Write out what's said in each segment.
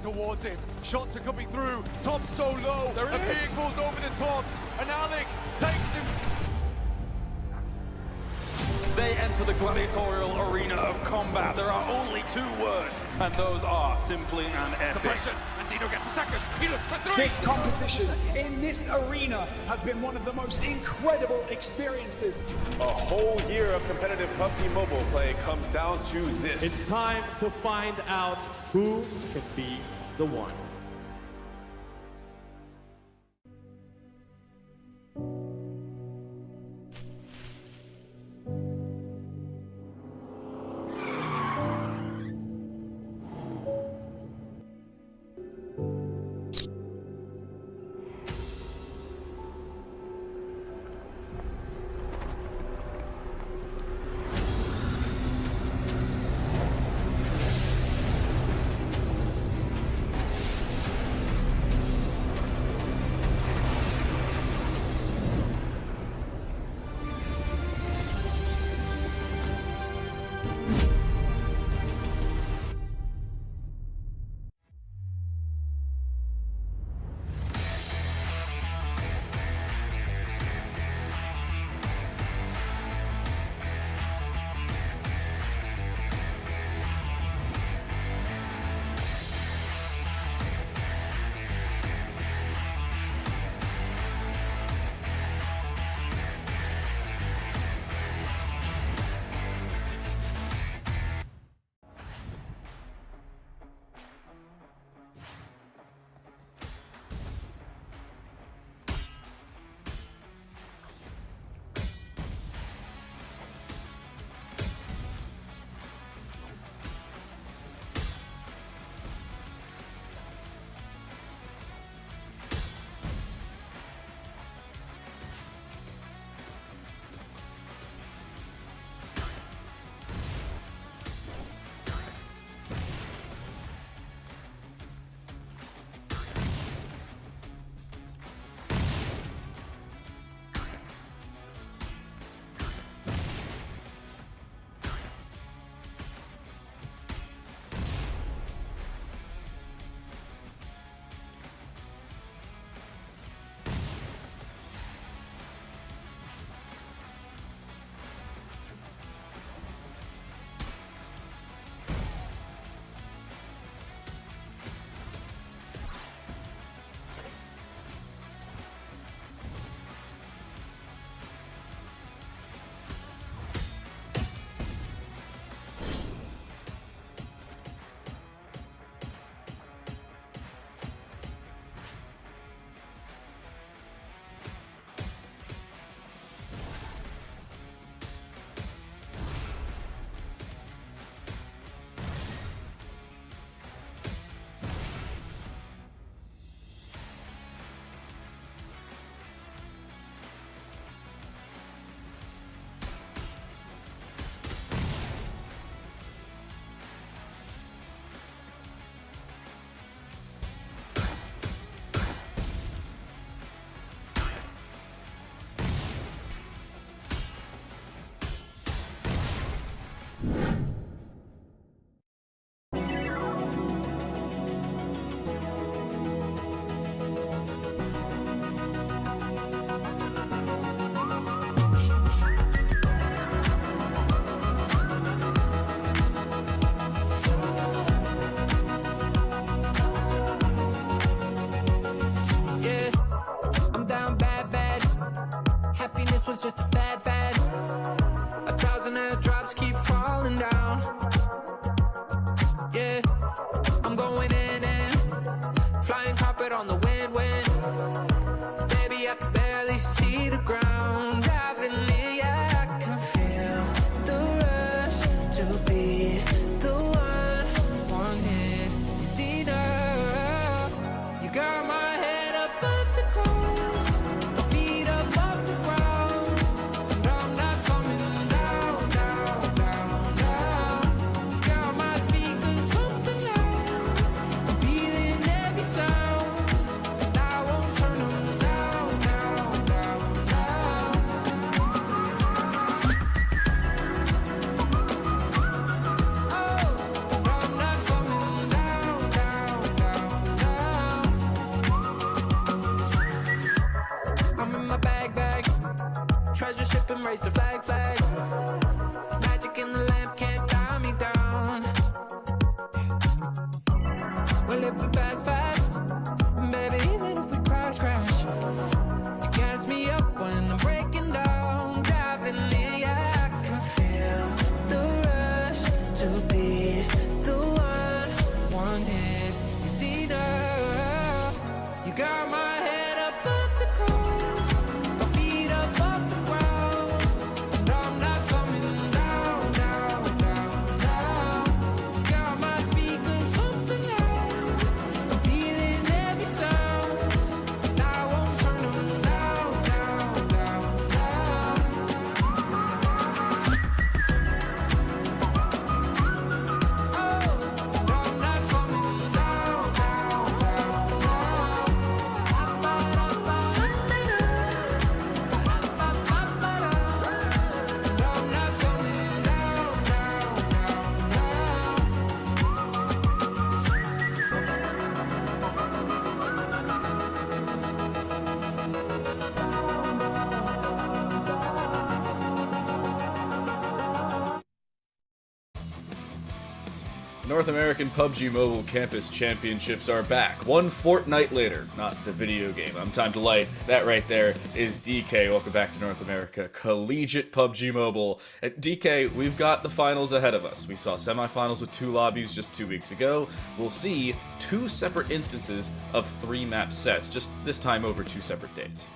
towards him. Shots are coming through. Top so low. A vehicle's over the top. And Alex takes him. They enter the gladiatorial arena of combat. There are only two words, and those are simply and epic. Suppression, and Dino gets a second. He looks for three. This competition in this arena has been one of the most incredible experiences. A whole year of competitive PUBG Mobile play comes down to this. It's time to find out who can be the one. was just a fad. 1,000 airdrops keep falling down. Yeah, I'm going in and flying carpet on the wind. Baby, I can barely see the ground. Driving me, yeah, I can feel the rush to be the one. One hit is enough. You got my head above the clouds, my feet up off the ground. raise the flag, flag. Magic in the lamp can't tie me down. We're living fast, fast. Baby, even if we crash, crash. You gas me up when I'm breaking down. Driving me, yeah, I can feel the rush to be the one. One hit is enough. You got my head above the clouds, my feet above the ground, and I'm not coming down, down, down, down. Got my speakers pumping loud, I'm feeling every sound, and I won't turn them down, down, down, down. Oh, and I'm not coming down, down, down, down. North American PUBG Mobile Campus Championships are back. One fortnight later. Not the video game. I'm Time to Light. That right there is DK. Welcome back to North America Collegiate PUBG Mobile. At DK, we've got the finals ahead of us. We saw semifinals with 2 lobbies just 2 weeks ago. We'll see 2 separate instances of 3 map sets, just this time over 2 separate days.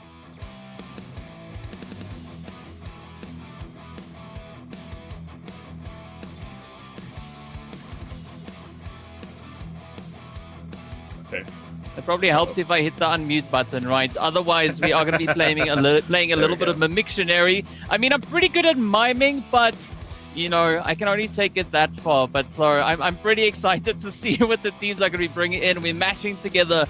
Okay. It probably helps if I hit the unmute button, right? Otherwise, we are going to be playing a little bit of Mimictionary. I mean, I'm pretty good at miming, but, you know, I can only take it that far. But so I'm pretty excited to see what the teams are going to be bringing in. We're mashing together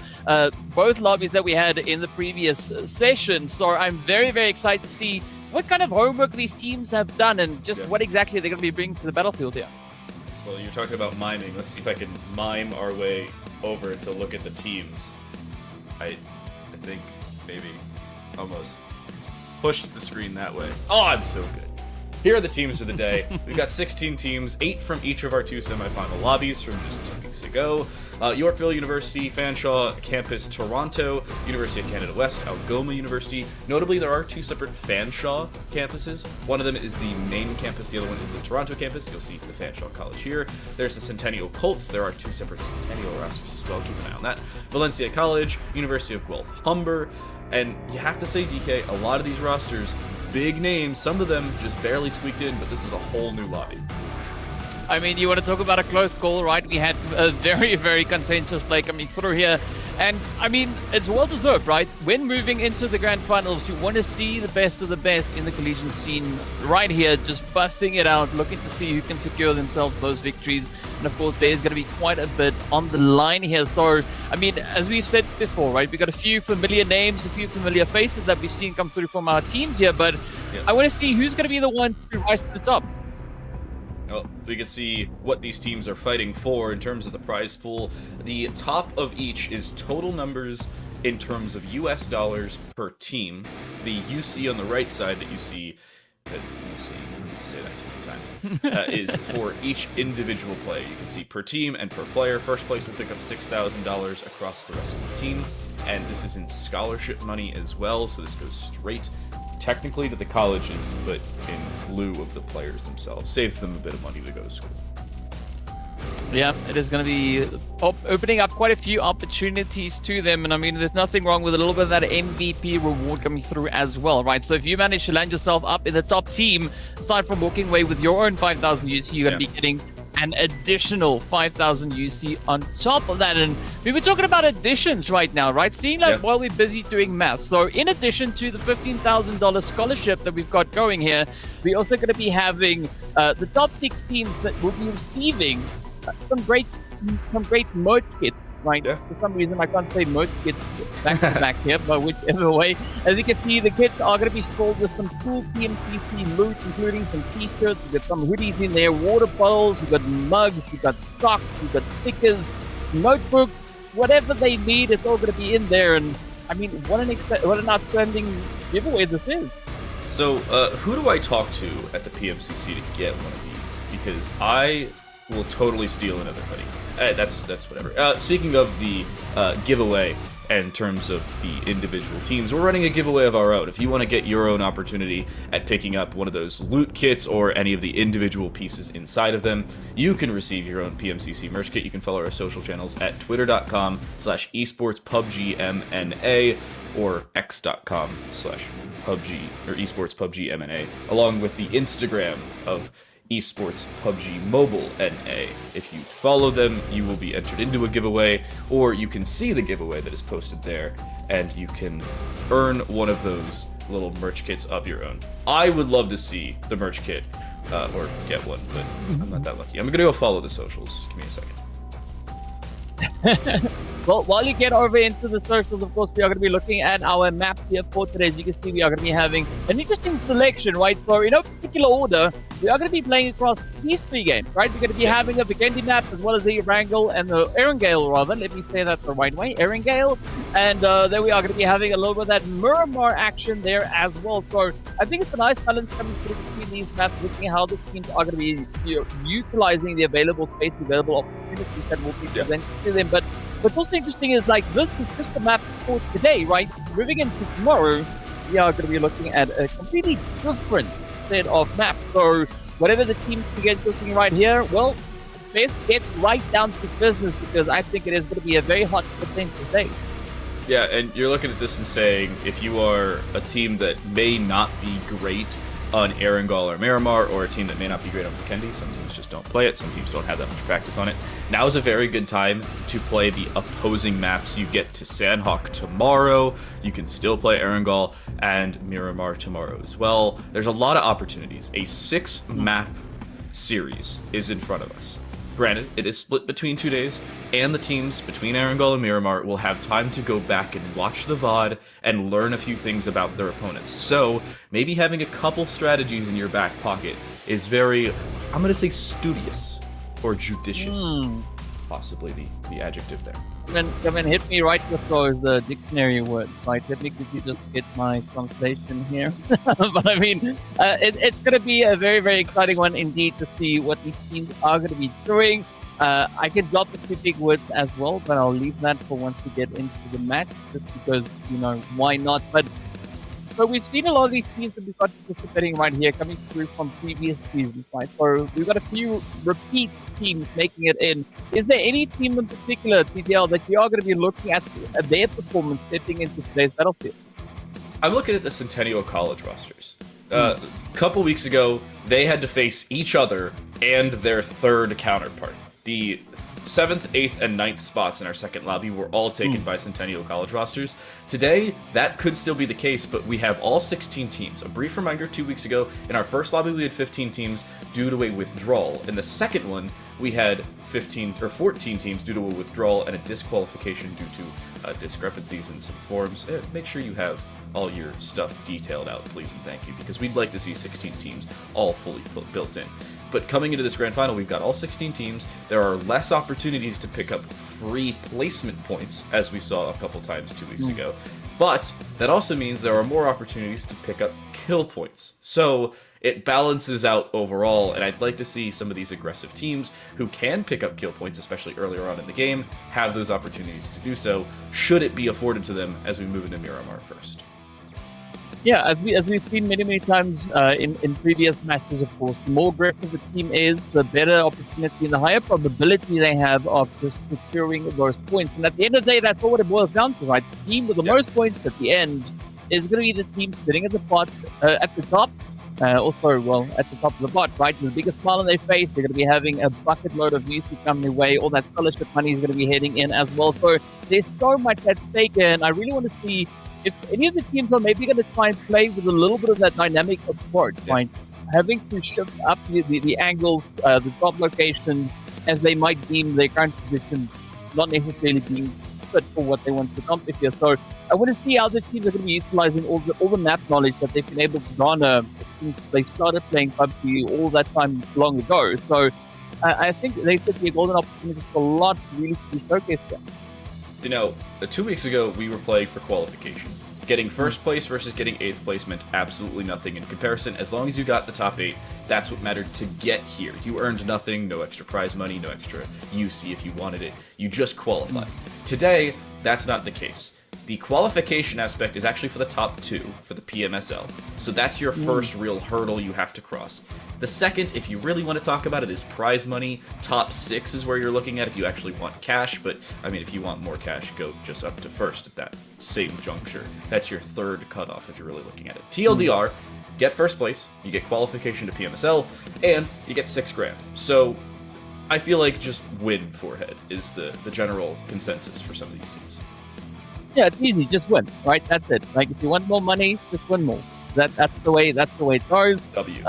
both lobbies that we had in the previous session. So I'm very, very excited to see what kind of homework these teams have done and just what exactly they're going to be bringing to the battlefield here. Well, you're talking about miming. Let's see if I can mime our way over to look at the teams. I think maybe almost pushed the screen that way. Oh, I'm so good. Here are the teams of the day. We've got 16 teams, 8 from each of our 2 semifinal lobbies from just 2 weeks ago. Yorkville University, Fanshawe Campus, Toronto, University of Canada West, Algoma University. Notably, there are 2 separate Fanshawe campuses. One of them is the main campus, the other one is the Toronto campus. You'll see the Fanshawe College here. There's the Centennial Colts. There are 2 separate Centennial rosters as well. Keep an eye on that. Valencia College, University of Guelph Humber. And you have to say, DK, a lot of these rosters, big names, some of them just barely squeaked in, but this is a whole new lobby. I mean, you want to talk about a close call, right? We had a very, very contentious play coming through here. And, I mean, it's well-deserved, right? When moving into the grand finals, you want to see the best of the best in the collegiate scene right here, just busting it out, looking to see who can secure themselves those victories. And, of course, there's going to be quite a bit on the line here. So, I mean, as we've said before, right, we've got a few familiar names, a few familiar faces that we've seen come through from our teams here. But I want to see who's going to be the one to rise to the top. Well, we can see what these teams are fighting for in terms of the prize pool. The top of each is total numbers in terms of US dollars per team. The UC on the right side that you see, say that too many times, is for each individual play. You can see per team and per player. First place will pick up $6,000 across the rest of the team. And this is in scholarship money as well, so this goes straight technically to the colleges, but in lieu of the players themselves. Saves them a bit of money to go to school. Yeah, it is going to be opening up quite a few opportunities to them. And I mean, there's nothing wrong with a little bit of that MVP reward coming through as well, right? So if you manage to land yourself up in the top team, aside from walking away with your own 5,000 UC, you're going to be getting an additional 5,000 UC on top of that. And we were talking about additions right now, right? Seeing like while we're busy doing math. So in addition to the $15,000 scholarship that we've got going here, we're also going to be having the top 6 teams that will be receiving some great merch kits, right? Yeah. For some reason, I can't say merch kits back to back here, but whichever way. As you can see, the kits are going to be sold with some cool PMCC loot, including some t-shirts. We've got some hoodies in there, water bottles, we've got mugs, we've got socks, we've got stickers, notebooks, whatever they need, it's all going to be in there. And I mean, what an outstanding giveaway this is. So, who do I talk to at the PMCC to get one of these? Because I will totally steal another hoodie. That's whatever. Speaking of the giveaway, in terms of the individual teams, we're running a giveaway of our own. If you want to get your own opportunity at picking up one of those loot kits or any of the individual pieces inside of them, you can receive your own PMCC merch kit. You can follow our social channels at twitter.com/esportspubgmna or x.com/PUBG or esports PUBG MNA, along with the Instagram of Esports PUBG Mobile NA. If you follow them, you will be entered into a giveaway, or you can see the giveaway that is posted there, and you can earn one of those little merch kits of your own. I would love to see the merch kit, or get one, but I'm not that lucky. I'm gonna go follow the socials. Give me a second. Well, while you get over into the socials, of course, we are going to be looking at our map here for today. As you can see, we are going to be having an interesting selection, right? So, in no particular order, we are going to be playing across these 3 games, right? We're going to be having a Vikendi map as well as the Erangel and the Erangel, rather. Let me say that the right way, Erangel. And then we are going to be having a little bit of that Miramar action there as well. So, I think it's a nice balance coming through between these maps, looking at how the teams are going to be utilizing the available space, the available opportunities that will be presented to them. But what's also interesting is, like, this is just a map for today, right? Moving into tomorrow, we are going to be looking at a completely different set of maps. So whatever the teams begin looking right here, well, let's get right down to business, because I think it is going to be a very hot potential day. Yeah, and you're looking at this and saying, if you are a team that may not be great on Erangel or Miramar, or a team that may not be great on Vikendi, some teams just don't play it, some teams don't have that much practice on it, now is a very good time to play the opposing maps. You get to Sandhawk tomorrow, you can still play Erangel and Miramar tomorrow as well. There's a lot of opportunities. A 6-map series is in front of us. Granted, it is split between 2 days, and the teams between Erangel and Miramar will have time to go back and watch the VOD and learn a few things about their opponents. So, maybe having a couple strategies in your back pocket is very, I'm going to say, studious or judicious. Possibly the adjective there. Come and hit me right with those dictionary words, right? Let me quickly just get my translation here. But I mean, it's going to be a very, very exciting one indeed to see what these teams are going to be doing. I can drop a few big words as well, but I'll leave that for once we get into the match, just because, you know, why not? But we've seen a lot of these teams that we've got participating right here coming through from previous seasons, right? So we've got a few repeat teams making it in. Is there any team in particular, TDL, that you are going to be looking at their performance stepping into today's battlefield? I'm looking at the Centennial College rosters. A couple weeks ago, they had to face each other and their third counterpart. The 7th, 8th, and 9th spots in our second lobby were all taken by Centennial College rosters. Today, that could still be the case, but we have all 16 teams. A brief reminder, 2 weeks ago, in our first lobby, we had 15 teams due to a withdrawal. In the second one, we had 14 teams due to a withdrawal and a disqualification due to discrepancies in some forms. Make sure you have all your stuff detailed out, please and thank you, because we'd like to see 16 teams all fully built in. But coming into this grand final, we've got all 16 teams. There are less opportunities to pick up free placement points, as we saw a couple times 2 weeks ago. But that also means there are more opportunities to pick up kill points. So it balances out overall, and I'd like to see some of these aggressive teams who can pick up kill points, especially earlier on in the game, have those opportunities to do so, should it be afforded to them as we move into Miramar first. Yeah, as we've seen many times in previous matches, of course, the more aggressive the team is, the better opportunity and the higher probability they have of just securing those points. And at the end of the day, that's all what it boils down to, right? The team with the most points at the end is going to be the team sitting at the top. Also, well, at the top of the bot, right? With the biggest smile on their face, they're going to be having a bucket load of music come their way. All that scholarship money is going to be heading in as well. So there's so much at stake, and I really want to see if any of the teams are maybe going to try and play with a little bit of that dynamic approach, right? Having to shift up the angles, the drop locations, as they might deem their current position not necessarily being fit for what they want to accomplish here. So I want to see how the teams are going to be utilizing all the map knowledge that they've been able to garner since they started playing PUBG all that time long ago. So I think they could be a golden opportunity for a lot really to be showcased there. You know, 2 weeks ago, we were playing for qualification. Getting first place versus getting 8th place meant absolutely nothing in comparison. As long as you got the top 8, that's what mattered to get here. You earned nothing, no extra prize money, no extra UC if you wanted it. You just qualified. Today, that's not the case. The qualification aspect is actually for the top 2 for the PMSL. So that's your first real hurdle you have to cross. The second, if you really want to talk about it, is prize money. Top 6 is where you're looking at if you actually want cash, but I mean, if you want more cash, go just up to first at that same juncture. That's your third cutoff if you're really looking at it. TLDR, get first place, you get qualification to PMSL, and you get 6 grand. So I feel like just win forehead is the general consensus for some of these teams. Yeah, it's easy. Just win, right? That's it. Like, if you want more money, just win more. That's the way it goes. W.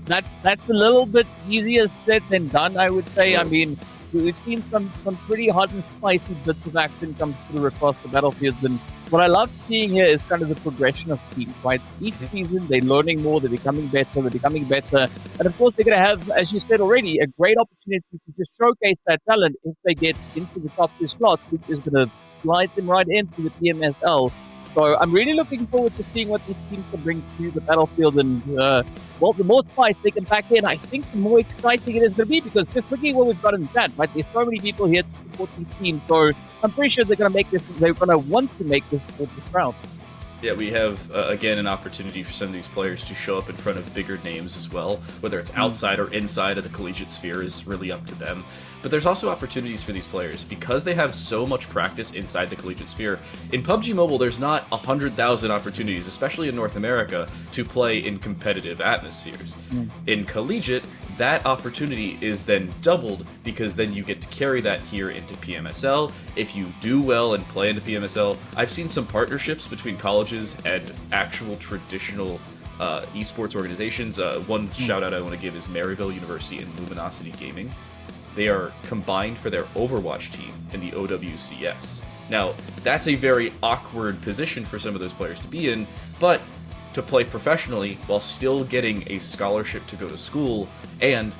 That's a little bit easier said than done, I would say. I mean, we've seen some pretty hot and spicy bits of action come through across the battlefields, and what I love seeing here is kind of the progression of teams, right? Each season, they're learning more, they're becoming better, and of course, they're going to have, as you said already, a great opportunity to just showcase that talent if they get into the top 2 slots, which is going to slide them right into the PMSL. So I'm really looking forward to seeing what these teams can bring to the battlefield, and well, the more spice they can pack in, I think the more exciting it is going to be, because just looking at what we've got in chat, right? There's so many people here to support these teams, so I'm pretty sure they're going to make this. They're going to want to make this round. Yeah, we have, again, an opportunity for some of these players to show up in front of bigger names as well. Whether it's outside or inside of the collegiate sphere is really up to them. But there's also opportunities for these players because they have so much practice inside the collegiate sphere. In PUBG Mobile, there's not 100,000 opportunities, especially in North America, to play in competitive atmospheres. In collegiate, that opportunity is then doubled because then you get to carry that here into PMSL. If you do well and play into PMSL, I've seen some partnerships between colleges and actual traditional esports organizations. One shout out I want to give is Maryville University and Luminosity Gaming. They are combined for their Overwatch team in the OWCS. Now, that's a very awkward position for some of those players to be in, but to play professionally while still getting a scholarship to go to school, and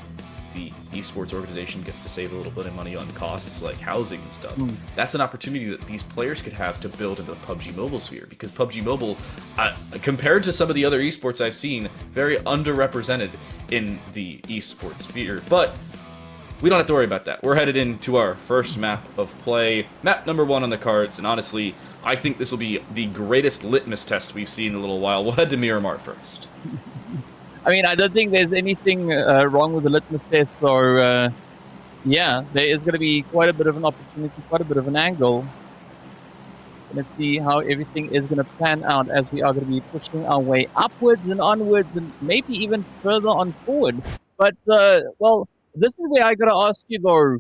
the esports organization gets to save a little bit of money on costs like housing and stuff. That's an opportunity that these players could have to build into the PUBG Mobile sphere, because PUBG Mobile, compared to some of the other esports I've seen, very underrepresented in the esports sphere. But we don't have to worry about that. We're headed into our first map of play, map number 1 on the cards, and honestly, I think this will be the greatest litmus test we've seen in a little while. We'll head to Miramar first. I mean, I don't think there's anything wrong with the litmus test, so yeah, there is going to be quite a bit of an opportunity, quite a bit of an angle. Let's see how everything is going to pan out as we are going to be pushing our way upwards and onwards and maybe even further on forward. But, well, this is where I got to ask you though,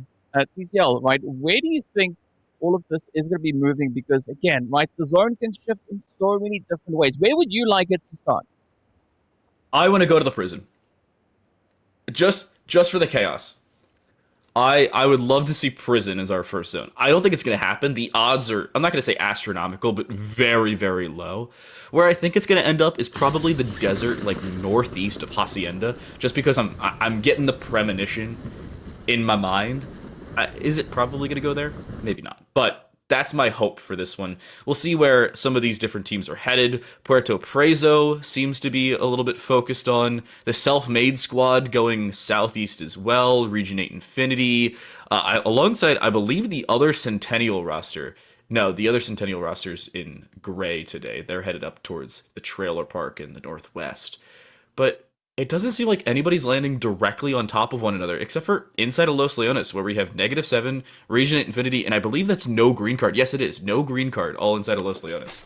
TTL, right? Where do you think all of this is going to be moving? Because again, right, the zone can shift in so many different ways. Where would you like it to start? I want to go to the prison. Just for the chaos. I would love to see prison as our first zone. I don't think it's going to happen. The odds are, I'm not going to say astronomical, but very, very low. Where I think it's going to end up is probably the desert, like northeast of Hacienda, just because I'm getting the premonition in my mind. Is it probably going to go there? Maybe not. But that's my hope for this one. We'll see where some of these different teams are headed. Puerto Preso seems to be a little bit focused on. The Self-Made Squad going southeast as well. Region 8 Infinity. Alongside, I believe, the other Centennial roster. No, the other Centennial roster's in gray today. They're headed up towards the trailer park in the northwest. But it doesn't seem like anybody's landing directly on top of one another, except for inside of Los Leones, where we have -7, Region 8 Infinity, and I believe that's no green card. Yes, it is. No green card, all inside of Los Leones.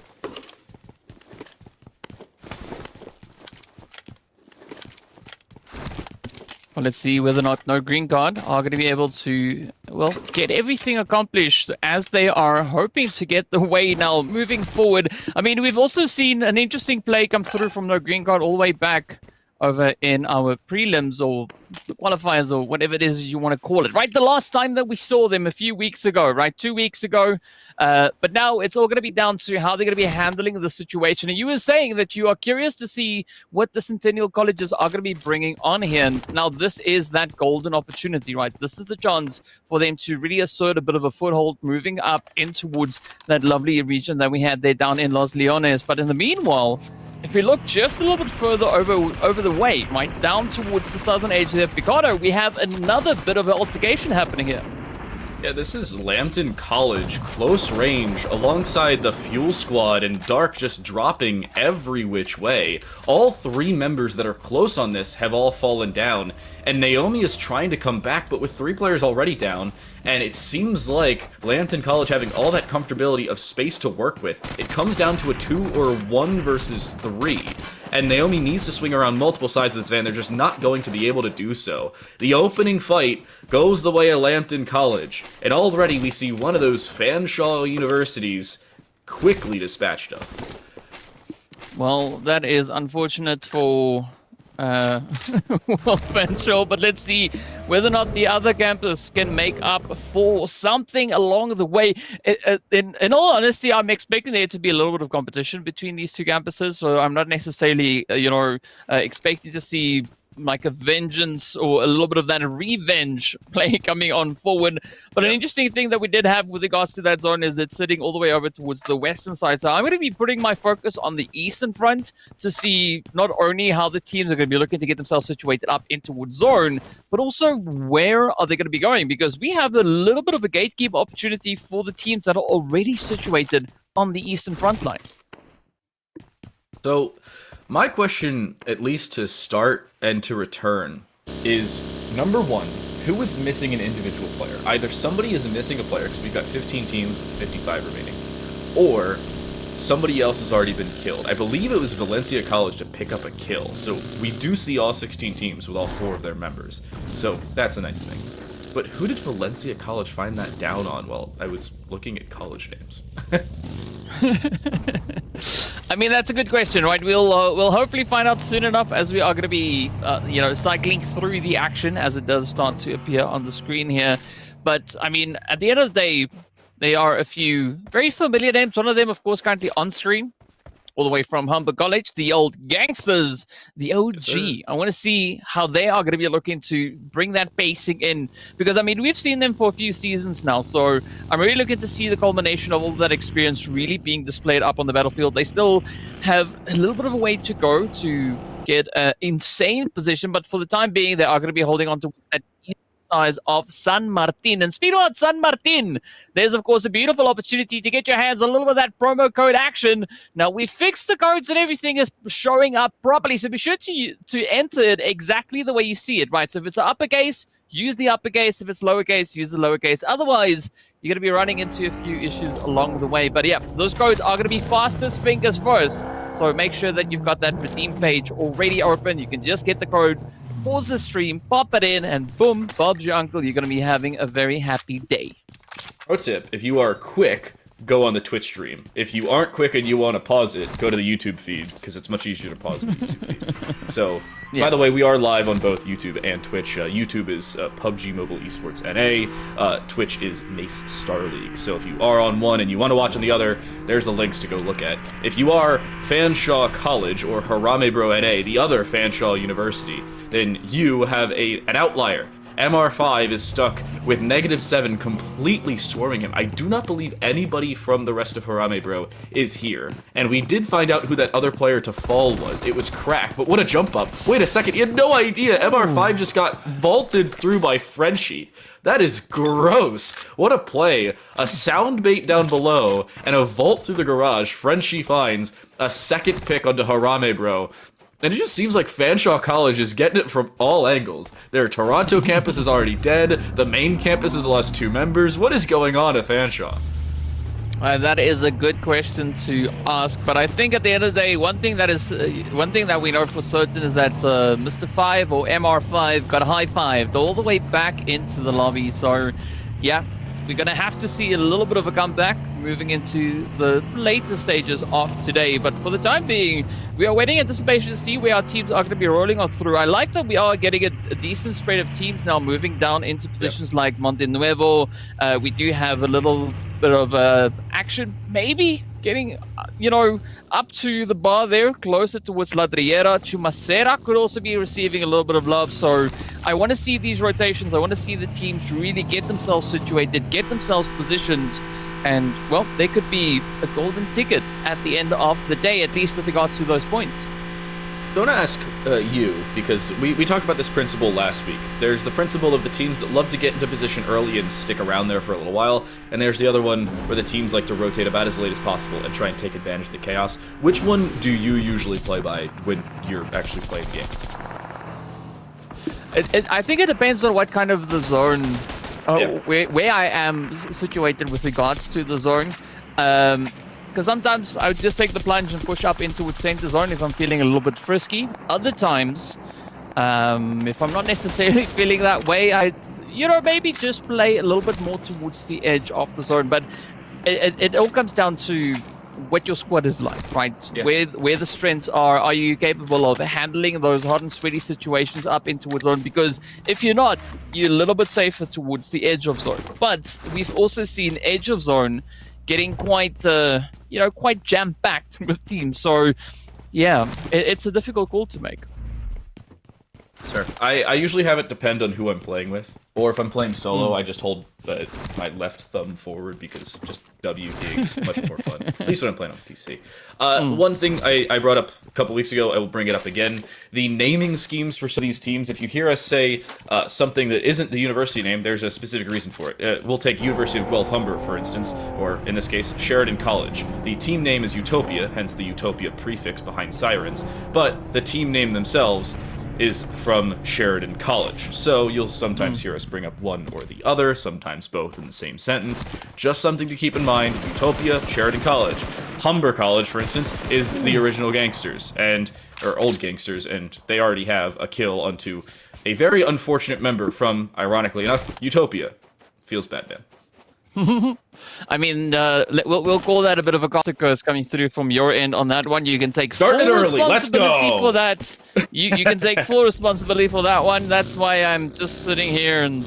Well, let's see whether or not no green card are going to be able to, well, get everything accomplished as they are hoping to get the way now moving forward. I mean, we've also seen an interesting play come through from no green card all the way back over in our prelims or the qualifiers or whatever it is you want to call it, right? The last time that we saw them a few weeks ago, right? 2 weeks ago. But now it's all going to be down to how they're going to be handling the situation. And you were saying that you are curious to see what the Centennial Colleges are going to be bringing on here. And now this is that golden opportunity, right? This is the chance for them to really assert a bit of a foothold moving up in towards that lovely region that we had there down in Los Leones. But in the meanwhile, if we look just a little bit further over the way, right, down towards the southern edge of Picado, we have another bit of an altercation happening here. Yeah, this is Lambton College, close range, alongside the Fuel Squad, and Dark just dropping every which way. All 3 members that are close on this have all fallen down, and Naomi is trying to come back, but with 3 players already down, and it seems like Lambton College having all that comfortability of space to work with, it comes down to a 2 or 1 versus 3. And Naomi needs to swing around multiple sides of this van. They're just not going to be able to do so. The opening fight goes the way of Lambton College, and already we see one of those Fanshawe universities quickly dispatched up. Well, that is unfortunate for Fanshawe, but let's see whether or not the other campus can make up for something along the way. In all honesty, I'm expecting there to be a little bit of competition between these 2 campuses, so I'm not necessarily, expecting to see like a vengeance or a little bit of that revenge play coming on forward. But an interesting thing that we did have with regards to that zone is it's sitting all the way over towards the western side. So I'm going to be putting my focus on the eastern front to see not only how the teams are going to be looking to get themselves situated up in towards zone, but also where are they going to be going, because we have a little bit of a gatekeeper opportunity for the teams that are already situated on the eastern front line. So my question, at least to start and to return, is number 1, who is missing an individual player? Either somebody is missing a player, because we've got 15 teams with 55 remaining, or somebody else has already been killed. I believe it was Valencia College to pick up a kill, so we do see all 16 teams with all 4 of their members, so that's a nice thing. But who did Valencia College find that down on? Well, I was looking at college names. I mean, that's a good question, right? We'll hopefully find out soon enough, as we are going to be, cycling through the action as it does start to appear on the screen here. But I mean, at the end of the day, there are a few very familiar names. One of them, of course, currently on stream, all the way from Humber College, the old gangsters, the OG. Yes, I want to see how they are going to be looking to bring that pacing in, because I mean, we've seen them for a few seasons now, so I'm really looking to see the culmination of all that experience really being displayed up on the battlefield. They still have a little bit of a way to go to get an insane position, but for the time being, they are going to be holding on to that size of San Martin. And speaking about San Martin, there's of course a beautiful opportunity to get your hands on a little bit of that promo code action. Now we fixed the codes and everything is showing up properly, so be sure to enter it exactly the way you see it, right? So if it's an uppercase, use the uppercase. If it's lowercase, use the lowercase. Otherwise, you're going to be running into a few issues along the way. But yeah, those codes are going to be fastest fingers first, so make sure that you've got that redeem page already open. You can just get the code, pause the stream, pop it in, and boom, Bob's your uncle. You're going to be having a very happy day. Pro tip, if you are quick, go on the Twitch stream. If you aren't quick and you want to pause it, go to the YouTube feed, because it's much easier to pause the YouTube feed. So, yeah. By the way, we are live on both YouTube and Twitch. YouTube is PUBG Mobile Esports NA. Twitch is Mace Star League. So if you are on one and you want to watch on the other, there's the links to go look at. If you are Fanshawe College or Harame Bro NA, the other Fanshawe University, then you have an outlier. MR5 is stuck with -7 completely swarming him. I do not believe anybody from the rest of Harame Bro is here. And we did find out who that other player to fall was. It was Crack, but what a jump up. Wait a second, he had no idea. MR5 just got vaulted through by Frenchie. That is gross. What a play. A sound bait down below and a vault through the garage. Frenchie finds a second pick onto Harame Bro. And it just seems like Fanshawe College is getting it from all angles. Their Toronto campus is already dead. The main campus has lost 2 members. What is going on at Fanshawe? That is a good question to ask, but I think at the end of the day, one thing that we know for certain is that Mr. 5 or MR5 got high-fived all the way back into the lobby. So, yeah, we're going to have to see a little bit of a comeback moving into the later stages of today. But for the time being, we are waiting anticipation to see where our teams are going to be rolling on through. I like that we are getting a decent spread of teams now moving down into positions like Monte Nuevo. We do have a little bit of action, maybe getting, up to the bar there, closer towards Ladriera. Chumacera could also be receiving a little bit of love. So I want to see these rotations. I want to see the teams really get themselves situated, get themselves positioned. And, well, they could be a golden ticket at the end of the day, at least with regards to those points. I want to ask you, because we talked about this principle last week. There's the principle of the teams that love to get into position early and stick around there for a little while, and there's the other one where the teams like to rotate about as late as possible and try and take advantage of the chaos. Which one do you usually play by when you're actually playing the game? I think it depends on what kind of the zone, where I am situated with regards to the zone. Because sometimes I would just take the plunge and push up into its center zone if I'm feeling a little bit frisky. Other times, if I'm not necessarily feeling that way, I, maybe just play a little bit more towards the edge of the zone. But it all comes down to what your squad is like, right? Yeah. Where the strengths are. Are you capable of handling those hot and sweaty situations up into its zone? Because if you're not, you're a little bit safer towards the edge of zone. But we've also seen edge of zone getting quite, quite jam-packed with teams. So, yeah, it's a difficult call to make. Sure. I usually have it depend on who I'm playing with. Or if I'm playing solo, I just hold my left thumb forward because just W being much more fun. At least when I'm playing on PC. One thing I brought up a couple weeks ago, I will bring it up again. The naming schemes for some of these teams, if you hear us say something that isn't the university name, there's a specific reason for it. We'll take University of Guelph Humber, for instance, or in this case, Sheridan College. The team name is Utopia, hence the Utopia prefix behind Sirens, but the team name themselves is from Sheridan College. So you'll sometimes hear us bring up one or the other, sometimes both in the same sentence. Just something to keep in mind. Utopia, Sheridan College. Humber College, for instance, is the original gangsters, or old gangsters, and they already have a kill onto a very unfortunate member from, ironically enough, Utopia. Feels bad, man. I mean, we'll call that a bit of a gossip curse coming through from your end on that one. You can take full responsibility for that. You can take full responsibility for that one. That's why I'm just sitting here and,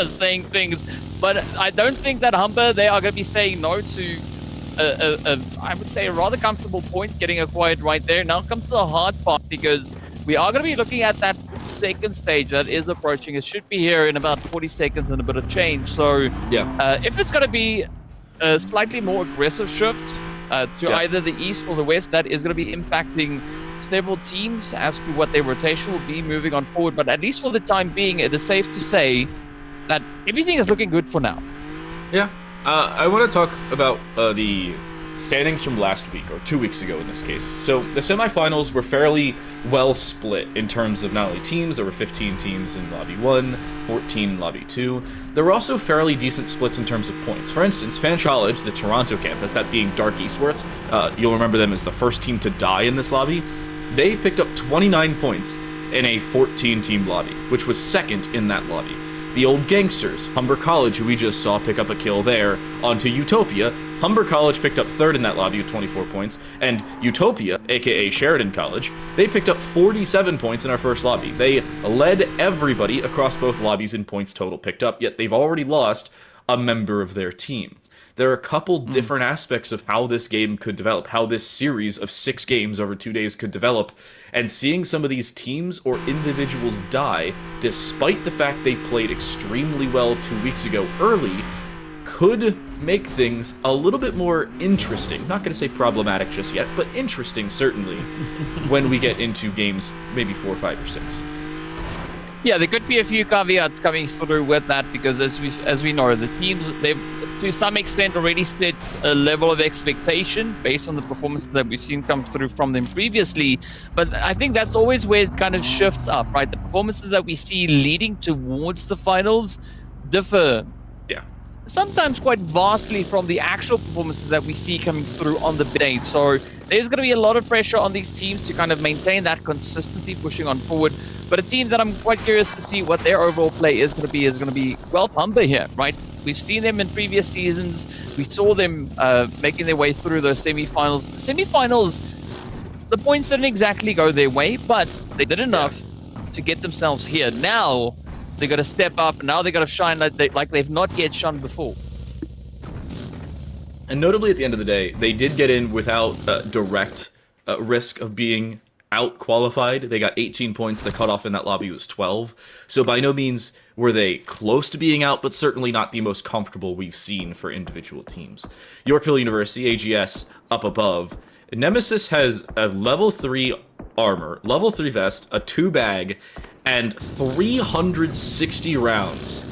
saying things. But I don't think that Humber, they are going to be saying no to, I would say, a rather comfortable point getting acquired right there. Now comes the hard part, because we are going to be looking at that second stage that is approaching. It should be here in about 40 seconds and a bit of change. So if it's going to be a slightly more aggressive shift to either the east or the west, that is going to be impacting several teams as to what their rotation will be moving on forward. But at least for the time being, it is safe to say that everything is looking good for now. Yeah. I want to talk about the standings from last week, or 2 weeks ago in this case. So the semifinals were fairly well split in terms of not only teams. There were 15 teams in Lobby 1, 14 in Lobby 2. There were also fairly decent splits in terms of points. For instance, Fan College, the Toronto campus, that being Dark Esports, you'll remember them as the first team to die in this lobby. They picked up 29 points in a 14-team lobby, which was second in that lobby. The old gangsters, Humber College, who we just saw pick up a kill there, onto Utopia. Humber College picked up third in that lobby with 24 points, and Utopia, aka Sheridan College, they picked up 47 points in our first lobby. They led everybody across both lobbies in points total picked up, yet they've already lost a member of their team. There are a couple different aspects of how this game could develop, how this series of 6 games over 2 days could develop, and seeing some of these teams or individuals die, despite the fact they played extremely well 2 weeks ago early, could make things a little bit more interesting. Not going to say problematic just yet, but interesting certainly when we get into games maybe 4, 5, or 6. Yeah, there could be a few caveats coming through with that, because as we know, the teams, they've to some extent already set a level of expectation based on the performances that we've seen come through from them previously. But I think that's always where it kind of shifts up, right? The performances that we see leading towards the finals differ sometimes quite vastly from the actual performances that we see coming through on the day. So there's going to be a lot of pressure on these teams to kind of maintain that consistency pushing on forward. But a team that I'm quite curious to see what their overall play is going to be Guelph Humber here, right? We've seen them in previous seasons. We saw them making their way through those semifinals. Semifinals, the points didn't exactly go their way, but they did enough to get themselves here. Now they got to step up, and now they got to shine like they've not yet shone before. And notably, at the end of the day, they did get in without direct risk of being out-qualified. They got 18 points. The cutoff in that lobby was 12. So by no means were they close to being out, but certainly not the most comfortable we've seen for individual teams. Yorkville University, AGS, up above. Nemesis has a level 3 armor, level 3 vest, a 2-bag, and 360 rounds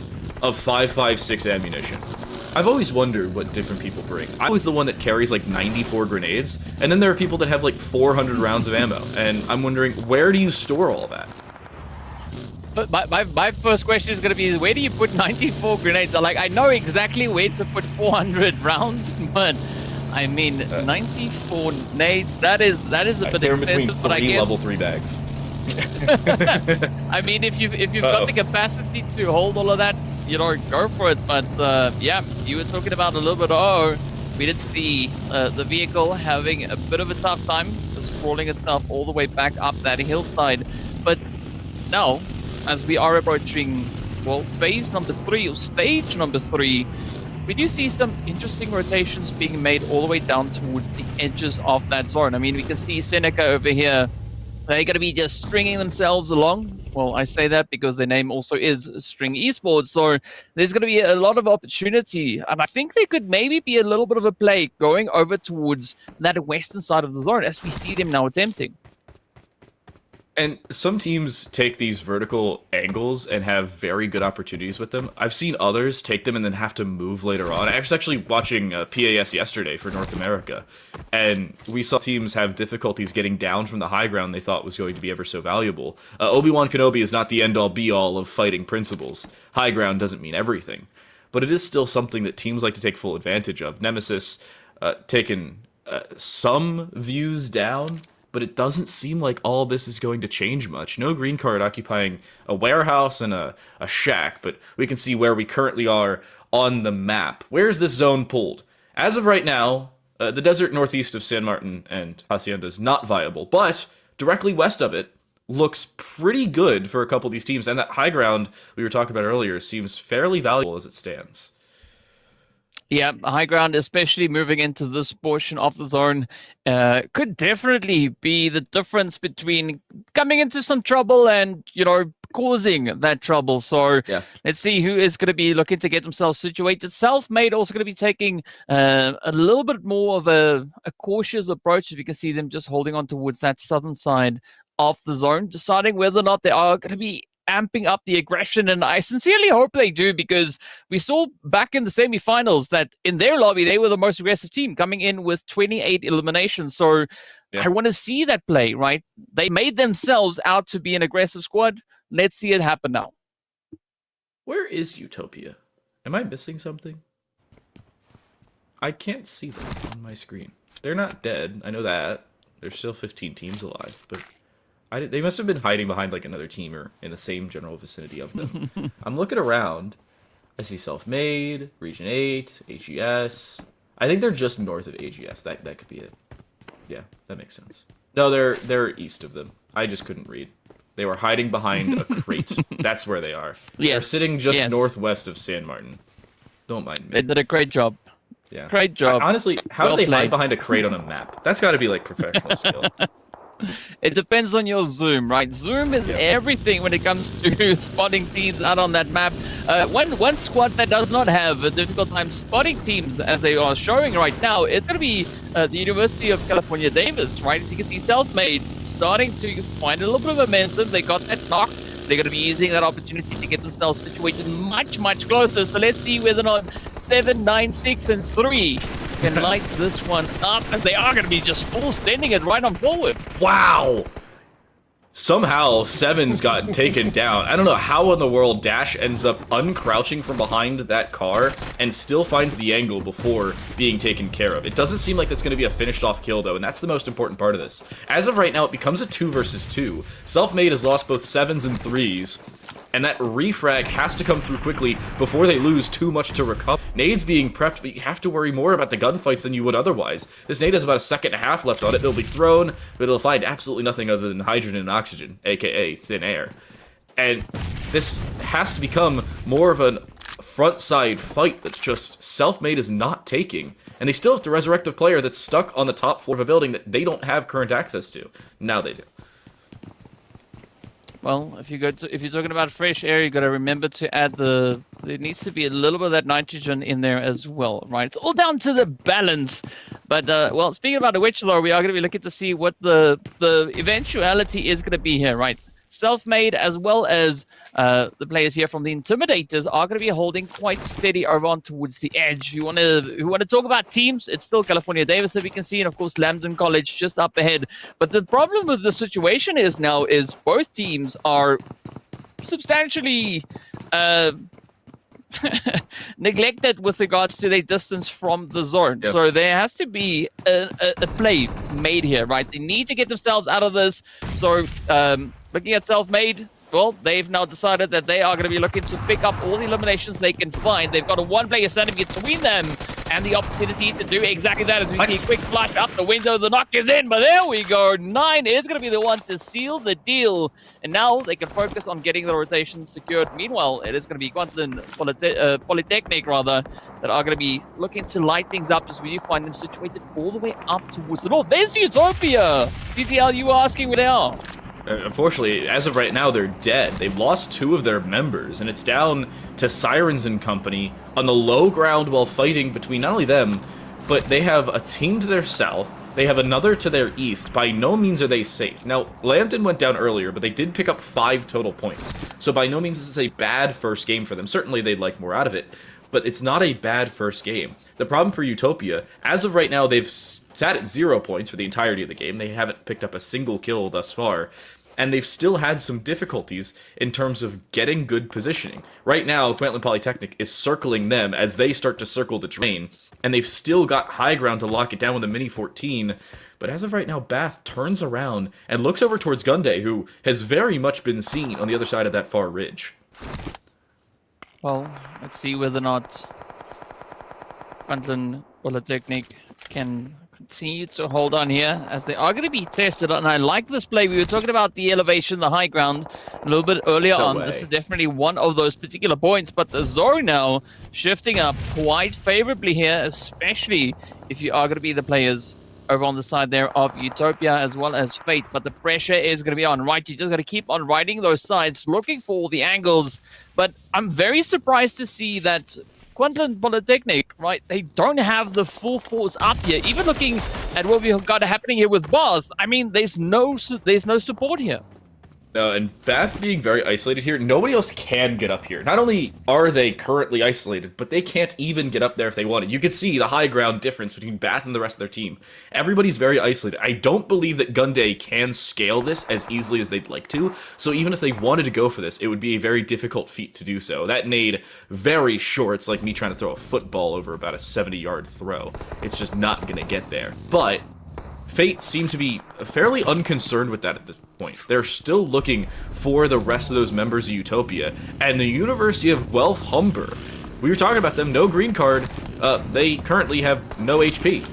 of 5.56 ammunition. I've always wondered what different people bring. I'm always the one that carries like 94 grenades, and then there are people that have like 400 rounds of ammo, and I'm wondering, where do you store all that? But my first question is going to be, where do you put 94 grenades? Like, I know exactly where to put 400 rounds, but I mean, 94 nades, that is a bit excessive, but I guess... level 3 bags. I mean, if you've got the capacity to hold all of that, you know, go for it. But yeah, you were talking about a little bit. We did see the vehicle having a bit of a tough time, just crawling itself all the way back up that hillside. But now, as we are approaching, well, phase number 3 or stage number 3, we do see some interesting rotations being made all the way down towards the edges of that zone. I mean, we can see Seneca over here. They're going to be just stringing themselves along. Well, I say that because their name also is String Esports. So there's going to be a lot of opportunity. And I think there could maybe be a little bit of a play going over towards that western side of the zone as we see them now attempting. And some teams take these vertical angles and have very good opportunities with them. I've seen others take them and then have to move later on. I was actually watching PAS yesterday for North America, and we saw teams have difficulties getting down from the high ground they thought was going to be ever so valuable. Obi-Wan Kenobi is not the end-all be-all of fighting principles. High ground doesn't mean everything. But it is still something that teams like to take full advantage of. Nemesis taking some views down, but it doesn't seem like all this is going to change much. No green card occupying a warehouse and a shack, but we can see where we currently are on the map. Where is this zone pulled? As of right now, the desert northeast of San Martin and Hacienda is not viable, but directly west of it looks pretty good for a couple of these teams, and that high ground we were talking about earlier seems fairly valuable as it stands. Yeah, high ground, especially moving into this portion of the zone, could definitely be the difference between coming into some trouble and, you know, causing that trouble. So let's see who is going to be looking to get themselves situated. Self-Made also going to be taking a little bit more of a cautious approach, as we can see them just holding on towards that southern side of the zone, deciding whether or not they are going to be amping up the aggression, and I sincerely hope they do, because we saw back in the semifinals that in their lobby they were the most aggressive team, coming in with 28 eliminations. So I want to see that play, right? They made themselves out to be an aggressive squad. Let's see it happen now. Where is Utopia? Am I missing something? I can't see them on my screen. They're not dead, I know that. There's still 15 teams alive, but they must have been hiding behind like another team or in the same general vicinity of them. I'm looking around. I see Self-Made, Region 8, AGS. I think they're just north of AGS. That could be it. Yeah, that makes sense. No, they're east of them. I just couldn't read. They were hiding behind a crate. That's where they are. They're sitting just northwest of San Martin. Don't mind me. They did a great job. Yeah. Great job. Honestly, how do they hide behind a crate on a map? That's got to be like professional skill. It depends on your zoom, right? Zoom is everything when it comes to spotting teams out on that map. One squad that does not have a difficult time spotting teams, as they are showing right now, it's going to be the University of California, Davis, right? As you can see, Self-Made starting to find a little bit of momentum. They got that knock. They're going to be using that opportunity to get themselves situated much, much closer. So let's see whether or not 7, 9, 6, and 3 can light this one up, as they are going to be just full sending it right on forward. Wow! Somehow, 7's got taken down. I don't know how in the world Dash ends up uncrouching from behind that car and still finds the angle before being taken care of. It doesn't seem like that's going to be a finished off kill, though, and that's the most important part of this. As of right now, it becomes a 2 versus 2. Self-Made has lost both 7s and 3s, and that refrag has to come through quickly before they lose too much to recover. Nade's being prepped, but you have to worry more about the gunfights than you would otherwise. This nade has about a second and a half left on it. It'll be thrown, but it'll find absolutely nothing other than hydrogen and oxygen, aka thin air. And this has to become more of a front side fight that's just Selfmade is not taking. And they still have to resurrect a player that's stuck on the top floor of a building that they don't have current access to. Now they do. Well, if you're talking about fresh air, you got to remember to add there needs to be a little bit of that nitrogen in there as well, right? It's all down to the balance. But well, speaking about the witch lore, we are going to be looking to see what the eventuality is going to be here, right? Selfmade as well as the players here from the Intimidators are going to be holding quite steady over on towards the edge. You want to talk about teams? It's still California Davis that we can see, and of course Lambton College just up ahead. But the problem with the situation is both teams are substantially neglected with regards to their distance from the zone. Yep. So there has to be a play made here, right? They need to get themselves out of this. So looking at Selfmade, well, they've now decided that they are going to be looking to pick up all the eliminations they can find. They've got a one player standing between them and the opportunity to do exactly that as we see a quick flash up the window. The knock is in, but there we go. 9 is going to be the one to seal the deal. And now they can focus on getting the rotation secured. Meanwhile, it is going to be Quantum Polytechnic, rather, that are going to be looking to light things up as we find them situated all the way up towards the north. There's Utopia! TTL, you were asking where they are. Unfortunately, as of right now, they're dead. They've lost 2 of their members, and it's down to Sirens and company on the low ground while fighting between not only them, but they have a team to their south, they have another to their east. By no means are they safe. Now, Lambton went down earlier, but they did pick up 5 total points, so by no means is this a bad first game for them. Certainly they'd like more out of it, but it's not a bad first game. The problem for Utopia, as of right now, they've sat at 0 points for the entirety of the game. They haven't picked up a single kill thus far. And they've still had some difficulties in terms of getting good positioning. Right now, Queensland Polytechnic is circling them as they start to circle the terrain, and they've still got high ground to lock it down with a Mini 14. But as of right now, Bath turns around and looks over towards Gunday, who has very much been seen on the other side of that far ridge. Well, let's see whether or not Queensland Polytechnic can continue to hold on here as they are going to be tested. And I like this play. We were talking about the elevation, the high ground a little bit earlier on. This is definitely one of those particular points, but the zone now shifting up quite favorably here, especially if you are going to be the players over on the side there of Utopia as well as Fate. But the pressure is going to be on, right? You just got to keep on riding those sides, looking for the angles. But I'm very surprised to see that Queensland Polytechnic, right, they don't have the full force up here. Even looking at what we've got happening here with Bath, I mean, there's no support here. And Bath being very isolated here, nobody else can get up here. Not only are they currently isolated, but they can't even get up there if they wanted. You can see the high ground difference between Bath and the rest of their team. Everybody's very isolated. I don't believe that Gunday can scale this as easily as they'd like to, so even if they wanted to go for this, it would be a very difficult feat to do so. That nade, very short. It's like me trying to throw a football over about a 70-yard throw. It's just not going to get there. But Fate seem to be fairly unconcerned with that at this point. They're still looking for the rest of those members of Utopia. And the University of Guelph Humber, we were talking about them, no green card. They currently have no HP.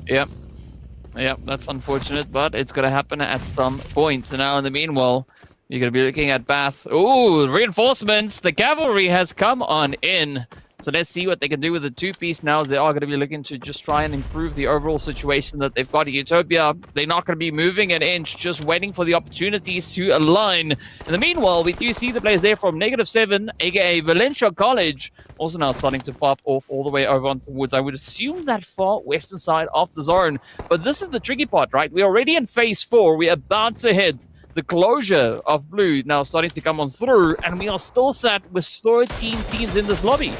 Yep, that's unfortunate, but it's going to happen at some point. So now in the meanwhile, you're going to be looking at Bath. Ooh, reinforcements. The cavalry has come on in. So let's see what they can do with the 2-piece now. They are going to be looking to just try and improve the overall situation that they've got at Utopia. They're not going to be moving an inch, just waiting for the opportunities to align. In the meanwhile, we do see the players there from -7, aka Valencia College, also now starting to pop off all the way over on towards, I would assume, that far western side of the zone. But this is the tricky part, right? We're already in phase 4. We're about to hit the closure of blue now starting to come on through, and we are still sat with 13 teams in this lobby.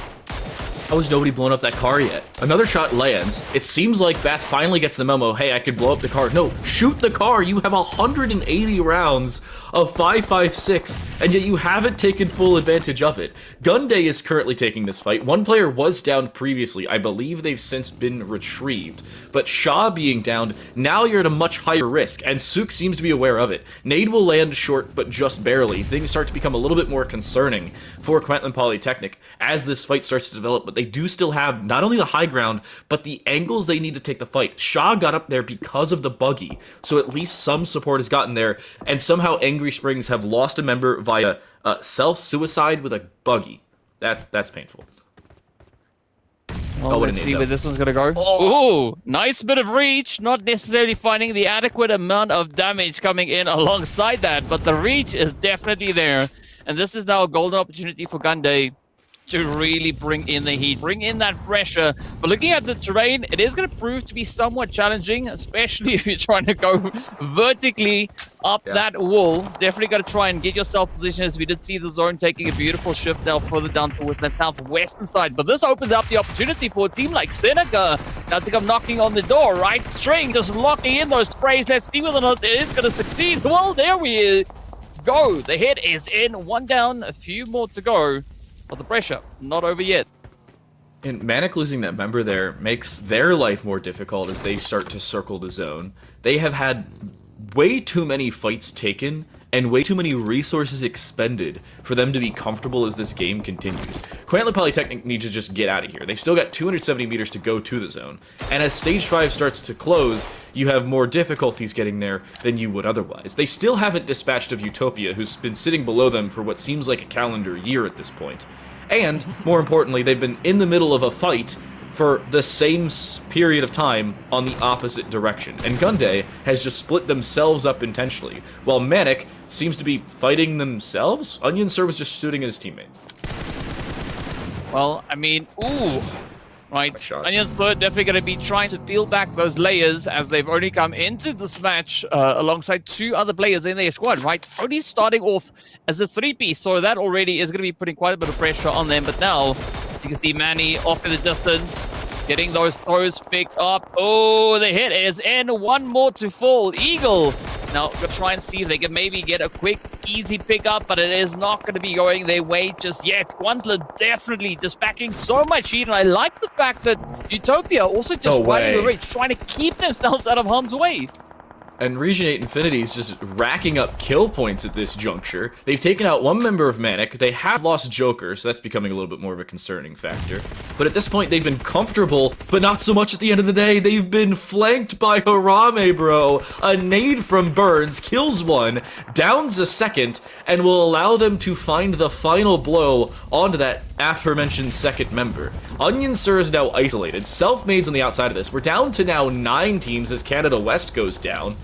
How has nobody blown up that car yet? Another shot lands. It seems like Bath finally gets the memo, hey, I could blow up the car. No, shoot the car. You have 180 rounds of 5.56, and yet you haven't taken full advantage of it. Gunday is currently taking this fight. One player was downed previously. I believe they've since been retrieved. But Shaw being downed, now you're at a much higher risk, and Sook seems to be aware of it. Nade will land short, but just barely. Things start to become a little bit more concerning for Queensland Polytechnic as this fight starts to develop, but they do still have not only the high ground, but the angles they need to take the fight. Shaw got up there because of the buggy, so at least some support has gotten there, and somehow Angry Springs have lost a member via self-suicide with a buggy. That's painful. Well, let's see where this one's gonna go. Oh, nice bit of reach, not necessarily finding the adequate amount of damage coming in alongside that, but the reach is definitely there. And this is now a golden opportunity for Gunday to really bring in the heat, bring in that pressure. But looking at the terrain, it is going to prove to be somewhat challenging, especially if you're trying to go vertically up that wall. Definitely got to try and get yourself positioned, as we did see the zone taking a beautiful shift now further down towards the southwestern side. But this opens up the opportunity for a team like Seneca now to come knocking on the door, right? String just locking in those sprays. Let's see whether or not it is going to succeed. Well, there we go. The hit is in. One down, a few more to go. But the pressure, not over yet. And Manic losing that member there makes their life more difficult as they start to circle the zone. They have had way too many fights taken and way too many resources expended for them to be comfortable as this game continues. Queensland Polytechnic needs to just get out of here. They've still got 270 meters to go to the zone. And as Stage 5 starts to close, you have more difficulties getting there than you would otherwise. They still haven't dispatched of Utopia, who's been sitting below them for what seems like a calendar year at this point. And, more importantly, they've been in the middle of a fight for the same period of time on the opposite direction. And Gunday has just split themselves up intentionally, while Manic seems to be fighting themselves? Onion Sir was just shooting at his teammate. Well, I mean, ooh. Right, Onion Sir definitely going to be trying to peel back those layers as they've only come into this match alongside two other players in their squad, right? Only starting off as a three-piece, so that already is going to be putting quite a bit of pressure on them. But now, you can see Manny off in the distance, getting those throws picked up. Oh, the hit is in. One more to fall. Eagle now going to try and see if they can maybe get a quick, easy pickup, but it is not going to be going their way just yet. Quantler definitely just packing so much heat, and I like the fact that Utopia also just riding the reach, trying to keep themselves out of harm's way. And Region 8 Infinity is just racking up kill points at this juncture. They've taken out one member of Manic. They have lost Joker, so that's becoming a little bit more of a concerning factor. But at this point, they've been comfortable, but not so much at the end of the day. They've been flanked by Harame, bro. A nade from Burns kills one, downs a second, and will allow them to find the final blow onto that aforementioned second member. Onion Sir is now isolated. Self-Made's on the outside of this. We're down to now 9 teams as Canada West goes down.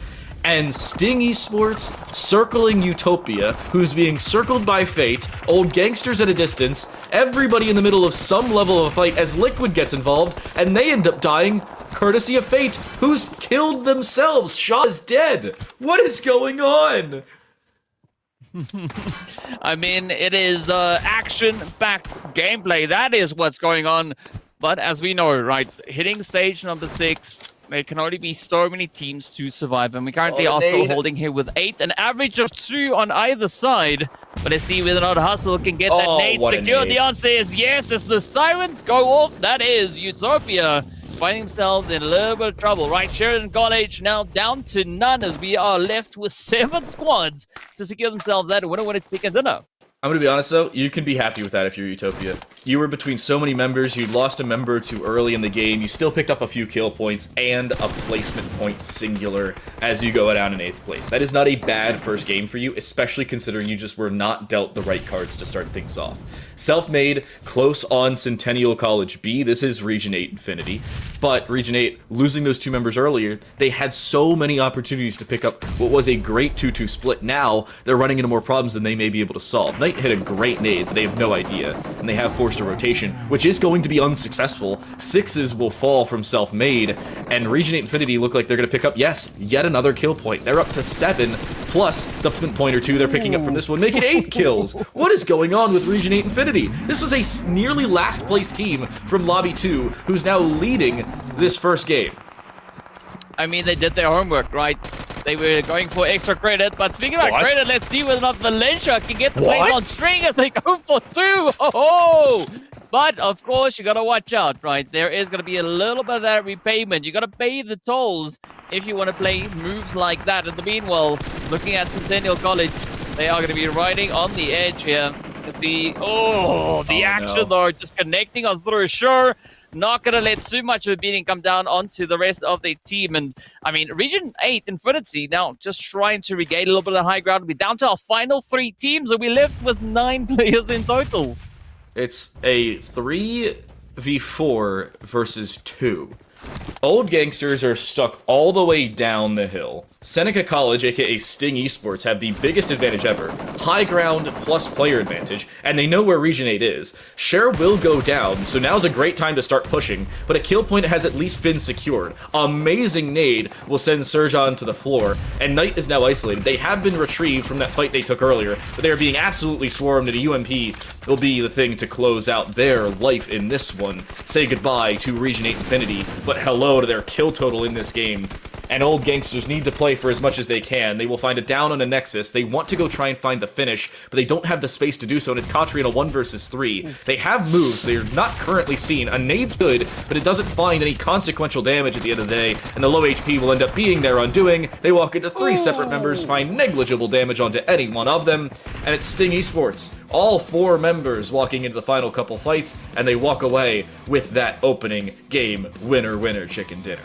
And Sting Esports circling Utopia, who's being circled by Fate, old gangsters at a distance, everybody in the middle of some level of a fight as Liquid gets involved, and they end up dying courtesy of Fate, who's killed themselves. Shaw is dead. What is going on? I mean, it is action-packed gameplay. That is what's going on. But as we know, right, hitting stage number 6, there can only be so many teams to survive. And we currently are still holding here with 8, an average of 2 on either side. But let's see whether or not Hustle can get that nade secured. The answer is yes. As the sirens go off, that is Utopia finding themselves in a little bit of trouble, right? Sheridan College now down to none as we are left with 7 squads to secure themselves that winner chicken dinner. I'm going to be honest, though, you can be happy with that if you're Utopia. You were between so many members, you lost a member too early in the game, you still picked up a few kill points and a placement point singular as you go down in 8th place. That is not a bad first game for you, especially considering you just were not dealt the right cards to start things off. Self-Made, close on Centennial College B, this is Region 8 Infinity, but Region 8, losing those 2 members earlier, they had so many opportunities to pick up what was a great 2-2 split. Now, they're running into more problems than they may be able to solve. Knight hit a great nade, but they have no idea, and they have forced a rotation, which is going to be unsuccessful. 6s will fall from Self-Made, and Region 8 Infinity look like they're going to pick up, yes, yet another kill point. They're up to 7, plus the point or two they're picking up from this one, make it 8 kills. What is going on with Region 8 Infinity? This was a nearly last place team from Lobby 2 who's now leading this first game. I mean, they did their homework, right? They were going for extra credit, but speaking about credit, let's see whether or not Valencia can get the place on string as they go for 2. Oh! But, of course, you gotta watch out, right? There is gonna be a little bit of that repayment. You gotta pay the tolls if you want to play moves like that. In the meanwhile, looking at Centennial College, they are gonna be riding on the edge here. It's the action though, just connecting on through. Sure, not gonna let too much of a beating come down onto the rest of the team. And I mean, Region 8 Infinity now just trying to regain a little bit of high ground. We're down to our final 3 teams, and we left with 9 players in total. It's a 3v4 versus 2. Old Gangsters are stuck all the way down the hill. Seneca College, aka Sting Esports, have the biggest advantage ever. High ground plus player advantage, and they know where Region 8 is. Share will go down, so now's a great time to start pushing, but a kill point has at least been secured. Amazing nade will send Surgeon to the floor, and Knight is now isolated. They have been retrieved from that fight they took earlier, but they are being absolutely swarmed, and a UMP will be the thing to close out their life in this one. Say goodbye to Region 8 Infinity, but hello to their kill total in this game. And Old Gangsters need to play for as much as they can. They will find a down on a Nexus. They want to go try and find the finish, but they don't have the space to do so, and it's Katri in a 1 versus 3. They have moves. They are not currently seen. A nade's good, but it doesn't find any consequential damage at the end of the day, and the low HP will end up being their undoing. They walk into 3 separate members, find negligible damage onto any one of them, and it's Sting Esports. All 4 members walking into the final couple fights, and they walk away with that opening game winner chicken dinner.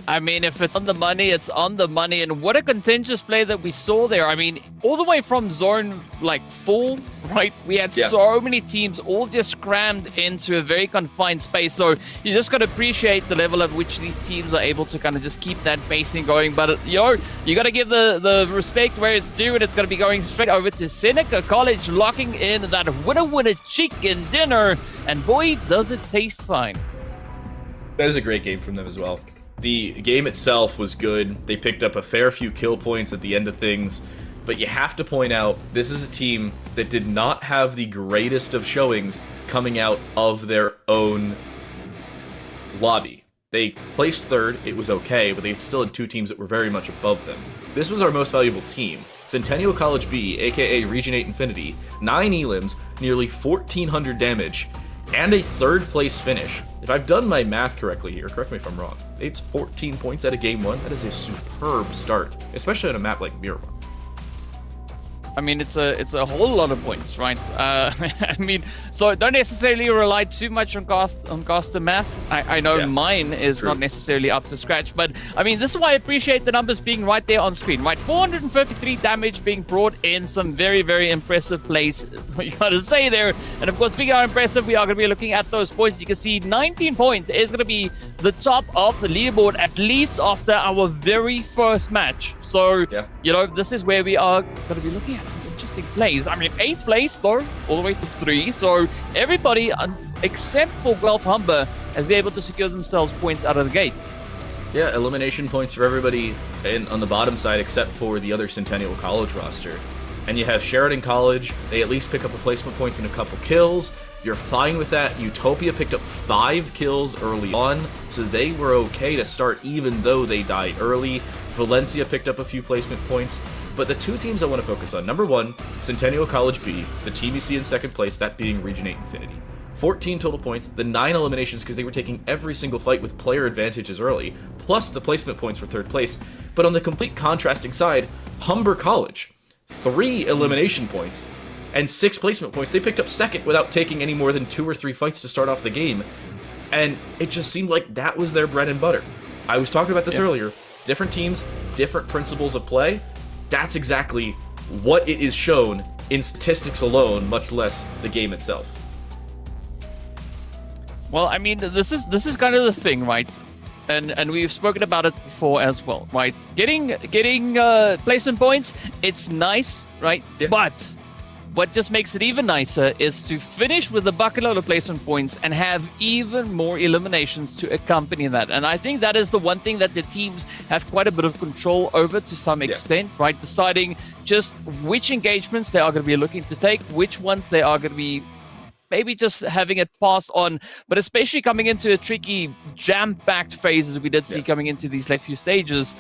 I mean, if it's on the money, it's on the money. And what a contentious play that we saw there. I mean, all the way from zone, like, full, right? We had so many teams all just crammed into a very confined space. So you just got to appreciate the level at which these teams are able to kind of just keep that pacing going. But, you got to give the respect where it's due. And it's going to be going straight over to Seneca College, locking in that winner chicken dinner. And boy, does it taste fine. That is a great game from them as well. The game itself was good. They picked up a fair few kill points at the end of things, but you have to point out this is a team that did not have the greatest of showings coming out of their own lobby. They placed 3rd, it was okay, but they still had 2 teams that were very much above them. This was our most valuable team. Centennial College B, aka Region 8 Infinity, 9 elims, nearly 1,400 damage, and a 3rd place finish. If I've done my math correctly here, correct me if I'm wrong, it's 14 points out of game 1. That is a superb start, especially on a map like Miramar. I mean, it's a whole lot of points, right? I mean, so don't necessarily rely too much on caster math. I know mine is not necessarily up to scratch, but I mean, this is why I appreciate the numbers being right there on screen, right? 453 damage being brought in, some very, very impressive plays, you gotta say there. And of course, speaking of impressive, we are gonna be looking at those points. You can see 19 points is gonna be the top of the leaderboard, at least after our very first match. So, this is where we are gonna be looking at some interesting plays. I mean, 8th place though, all the way to 3. So everybody except for Guelph Humber has been able to secure themselves points out of the gate. Yeah, elimination points for everybody on the bottom side except for the other Centennial College roster. And you have Sheridan College, they at least pick up replacement points and a couple kills. You're fine with that. Utopia picked up 5 kills early on, so they were okay to start even though they died early. Valencia picked up a few placement points, but the 2 teams I want to focus on. Number 1, Centennial College B, the team you see in 2nd place, that being Region 8 Infinity. 14 total points, the 9 eliminations because they were taking every single fight with player advantages early, plus the placement points for 3rd place. But on the complete contrasting side, Humber College, 3 elimination points and 6 placement points. They picked up 2nd without taking any more than 2 or 3 fights to start off the game, and it just seemed like that was their bread and butter. I was talking about this earlier. Different teams, different principles of play. That's exactly what it is shown in statistics alone, much less the game itself. Well, I mean, this is kind of the thing, right? And we've spoken about it before as well, right? Getting placement points, it's nice, right? Yeah. But what just makes it even nicer is to finish with a bucket load of placement points and have even more eliminations to accompany that. And I think that is the one thing that the teams have quite a bit of control over to some extent, right? Deciding just which engagements they are going to be looking to take, which ones they are going to be maybe just having it pass on, but especially coming into a tricky, jam-packed phase as we did see coming into these last few stages,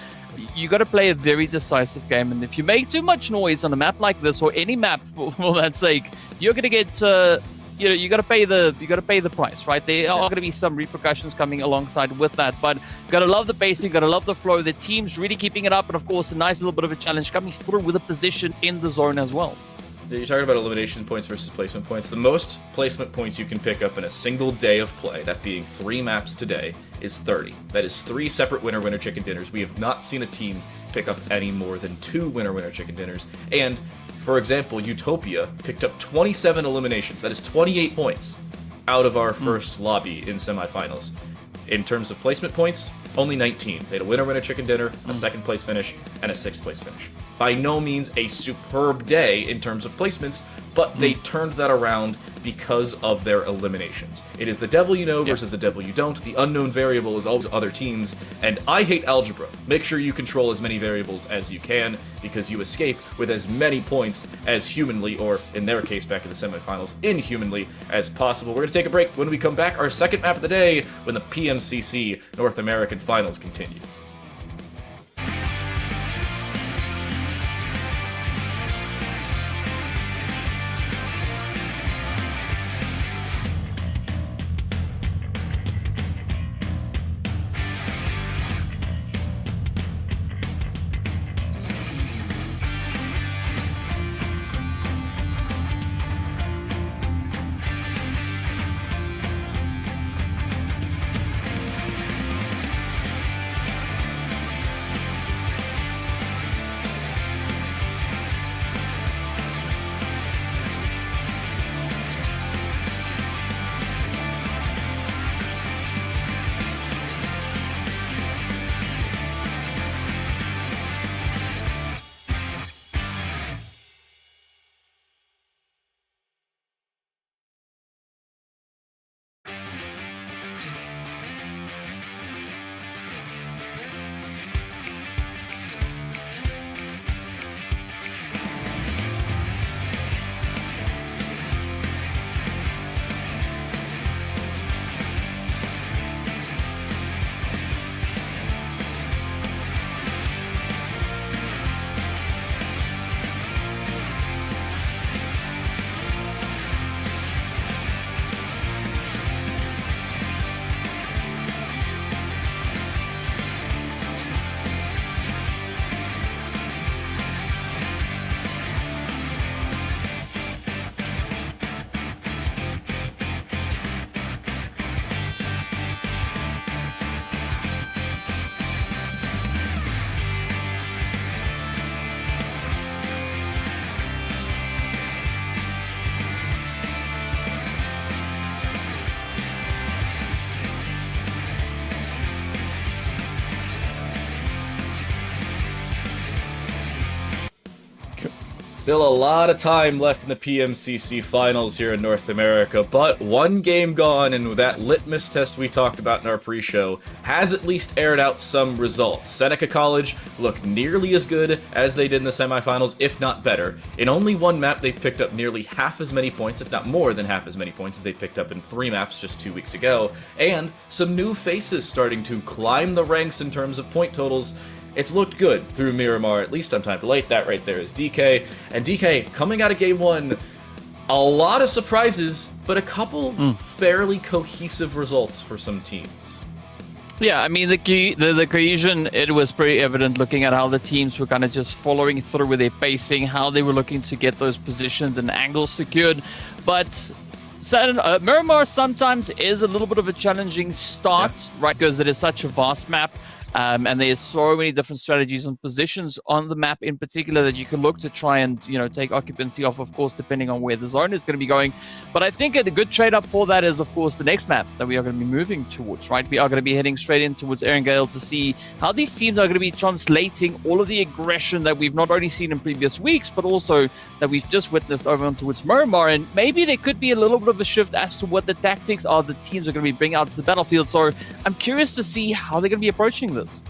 you got to play a very decisive game. And if you make too much noise on a map like this, or any map for that sake, you're going to get, you got to pay the price, right? There are going to be some repercussions coming alongside with that, but got to love the pacing, got to love the flow. The team's really keeping it up, and of course, a nice little bit of a challenge coming through with a position in the zone as well. You're talking about elimination points versus placement points. The most placement points you can pick up in a single day of play, that being 3 maps today, is 30. That is 3 separate winner-winner chicken dinners. We have not seen a team pick up any more than 2 winner-winner chicken dinners. And, for example, Utopia picked up 27 eliminations. That is 28 points out of our first lobby in semifinals. In terms of placement points, only 19. They had a winner-winner chicken dinner, a second place finish, and a 6th place finish. By no means a superb day in terms of placements, but they turned that around because of their eliminations. It is the devil you know versus the devil you don't. The unknown variable is always other teams, and I hate algebra. Make sure you control as many variables as you can, because you escape with as many points as humanly, or in their case back in the semifinals, inhumanly as possible. We're going to take a break. When we come back, our second map of the day, when the PMCC North American Finals continue. Still a lot of time left in the PMCC finals here in North America, but one game gone, and that litmus test we talked about in our pre-show has at least aired out some results. Seneca College look nearly as good as they did in the semifinals, if not better. In only one map, they've picked up nearly half as many points, if not more than half as many points as they picked up in 3 maps just 2 weeks ago, and some new faces starting to climb the ranks in terms of point totals. It's looked good through Miramar, at least on Time to Late. That right there is DK. And DK, coming out of Game 1, a lot of surprises, but a couple fairly cohesive results for some teams. Yeah, I mean, the cohesion, it was pretty evident looking at how the teams were kind of just following through with their pacing, how they were looking to get those positions and angles secured. But Miramar sometimes is a little bit of a challenging start, right? Because it is such a vast map. And there's so many different strategies and positions on the map in particular that you can look to try and, take occupancy off, of course, depending on where the zone is going to be going. But I think a good trade-up for that is, of course, the next map that we are going to be moving towards, right? We are going to be heading straight in towards Erangel to see how these teams are going to be translating all of the aggression that we've not only seen in previous weeks, but also that we've just witnessed over on towards Miramar. And maybe there could be a little bit of a shift as to what the tactics are the teams are going to be bringing out to the battlefield. So I'm curious to see how they're going to be approaching this.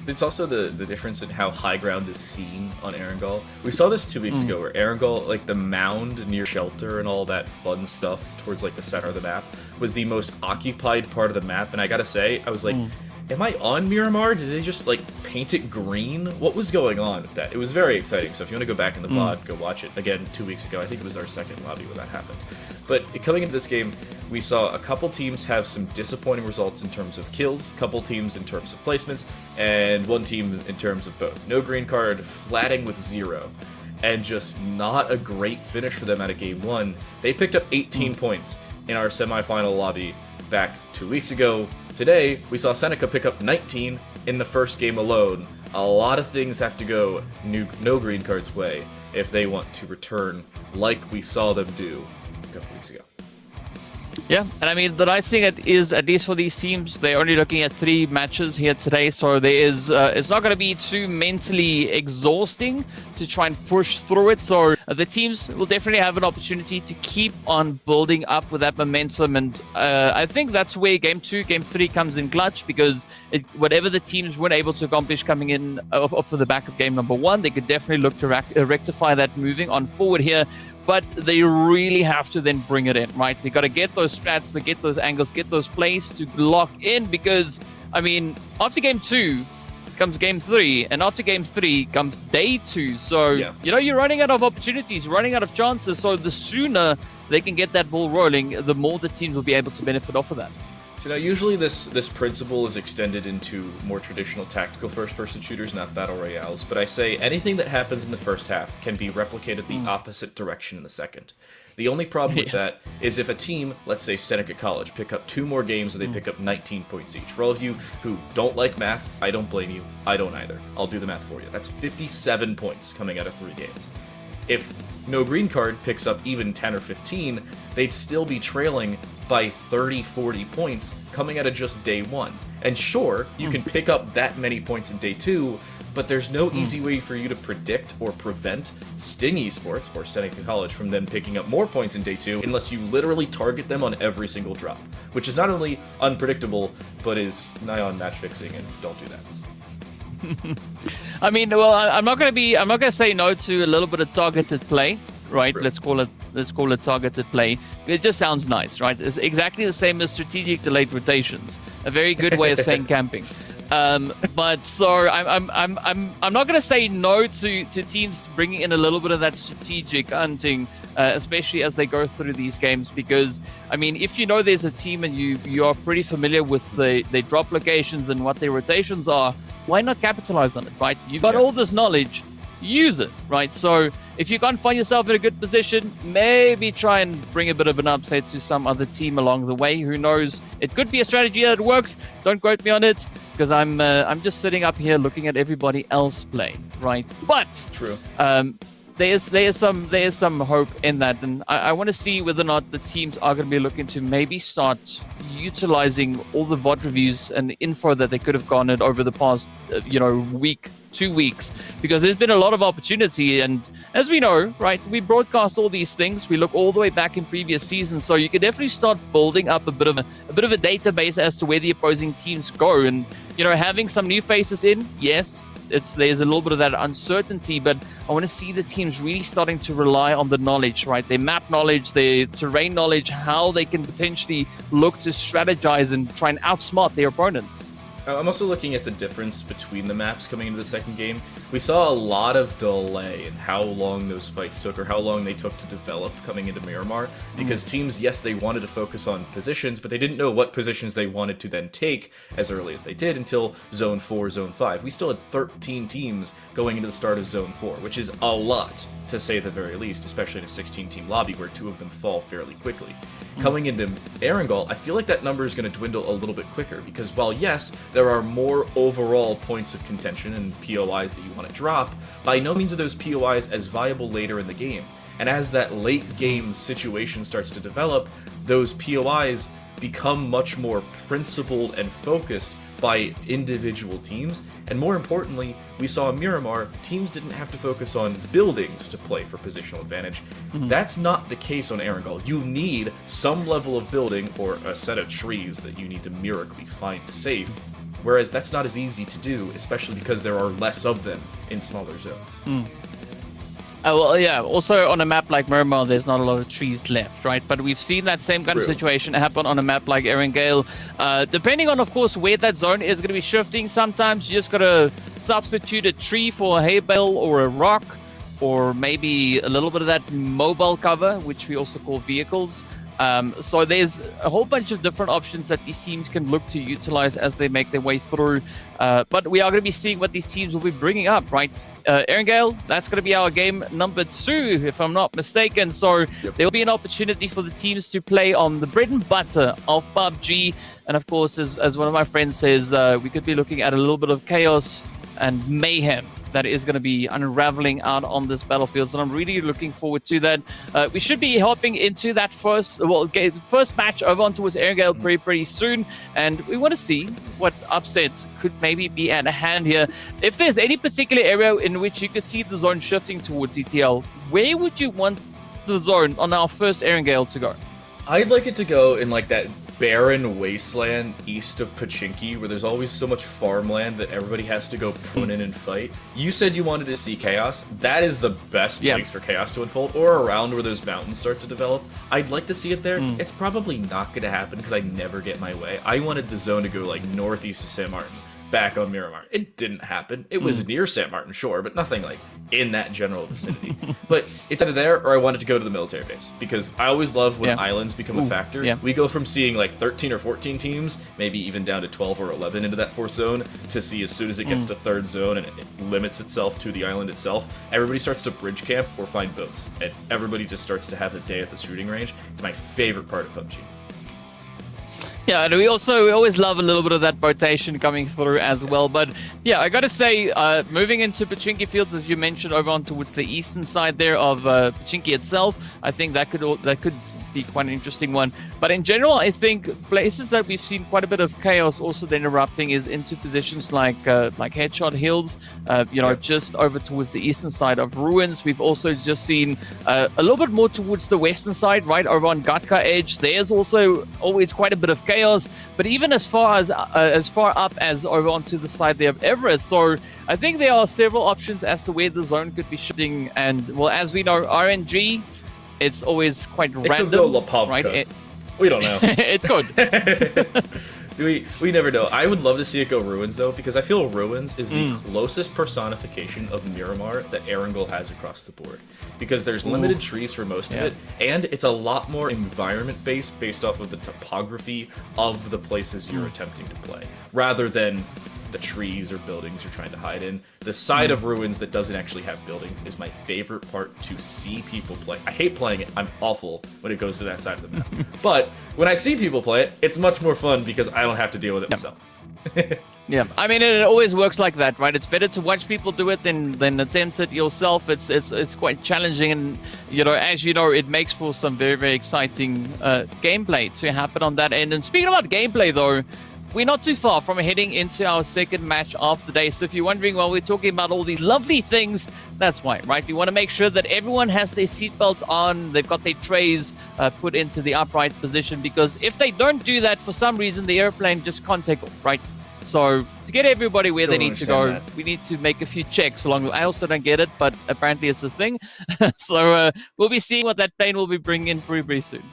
It's also the difference in how high ground is seen on Erangel. We saw this 2 weeks ago, where Erangel, like the mound near shelter and all that fun stuff towards like the center of the map, was the most occupied part of the map. And I gotta say, I was like, am I on Miramar? Did they just like paint it green? What was going on with that? It was very exciting. So if you want to go back in the VOD, go watch it. Again, 2 weeks ago, I think it was our second lobby where that happened. But coming into this game, we saw a couple teams have some disappointing results in terms of kills, a couple teams in terms of placements, and one team in terms of both. No green card, flatting with 0, and just not a great finish for them out of game 1. They picked up 18 points in our semifinal lobby back 2 weeks ago. Today, we saw Seneca pick up 19 in the first game alone. A lot of things have to go no green cards way if they want to return like we saw them do a couple weeks ago. Yeah, and I mean, the nice thing is, at least for these teams, they're only looking at 3 matches here today, so there is, it's not going to be too mentally exhausting to try and push through it. So the teams will definitely have an opportunity to keep on building up with that momentum, and I think that's where Game 2, Game 3 comes in clutch, because whatever the teams weren't able to accomplish coming in off of the back of Game number 1, they could definitely look to rectify that moving on forward here. But they really have to then bring it in, right? They got to get those strats, to get those angles, get those plays to lock in, because, I mean, after Game 2 comes Game 3, and after Game 3 comes Day 2. So, you're running out of opportunities, running out of chances. So the sooner they can get that ball rolling, the more the teams will be able to benefit off of that. So now usually this principle is extended into more traditional tactical first-person shooters, not battle royales, but I say anything that happens in the first half can be replicated the opposite direction in the second. The only problem with that is if a team, let's say Seneca College, pick up 2 more games and they pick up 19 points each. For all of you who don't like math, I don't blame you. I don't either. I'll do the math for you. That's 57 points coming out of 3 games. If no green card picks up even 10 or 15, they'd still be trailing by 30, 40 points coming out of just day 1. And sure, you can pick up that many points in day 2, but there's no easy way for you to predict or prevent Sting Esports or Seneca College from then picking up more points in day 2 unless you literally target them on every single drop, which is not only unpredictable, but is nigh on match fixing, and don't do that. I mean, well, I'm not going to say no to a little bit of targeted play, right? Let's call it targeted play. It just sounds nice, right? It's exactly the same as strategic delayed rotations. A very good way of saying camping. But so I'm not going to say no to teams bringing in a little bit of that strategic hunting, especially as they go through these games, because I mean, if you know there's a team and you are pretty familiar with their drop locations and what their rotations are, why not capitalize on it, right? You've got all this knowledge, use it, right? So if you can't find yourself in a good position, maybe try and bring a bit of an upset to some other team along the way. Who knows? It could be a strategy that works. Don't quote me on it, because I'm just sitting up here looking at everybody else play, right? But True. There is some hope in that, and I want to see whether or not the teams are going to be looking to maybe start utilizing all the VOD reviews and info that they could have garnered over the past week, 2 weeks, because there's been a lot of opportunity. And as we know, right, we broadcast all these things. We look all the way back in previous seasons, so you can definitely start building up a bit of a database as to where the opposing teams go. And having some new faces in, yes, there's a little bit of that uncertainty, but I want to see the teams really starting to rely on the knowledge, right? Their map knowledge, their terrain knowledge, how they can potentially look to strategize and try and outsmart their opponents. I'm also looking at the difference between the maps coming into the second game. We saw a lot of delay in how long those fights took, or how long they took to develop coming into Miramar, because teams, yes, they wanted to focus on positions, but they didn't know what positions they wanted to then take as early as they did until Zone 4, Zone 5. We still had 13 teams going into the start of Zone 4, which is a lot, to say the very least, especially in a 16-team lobby where 2 of them fall fairly quickly. Coming into Erangel, I feel like that number is going to dwindle a little bit quicker, because while yes, there are more overall points of contention and POIs that you want to drop. By no means are those POIs as viable later in the game. And as that late game situation starts to develop, those POIs become much more principled and focused by individual teams. And more importantly, we saw in Miramar, teams didn't have to focus on buildings to play for positional advantage. That's not the case on Erangel. You need some level of building or a set of trees that you need to miraculously find safe. Whereas that's not as easy to do, especially because there are less of them in smaller zones. Well, yeah, also on a map like Miramar, there's not a lot of trees left, right? But we've seen that same kind of situation happen on a map like Erangel. Depending on, of course, where that zone is going to be shifting, sometimes you just got to substitute a tree for a hay bale or a rock, or maybe a little bit of that mobile cover, which we also call vehicles. So there's a whole bunch of different options that these teams can look to utilize as they make their way through. But we are going to be seeing what these teams will be bringing up, right? Erangel, that's going to be our game number 2, if I'm not mistaken. So there'll be an opportunity for the teams to play on the bread and butter of PUBG. And of course, as one of my friends says, we could be looking at a little bit of chaos and mayhem that is going to be unraveling out on this battlefield. So I'm really looking forward to that. We should be hopping into that first match over on towards Erangel pretty soon. And we want to see what upsets could maybe be at hand here. If there's any particular area in which you could see the zone shifting towards ETL, where would you want the zone on our first Erangel to go? I'd like it to go in like that barren wasteland east of Pachinki, where there's always so much farmland that everybody has to go prune in and fight. You said you wanted to see chaos. That is the best place for chaos to unfold, or around where those mountains start to develop. I'd like to see it there. It's probably not going to happen because I never get my way. I wanted the zone to go like northeast of San Martin, back on Miramar. It didn't happen. It was near San Martin, sure, but nothing like in that general vicinity. But it's either there or I wanted to go to the military base, because I always love when islands become a factor. We go from seeing like 13 or 14 teams, maybe even down to 12 or 11 into that 4th zone, to see as soon as it gets to 3rd zone and it limits itself to the island itself, everybody starts to bridge camp or find boats, and everybody just starts to have a day at the shooting range. It's my favorite part of PUBG. Yeah, and we always love a little bit of that rotation coming through as well. But yeah, I gotta say, moving into Pachinki Fields, as you mentioned, over on towards the eastern side there of Pachinki itself, I think that could be quite an interesting one. But in general, I think places that we've seen quite a bit of chaos also then erupting is into positions like Headshot Hills, just over towards the eastern side of Ruins. We've also just seen a little bit more towards the western side, right over on Gatka Edge. There's also always quite a bit of chaos, but even as far up as over onto the side there of Everest. So I think there are several options as to where the zone could be shifting. And well, as we know, RNG, it's always quite random. Could go Lapovka. Right? We don't know. It could. We never know. I would love to see it go Ruins, though, because I feel Ruins is the closest personification of Miramar that Erangel has across the board. Because there's limited trees for most of it, and it's a lot more environment-based, based off of the topography of the places you're attempting to play, rather than the trees or buildings you're trying to hide in. The side of Ruins that doesn't actually have buildings is my favorite part to see people play. I hate playing it. I'm awful when it goes to that side of the map. But when I see people play it, it's much more fun because I don't have to deal with it myself. Yeah, I mean, it always works like that, right? It's better to watch people do it than attempt it yourself. It's quite challenging, and as you know, it makes for some very, very exciting gameplay to happen on that end. And speaking about gameplay, though, we're not too far from heading into our second match of the day. So if you're wondering why we're talking about all these lovely things, that's why, right? We want to make sure that everyone has their seatbelts on, they've got their trays put into the upright position, because if they don't do that, for some reason, the airplane just can't take off, right? So to get everybody where they need to go, we need to make a few checks along. I also don't get it, but apparently it's a thing. So we'll be seeing what that plane will be bringing in pretty soon.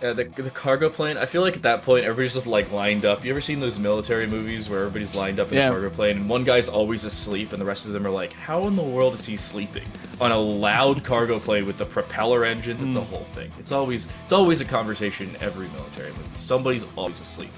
The cargo plane, I feel like at that point, everybody's just like lined up. You ever seen those military movies where everybody's lined up in the cargo plane and one guy's always asleep and the rest of them are like, how in the world is he sleeping on a loud cargo plane with the propeller engines? It's a whole thing. It's always a conversation in every military movie. Somebody's always asleep.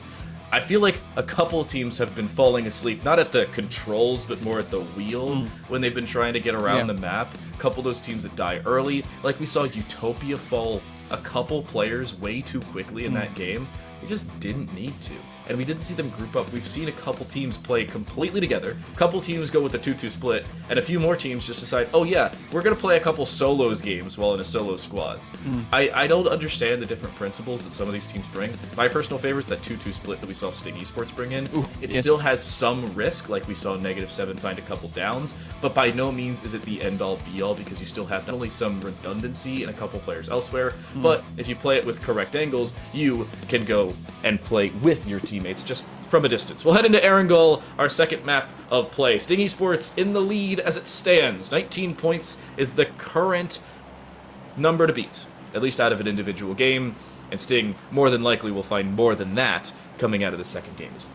I feel like a couple teams have been falling asleep, not at the controls, but more at the wheel when they've been trying to get around the map. A couple of those teams that die early, like we saw Utopia fall a couple players way too quickly in that game. They just didn't need to. and we didn't see them group up. We've seen a couple teams play completely together, a couple teams go with the 2-2 split, and a few more teams just decide, oh yeah, we're going to play a couple solos games while in a solo squads. I don't understand the different principles that some of these teams bring. My personal favorite is that 2-2 split that we saw Sting Esports bring in. It still has some risk, like we saw -7 find a couple downs, but by no means is it the end-all be-all, because you still have not only some redundancy in a couple players elsewhere, but if you play it with correct angles, you can go and play with your teammates just from a distance. We'll head into Erangel, our second map of play. Sting Esports in the lead as it stands. 19 points is the current number to beat, at least out of an individual game, and Sting more than likely will find more than that coming out of the second game as well.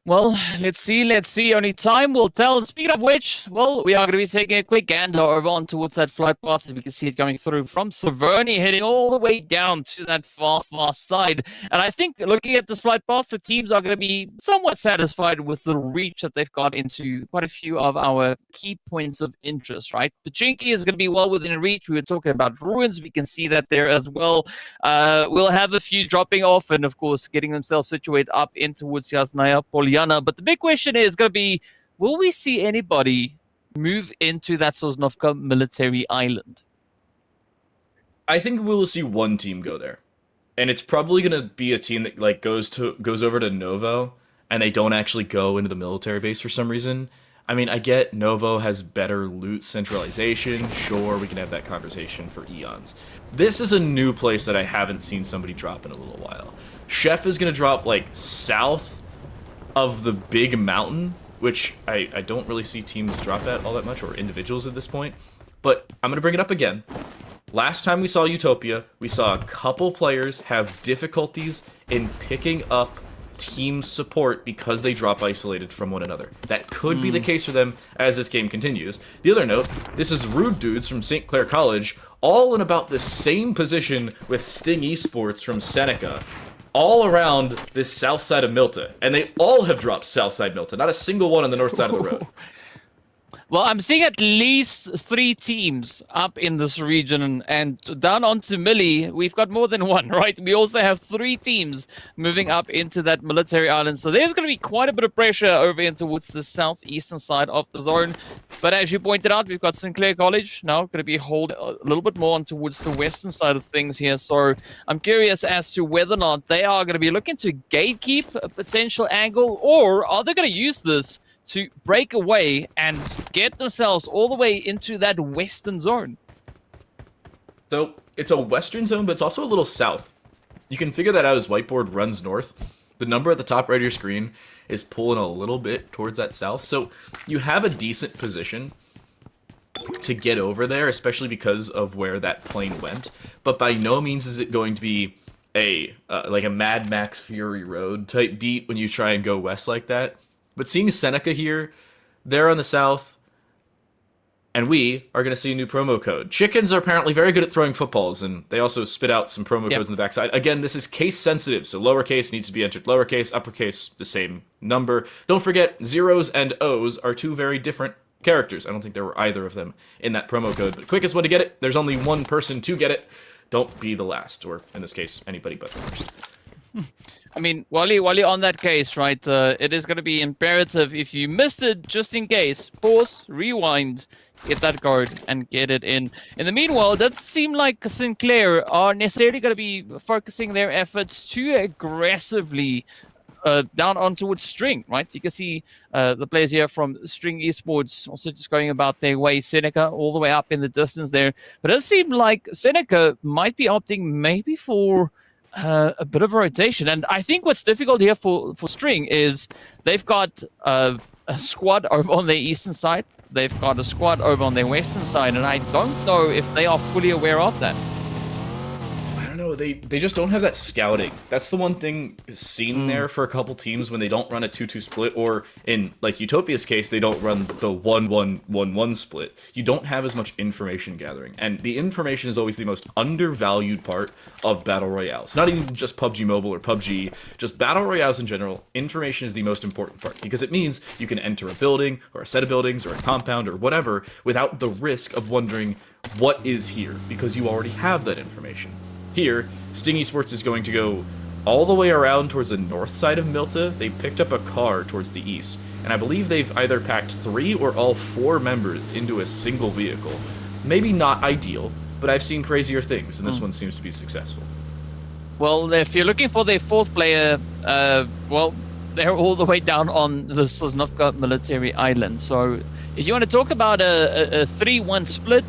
Well, let's see. Only time will tell. Speaking of which, well, we are going to be taking a quick gander over on towards that flight path. We can see it coming through from Severny, heading all the way down to that far side. And I think looking at this flight path, the teams are going to be somewhat satisfied with the reach that they've got into quite a few of our key points of interest, right? Pachinki is going to be well within reach. We were talking about Ruins. We can see that there as well. We'll have a few dropping off and, of course, getting themselves situated up in towards Yasnaya, Polyana. But the big question is going to be, will we see anybody move into that Sosnovka military island? I think we will see one team go there. And it's probably going to be a team that like goes over to Novo, and they don't actually go into the military base for some reason. I mean, I get Novo has better loot centralization. Sure, we can have that conversation for eons. This is a new place that I haven't seen somebody drop in a little while. Chef is going to drop like south of the big mountain, which I don't really see teams drop at all that much, or individuals at this point. But I'm going to bring it up again. Last time we saw Utopia, we saw a couple players have difficulties in picking up team support because they drop isolated from one another. That could be the case for them as this game continues. The other note, this is Rude Dudes from St. Clair College, all in about the same position with Sting Esports from Seneca, all around this south side of Milta, and they all have dropped south side Milta, not a single one on the north side of the road. Well, I'm seeing at least 3 teams up in this region, and down onto Millie, we've got more than one, right? We also have 3 teams moving up into that military island, so there's going to be quite a bit of pressure over in towards the southeastern side of the zone. But as you pointed out, we've got Sinclair College now going to be holding a little bit more on towards the western side of things here, so I'm curious as to whether or not they are going to be looking to gatekeep a potential angle, or are they going to use this to break away and get themselves all the way into that western zone? So it's a western zone, but it's also a little south. You can figure that out as whiteboard runs north. The number at the top right of your screen is pulling a little bit towards that south. So you have a decent position to get over there, especially because of where that plane went. But by no means is it going to be like a Mad Max Fury Road type beat when you try and go west like that. But seeing Seneca here, they're on the south, and we are going to see a new promo code. Chickens are apparently very good at throwing footballs, and they also spit out some promo codes on the backside. Again, this is case sensitive, so lowercase needs to be entered lowercase, uppercase the same number. Don't forget, zeros and O's are 2 very different characters. I don't think there were either of them in that promo code, but the quickest way to get it, there's only one person to get it. Don't be the last, or in this case, anybody but the first. I mean, while you're on that case, right, it is going to be imperative, if you missed it, just in case, pause, rewind, get that card, and get it in. In the meanwhile, it doesn't seem like Sinclair are necessarily going to be focusing their efforts too aggressively down on towards String, right? You can see the players here from String Esports also just going about their way. Seneca all the way up in the distance there. But it does seem like Seneca might be opting maybe for a bit of a rotation. And I think what's difficult here for String is they've got a squad over on their eastern side. They've got a squad over on their western side. And I don't know if they are fully aware of that. I don't know, they just don't have that scouting. That's the one thing seen there for a couple teams when they don't run a 2-2 split, or in like Utopia's case, they don't run the 1-1-1-1 split. You don't have as much information gathering, and the information is always the most undervalued part of Battle Royales. Not even just PUBG Mobile or PUBG, just Battle Royales in general. Information is the most important part, because it means you can enter a building, or a set of buildings, or a compound, or whatever, without the risk of wondering what is here, because you already have that information. Here, Sting Esports is going to go all the way around towards the north side of Milta, they picked up a car towards the east. And I believe they've either packed 3 or all 4 members into a single vehicle. Maybe not ideal, but I've seen crazier things, and this one seems to be successful. Well, if you're looking for their 4th player, well, they're all the way down on the Sosnovka military island. So if you want to talk about a 3-1 split,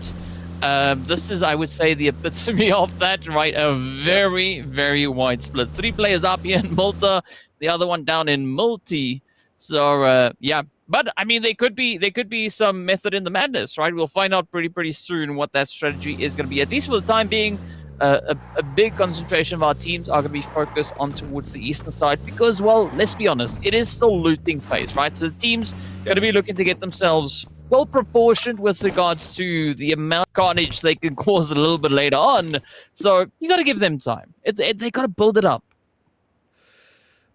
this is, I would say, the epitome of that, right? A very, very wide split. 3 players up here in Malta, the other one down in Multi. So, yeah. But, I mean, there could be some method in the madness, right? We'll find out pretty soon what that strategy is going to be. At least for the time being, a big concentration of our teams are going to be focused on towards the eastern side because, well, let's be honest, it is still looting phase, right? So the teams going to be looking to get themselves well proportioned with regards to the amount of carnage they can cause a little bit later on. So you got to give them time. They got to build it up.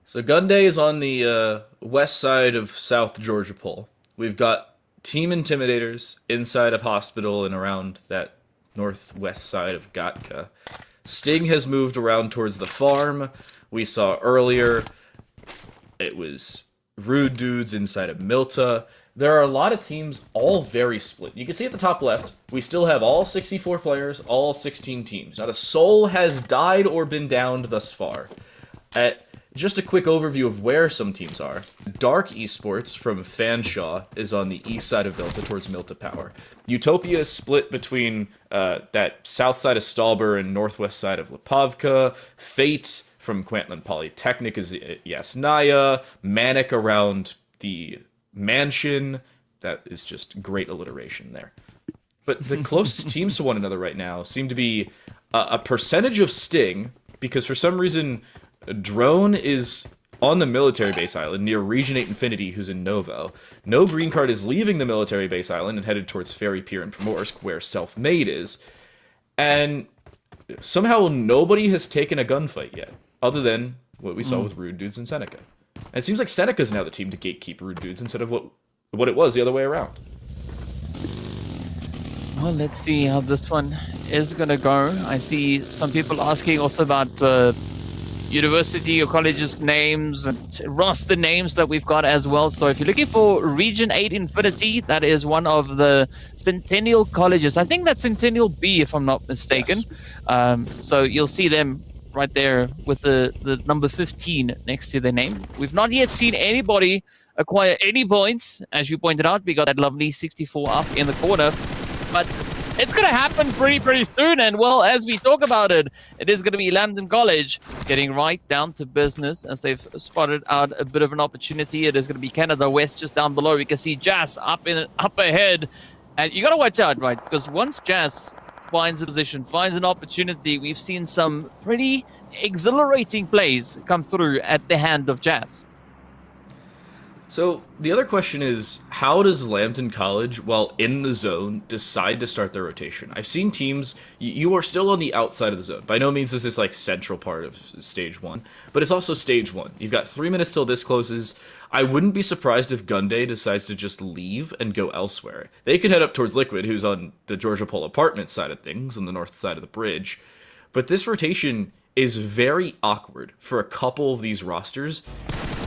So Gun Day is on the west side of South Georgia Pole. We've got Team Intimidators inside of Hospital and around that northwest side of Gatka. Sting has moved around towards the farm. We saw earlier it was Rude Dudes inside of Milta. There are a lot of teams, all very split. You can see at the top left, we still have all 64 players, all 16 teams. Not a soul has died or been downed thus far. Just a quick overview of where some teams are. Dark Esports from Fanshawe is on the east side of Milta towards Milta Power. Utopia is split between that south side of Stalber and northwest side of Lipovka. Fate from Kwantlen Polytechnic is Yasnaya. Manic around the mansion. That is just great alliteration there. But the closest teams to one another right now seem to be a percentage of Sting, because for some reason Drone is on the military base island near Region 8 Infinity, who's in Novo. No Green Card is leaving the military base island and headed towards Ferry Pier in Primorsk, where Self-Made is. And somehow nobody has taken a gunfight yet, other than what we saw with Rude Dudes and Seneca. And it seems like Seneca's now the team to gatekeep Rude Dudes instead of what it was the other way around. Well, let's see how this one is going to go. I see some people asking also about university or colleges names and roster names that we've got as well. So if you're looking for Region 8 Infinity, that is one of the Centennial colleges. I think that's Centennial B, if I'm not mistaken. Yes. So you'll see them right there with the number 15 next to their name. We've not yet seen anybody acquire any points. As you pointed out, we got that lovely 64 up in the corner. But it's going to happen pretty soon. And, well, as we talk about it, it is going to be London College getting right down to business as they've spotted out a bit of an opportunity. It is going to be Canada West just down below. We can see Jazz up ahead. And you got to watch out, right? Because once Jazz finds a position, finds an opportunity, we've seen some pretty exhilarating plays come through at the hand of Jazz. So the other question is, how does Lambton College, while in the zone, decide to start their rotation? I've seen teams, you are still on the outside of the zone. By no means is this like central part of stage 1, but it's also stage 1. You've got 3 minutes till this closes. I wouldn't be surprised if Gunday decides to just leave and go elsewhere. They could head up towards Liquid, who's on the Georgia Pole apartment side of things, on the north side of the bridge. But this rotation is very awkward for a couple of these rosters.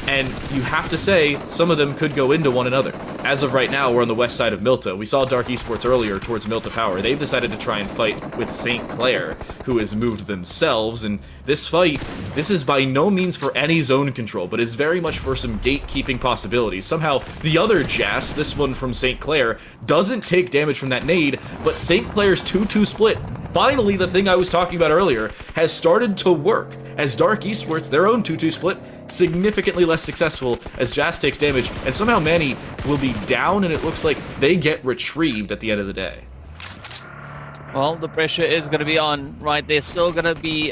And you have to say, some of them could go into one another. As of right now, we're on the west side of Milta. We saw Dark Esports earlier towards Milta Power. They've decided to try and fight with St. Clair, who has moved themselves. And this fight, this is by no means for any zone control, but is very much for some gatekeeping possibilities. Somehow, the other Jas, this one from St. Clair, doesn't take damage from that nade, but St. Clair's 2-2 split, finally the thing I was talking about earlier, has started to work. As Dark Esports, their own 2-2 split, significantly less successful as Jazz takes damage, and somehow Manny will be down, and it looks like they get retrieved at the end of the day. Well, the pressure is going to be on, right? There's still going to be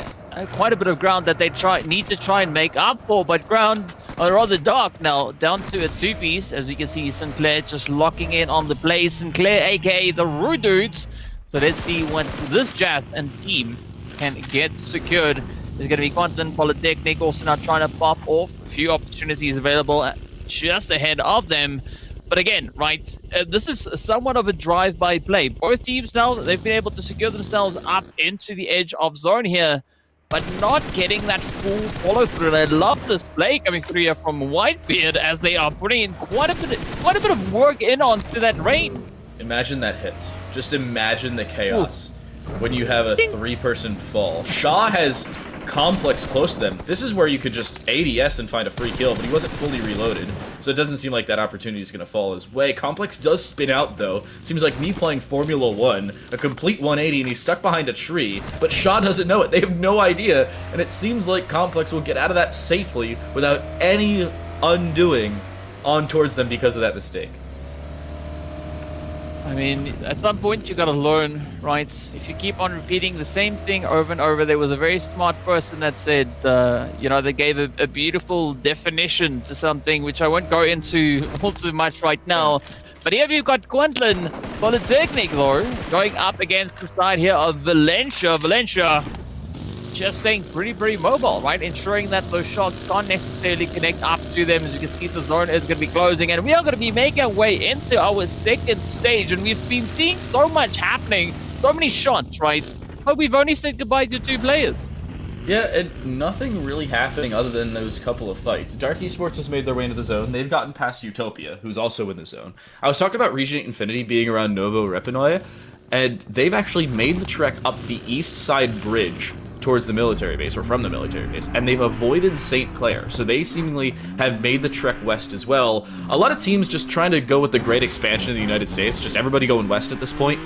quite a bit of ground that they need to try and make up for, but ground are rather dark now, down to a 2-piece, as we can see Sinclair just locking in on the play. Sinclair, aka the Rude Dudes. So let's see what this Jazz and team can get secured. There's going to be Quantum Polytechnic also now trying to pop off. A few opportunities available just ahead of them. But again, right, this is somewhat of a drive-by play. Both teams now, they've been able to secure themselves up into the edge of zone here. but not getting that full follow through. I love this play coming through here from Whitebeard as they are putting in quite a bit of work in onto that rain. Imagine that hits. Just imagine the chaos when you have a 3-person fall. Shaw has Complex close to them. This is where you could just ADS and find a free kill, but he wasn't fully reloaded, so it doesn't seem like that opportunity is going to fall his way. Complex does spin out, though. Seems like me playing Formula 1, a complete 180, and he's stuck behind a tree, but Shaw doesn't know it. They have no idea, and it seems like Complex will get out of that safely without any undoing on towards them because of that mistake. I mean, at some point you gotta learn, right? If you keep on repeating the same thing over and over, there was a very smart person that said, you know, they gave a beautiful definition to something, which I won't go into all too much right now. But here you've got Quentin Polytechnic, though, going up against the side here of Valencia. Valencia just staying pretty mobile, right? Ensuring that those shots can't necessarily connect up to them. As you can see, the zone is going to be closing, and we are going to be making our way into our second stage, and we've been seeing so much happening, so many shots, right? But we've only said goodbye to 2 players. Yeah, and nothing really happening other than those couple of fights. Dark Esports has made their way into the zone. They've gotten past Utopia, who's also in the zone. I was talking about Region 8 Infinity being around Novo Repinoy, and they've actually made the trek up the east side bridge towards the military base, or from the military base, and they've avoided St. Clair, so they seemingly have made the trek west as well. A lot of teams just trying to go with the great expansion in the United States, just everybody going west at this point,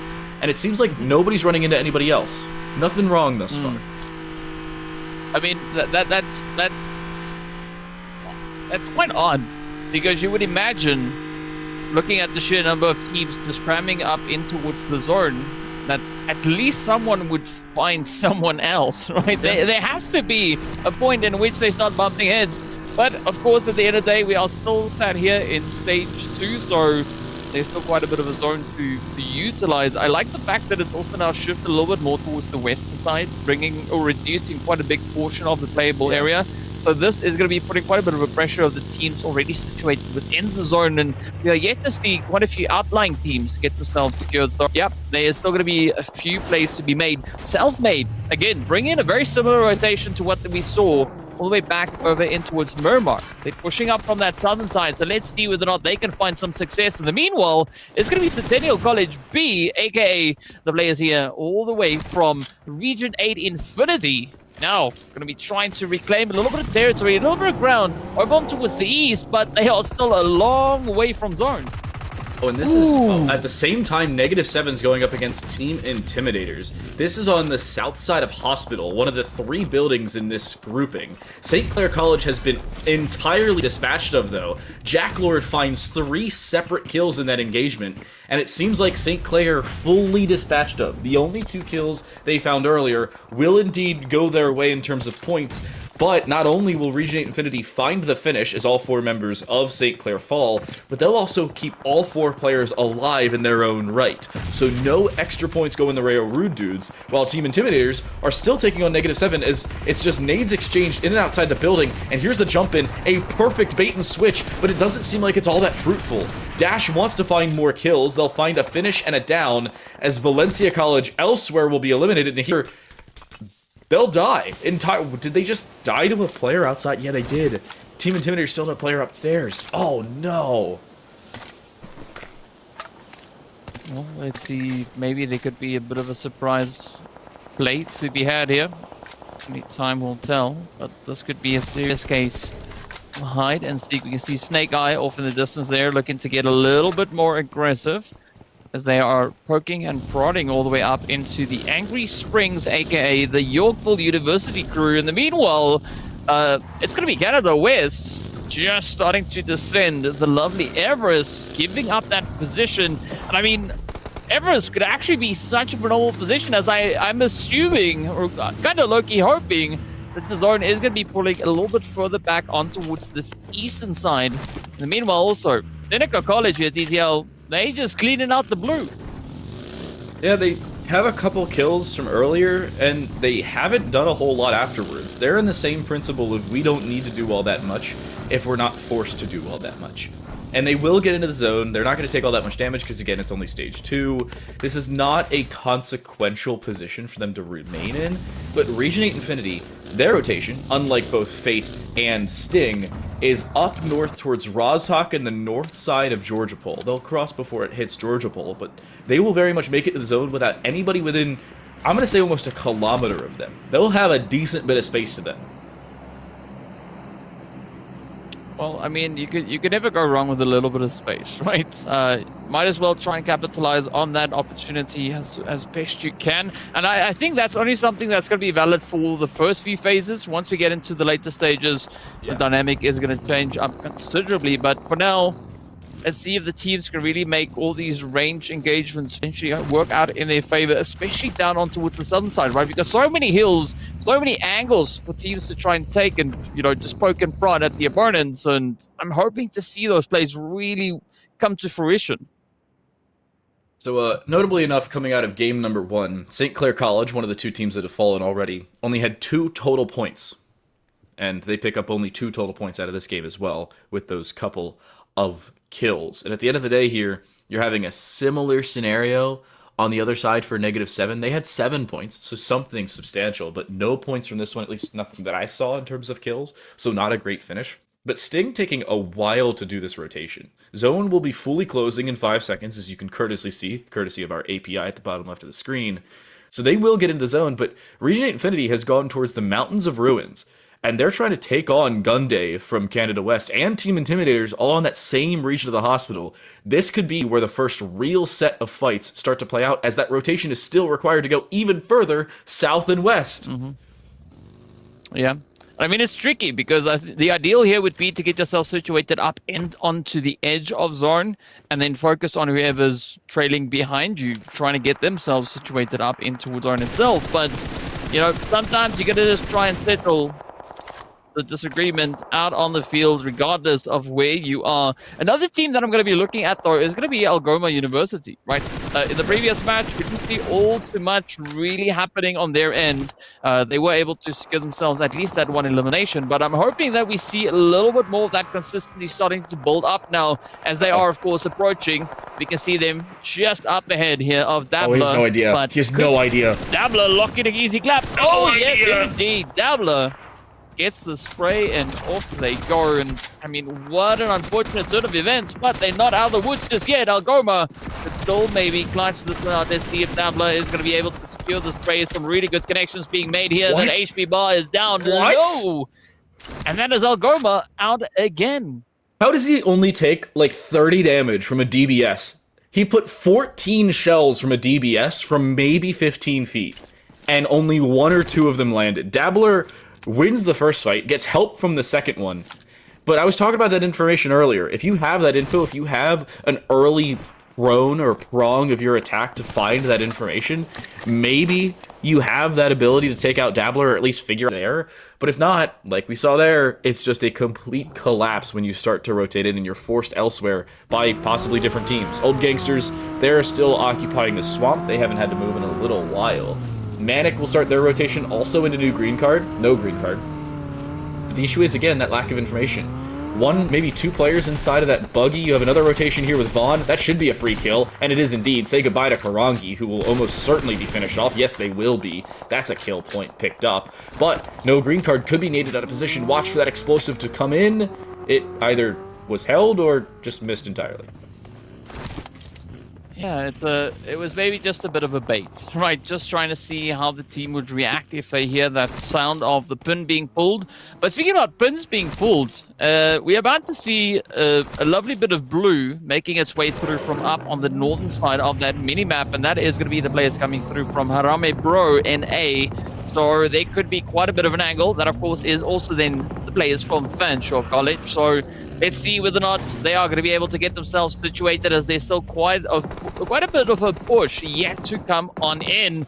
and it seems like nobody's running into anybody else. Nothing wrong thus far. I mean, that's quite odd, because you would imagine, looking at the sheer number of teams just cramming up in towards the zone, that at least someone would find someone else, right? Yeah. There has to be a point in which they start bumping heads. But, of course, at the end of the day, we are still sat here in stage 2, so there's still quite a bit of a zone to utilize. I like the fact that it's also now shifted a little bit more towards the western side, bringing or reducing quite a big portion of the playable area. So this is going to be putting quite a bit of a pressure of the teams already situated within the zone, and we are yet to see quite a few outlying teams get themselves secured. So, yep, there is still going to be a few plays to be made. Self-made, again, bring in a very similar rotation to what we saw all the way back over in towards Murmark. They're pushing up from that southern side, so let's see whether or not they can find some success. In the meanwhile, it's going to be Centennial College B, aka the players here all the way from Region 8 Infinity. Now, going to be trying to reclaim a little bit of territory, a little bit of ground over on towards the east, but they are still a long way from zone. Oh, and this is, at the same time, -7's going up against Team Intimidators. This is on the south side of Hospital, one of the 3 buildings in this grouping. St. Clair College has been entirely dispatched of, though. Jacklord finds 3 separate kills in that engagement, and it seems like St. Clair fully dispatched of. The only 2 kills they found earlier will indeed go their way in terms of points, but not only will Region 8 Infinity find the finish as all 4 members of St. Clair fall, but they'll also keep all 4 players alive in their own right. So no extra points go in the Rayo Rude dudes, while Team Intimidators are still taking on -7 as it's just nades exchanged in and outside the building, and here's the jump in, a perfect bait and switch, but it doesn't seem like it's all that fruitful. Dash wants to find more kills, they'll find a finish and a down, as Valencia College elsewhere will be eliminated, and here they'll die. Did they just die to a player outside? Yeah, they did. Team Intimidator still had a player upstairs. Oh, no. Well, let's see. Maybe there could be a bit of a surprise play to be had here. Only time will tell, but this could be a serious case. Hide and seek. We can see Snake Eye off in the distance there, looking to get a little bit more aggressive, as they are poking and prodding all the way up into the Angry Springs, aka the Yorkville University crew. In the meanwhile, it's going to be Canada West just starting to descend. The lovely Everest giving up that position. And I mean, Everest could actually be such a phenomenal position, as I'm assuming, or kind of low-key hoping, that the zone is going to be pulling a little bit further back on towards this eastern side. In the meanwhile, also, Seneca College here, TTL, they just cleaning out the blue. Yeah, they have a couple kills from earlier, and they haven't done a whole lot afterwards. They're in the same principle of we don't need to do all that much if we're not forced to do all that much. And they will get into the zone. They're not going to take all that much damage because, again, it's only stage 2. This is not a consequential position for them to remain in. But Region 8 Infinity, their rotation, unlike both Fate and Sting, is up north towards Rozhok and the north side of Georgopol. They'll cross before it hits Georgopol, but they will very much make it to the zone without anybody within, I'm going to say, almost a kilometer of them. They'll have a decent bit of space to them. Well, I mean, you could never go wrong with a little bit of space, right? Might as well try and capitalize on that opportunity as best you can. And I think that's only something that's going to be valid for the first few phases. Once we get into the later stages, the dynamic is going to change up considerably. But for now, let's see if the teams can really make all these range engagements eventually work out in their favor, especially down on towards the southern side, right? Because so many hills, so many angles for teams to try and take and, you know, just poke and prod at the opponents. And I'm hoping to see those plays really come to fruition. So, notably enough, coming out of game number 1, St. Clair College, one of the 2 teams that have fallen already, only had 2 total points. And they pick up only 2 total points out of this game as well, with those couple of kills. And at the end of the day here, you're having a similar scenario on the other side for -7. They had 7 points, so something substantial, but no points from this one, at least nothing that I saw in terms of kills, so not a great finish. But Sting taking a while to do this rotation. Zone will be fully closing in 5 seconds, as you can courteously see, courtesy of our API at the bottom left of the screen. So they will get into the zone, but Region 8 Infinity has gone towards the Mountains of Ruins, and they're trying to take on Gunday from Canada West and Team Intimidators all on that same region of the hospital. This could be where the first real set of fights start to play out, as that rotation is still required to go even further south and west. Yeah. I mean, it's tricky because the ideal here would be to get yourself situated up and onto the edge of zone and then focus on whoever's trailing behind you, trying to get themselves situated up into zone itself. But, you know, sometimes you got to just try and settle the disagreement out on the field regardless of where you are. Another team that I'm going to be looking at, though, is going to be Algoma University, right? In the previous match, we didn't see all too much really happening on their end. They were able to secure themselves at least that one elimination, but I'm hoping that we see a little bit more of that consistency starting to build up now, as they are, of course, approaching. We can see them just up ahead here of Dabbler. Oh, he has no idea. But He has no idea. Dabbler locking an easy clap. Oh, yes, indeed. Dabbler gets the spray and off they go. And I mean, what an unfortunate turn of events, but they're not out of the woods just yet. Algoma could still maybe clutch this one out. Let's see if Dabbler is going to be able to secure the sprays. Some really good connections being made here. What? That HP bar is down What? low. And that is Algoma out again. How does he only take like 30 damage from a DBS? He put 14 shells from a DBS from maybe 15 feet, and only 1 or 2 of them landed. Dabbler wins the first fight, gets help from the second one. But I was talking about that information earlier. If you have that info, if you have an early prone or prong of your attack to find that information, maybe you have that ability to take out Dabbler, or at least figure there. But if not, like we saw there, it's just a complete collapse when you start to rotate in and you're forced elsewhere by possibly different teams. Old Gangsters, they're still occupying the swamp. They haven't had to move in a little while. Manic will start their rotation also into new green card. No green card. But the issue is, again, that lack of information. 1, maybe 2 players inside of that buggy. You have another rotation here with Vaughn. That should be a free kill, and it is indeed. Say goodbye to Karangi, who will almost certainly be finished off. Yes, they will be. That's a kill point picked up. But no green card could be needed out of position. Watch for that explosive to come in. It either was held or just missed entirely. Yeah, it was maybe just a bit of a bait, right? Just trying to see how the team would react if they hear that sound of the pin being pulled. But speaking about pins being pulled, we're about to see a lovely bit of blue making its way through from up on the northern side of that mini-map, and that is going to be the players coming through from Harame Bro NA. So there could be quite a bit of an angle. That, of course, is also then the players from Fanshawe College. So let's see whether or not they are going to be able to get themselves situated, as there's still quite a bit of a push yet to come on in.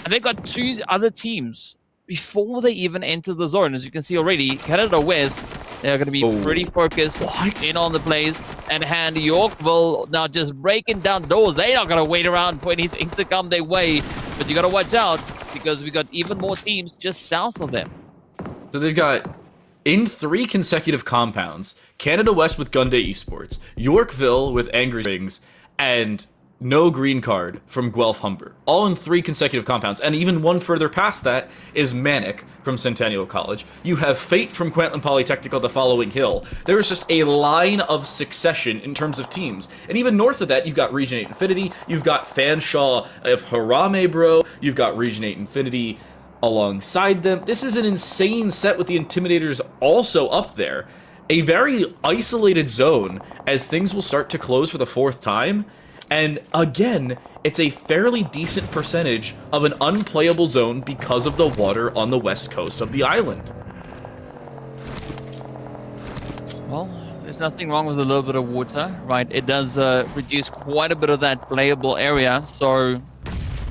And they've got 2 other teams before they even enter the zone. As you can see already, Canada West, they're going to be pretty focused in on the plays at hand. Yorkville now just breaking down doors. They're not going to wait around for anything to come their way. But you gotta watch out because we got even more teams just south of them. So they've got, in 3 consecutive compounds, Canada West with Gunday Esports, Yorkville with Angry Springs, and No Green Card from Guelph Humber. All in 3 consecutive compounds. And even one further past that is Manic from Centennial College. You have Fate from Queensland Polytechnical the following hill. There is just a line of succession in terms of teams. And even north of that, you've got Region 8 Infinity, you've got Fanshawe of Harame Bro, you've got Region 8 Infinity alongside them. This is an insane set with the Intimidators also up there. A very isolated zone as things will start to close for the 4th time. And again, it's a fairly decent percentage of an unplayable zone because of the water on the west coast of the island. Well, there's nothing wrong with a little bit of water, right? It does reduce quite a bit of that playable area. So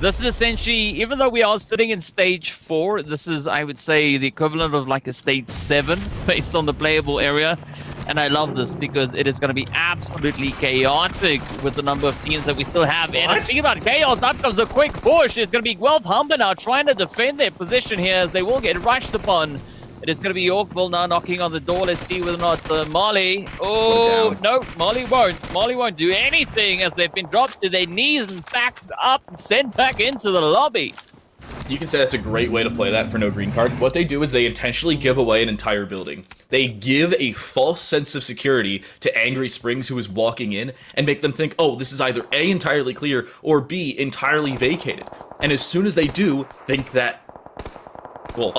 this is essentially, even though we are sitting in stage 4, this is, I would say, the equivalent of like a stage 7 based on the playable area. And I love this because it is going to be absolutely chaotic with the number of teams that we still have. And speaking about chaos, that comes a quick push. It's going to be Guelph Humber now trying to defend their position here as they will get rushed upon. It is going to be Yorkville now knocking on the door. Let's see whether or not Marley... Oh, no, Marley won't. Marley won't do anything as they've been dropped to their knees and backed up and sent back into the lobby. You can say that's a great way to play that for No Green Card. What they do is they intentionally give away an entire building. They give a false sense of security to Angry Springs, who is walking in, and make them think, oh, this is either A, entirely clear, or B, entirely vacated. And as soon as they do think that, well,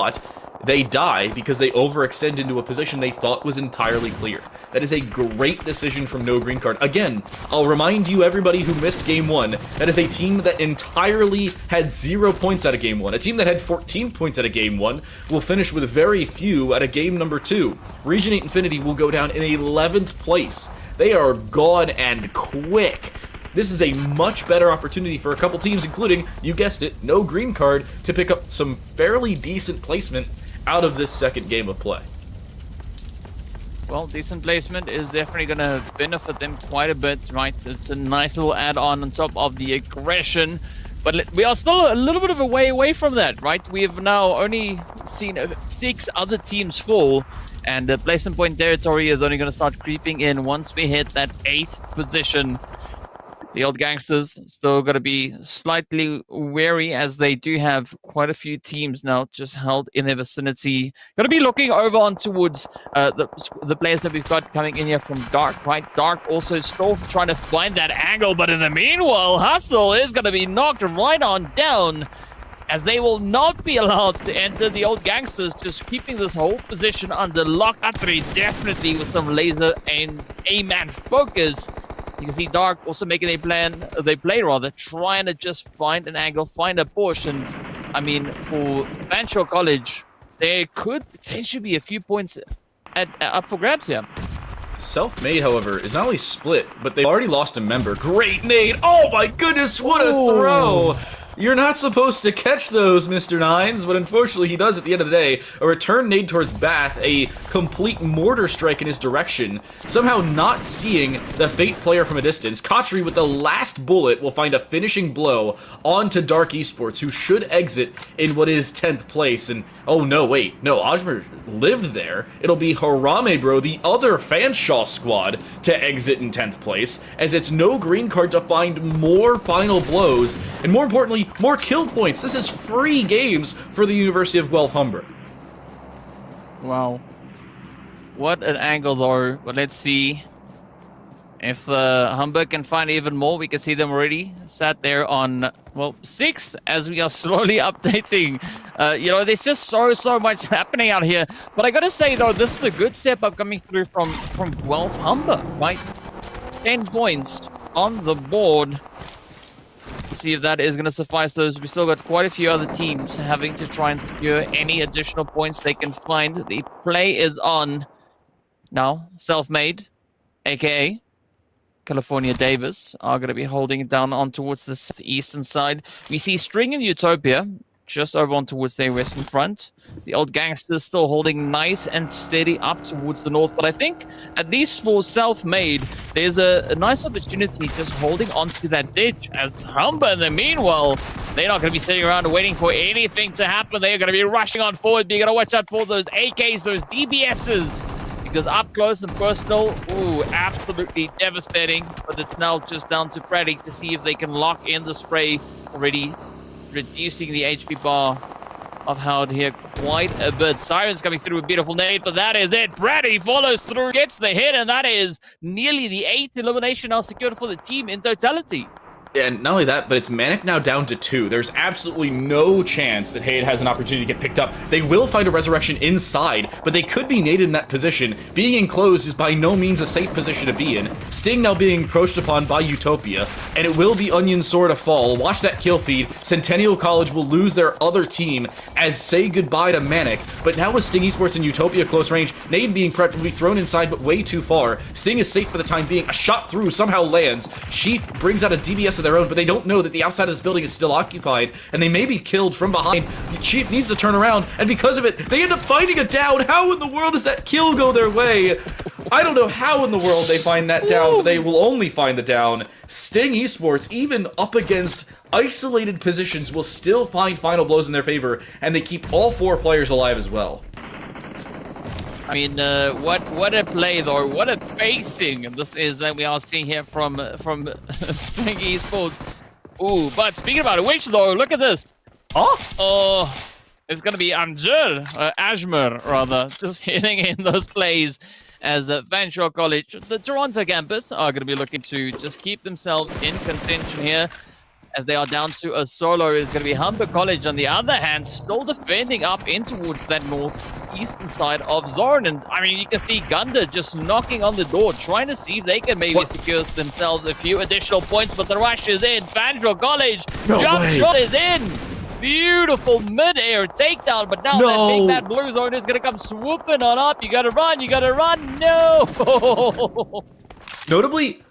they die because they overextend into a position they thought was entirely clear. That is a great decision from No Green Card. Again, I'll remind you, everybody who missed Game 1, that is a team that entirely had 0 points out of Game 1. A team that had 14 points out of Game 1 will finish with very few out of Game number 2. Region 8 Infinity will go down in 11th place. They are gone and quick. This is a much better opportunity for a couple teams, including, you guessed it, No Green Card, to pick up some fairly decent placement out of this second game of play. Well, decent placement is definitely going to benefit them quite a bit, right? It's a nice little add-on on top of the aggression. But we are still a little bit of a way away from that, right? We have now only seen 6 other teams fall. And the placement point territory is only going to start creeping in once we hit that 8th position. The old gangsters still going to be slightly wary as they do have quite a few teams now just held in their vicinity. Going to be looking over on towards the players that we've got coming in here from Dark, right? Dark also still trying to find that angle, but in the meanwhile, Hustle is going to be knocked right on down as they will not be allowed to enter. The old gangsters just keeping this whole position under lock. Atri definitely with some laser and aim and focus. You can see Dark also making a play rather, trying to just find an angle, find a push. And I mean, for Fanshawe College, there could potentially be a few points up for grabs here. Self-Made, however, is not only split, but they've already lost a member. Great nade! Oh my goodness, what a throw! You're not supposed to catch those, Mr. Nines, but unfortunately he does at the end of the day. A return nade towards Bath, a complete mortar strike in his direction, somehow not seeing the Fate player from a distance. Kotri with the last bullet will find a finishing blow onto Dark Esports, who should exit in what is 10th place. And, oh no, wait, no, Ajmer lived there. It'll be Harame Bro, the other Fanshawe squad, to exit in 10th place, as it's No Green Card to find more final blows, and more importantly, more kill points. This is free games for the University of Guelph Humber. Wow. What an angle though. But let's see if Humber can find even more. We can see them already sat there on, well, 6 as we are slowly updating. You know, there's just so much happening out here. But I gotta say though, this is a good step up coming through from Guelph Humber, right? 10 points on the board. See if that is going to suffice those. We still got quite a few other teams having to try and secure any additional points they can find. The play is on now. Self-Made, aka California Davis, are going to be holding it down on towards the southeastern side. We see String and Utopia just over on towards their western front. The old gangsters still holding nice and steady up towards the north. But I think, at least for Self-Made, there's a nice opportunity just holding onto that ditch. As Humber, in the meanwhile, they're not going to be sitting around waiting for anything to happen. They're going to be rushing on forward. But you got to watch out for those AKs, those DBSs. Because up close and personal, ooh, absolutely devastating. But it's now just down to Preddy to see if they can lock in the spray, already reducing the HP bar of Howard here quite a bit. Siren's coming through a beautiful nade, but that is it. Preddy follows through, gets the hit, and that is nearly the 8th elimination now secured for the team in totality. And not only that, but it's Manic now down to 2. There's absolutely no chance that Hayed has an opportunity to get picked up. They will find a resurrection inside, but they could be naded in that position. Being enclosed is by no means a safe position to be in. Sting now being encroached upon by Utopia, and it will be Onion Sword to fall. Watch that kill feed. Centennial College will lose their other team as say goodbye to Manic, but now with Sting Esports and Utopia close range, Nade being prepped will be thrown inside, but way too far. Sting is safe for the time being. A shot through somehow lands. Sheaf brings out a DBS of their own, but they don't know that the outside of this building is still occupied, and they may be killed from behind. Chief needs to turn around, and because of it, they end up finding a down. How in the world does that kill go their way? I don't know how in the world they find that down, but they will only find the down. Sting Esports, even up against isolated positions, will still find final blows in their favor, and they keep all 4 players alive as well. I mean, what a play though, what a facing this is that we are seeing here from Sting Esports. Ooh, but speaking about which though, look at this. Oh, it's gonna be Ajmer rather, just hitting in those plays as Fanshawe College, the Toronto campus, are gonna be looking to just keep themselves in contention here. As they are down to a solo, is going to be Humber College on the other hand, still defending up in towards that northeastern side of zone. And I mean, you can see Gunda just knocking on the door, trying to see if they can maybe secure themselves a few additional points. But the rush is in. Fanshawe College, jump shot is in. Beautiful mid-air takedown, but now that blue zone is going to come swooping on up. You got to run, you got to run. No!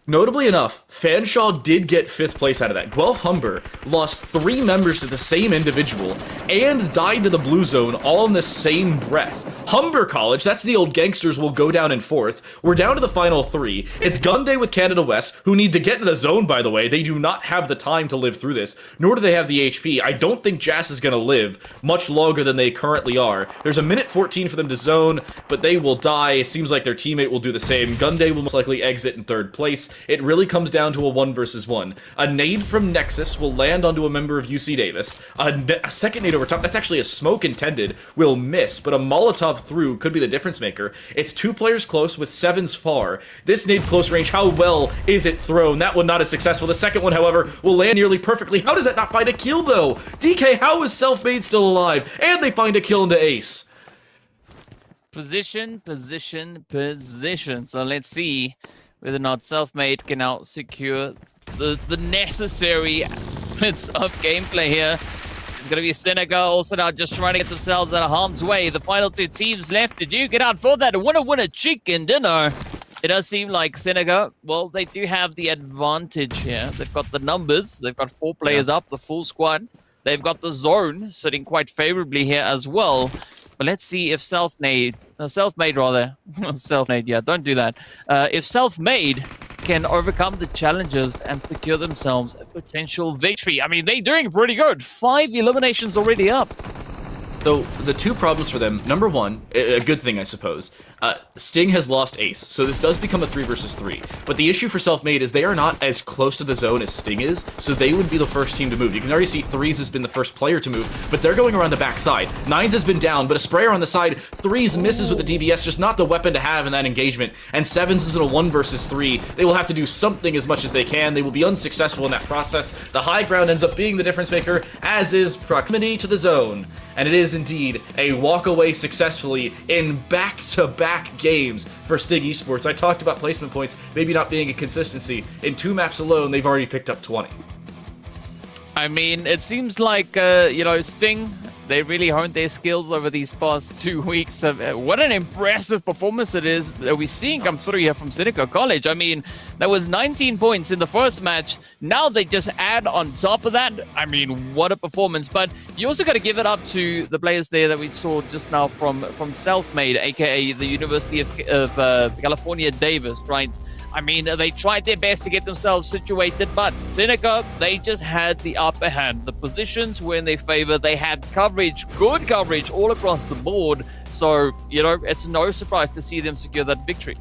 Notably enough, Fanshawe did get 5th place out of that. Guelph Humber lost 3 members to the same individual and died to the blue zone all in the same breath. Humber College, that's the old gangsters, will go down in 4th. We're down to the final 3. It's Gunday with Canada West, who need to get into the zone, by the way. They do not have the time to live through this, nor do they have the HP. I don't think Jas is going to live much longer than they currently are. There's a minute 14 for them to zone, but they will die. It seems like their teammate will do the same. Gunday will most likely exit in 3rd place. It really comes down to a 1 versus 1. A nade from Nexus will land onto a member of UC Davis. A second nade over top, that's actually a smoke intended, will miss, but a Molotov through could be the difference maker. It's 2 players close with 7s far. This nade close range, how well is it thrown? That one not as successful. The second one, however, will land nearly perfectly. How does that not find a kill, though? DK, how is Self-Made still alive? And they find a kill into Ace. Position. So let's see whether or not Self-Made can now secure the necessary bits of gameplay here. It's going to be Seneca also now just trying to get themselves out of harm's way. The final 2 teams left to duke it out for that winner chicken dinner. It does seem like Seneca, well, they do have the advantage here. They've got the numbers. They've got 4 players up, the full squad. They've got the zone sitting quite favorably here as well. But let's see if Self-Made, yeah, don't do that. If Self-Made can overcome the challenges and secure themselves a potential victory. I mean, they're doing pretty good. 5 eliminations already up. So the 2 problems for them, number 1, a good thing I suppose, Sting has lost Ace, so this does become a 3 versus 3. But the issue for Self-Made is they are not as close to the zone as Sting is, so they would be the first team to move. You can already see 3s has been the first player to move, but they're going around the backside. 9s has been down, but a sprayer on the side. 3s misses with the DBS, just not the weapon to have in that engagement. And 7s is in a 1 versus 3. They will have to do something as much as they can. They will be unsuccessful in that process. The high ground ends up being the difference maker, as is proximity to the zone. And it is indeed a walk away successfully in back-to-back games for Sting Esports. I talked about placement points maybe not being a consistency. In 2 maps alone, they've already picked up 20. I mean, it seems like, Sting They really honed their skills over these past 2 weeks. What an impressive performance it is that we're seeing come through here from Seneca College. I mean, that was 19 points in the first match. Now they just add on top of that. I mean, what a performance. But you also got to give it up to the players there that we saw just now from Self-Made, aka the University of California, Davis, right? I mean, they tried their best to get themselves situated, but Seneca, they just had the upper hand. The positions were in their favor. They had coverage, good coverage all across the board. So, you know, it's no surprise to see them secure that victory.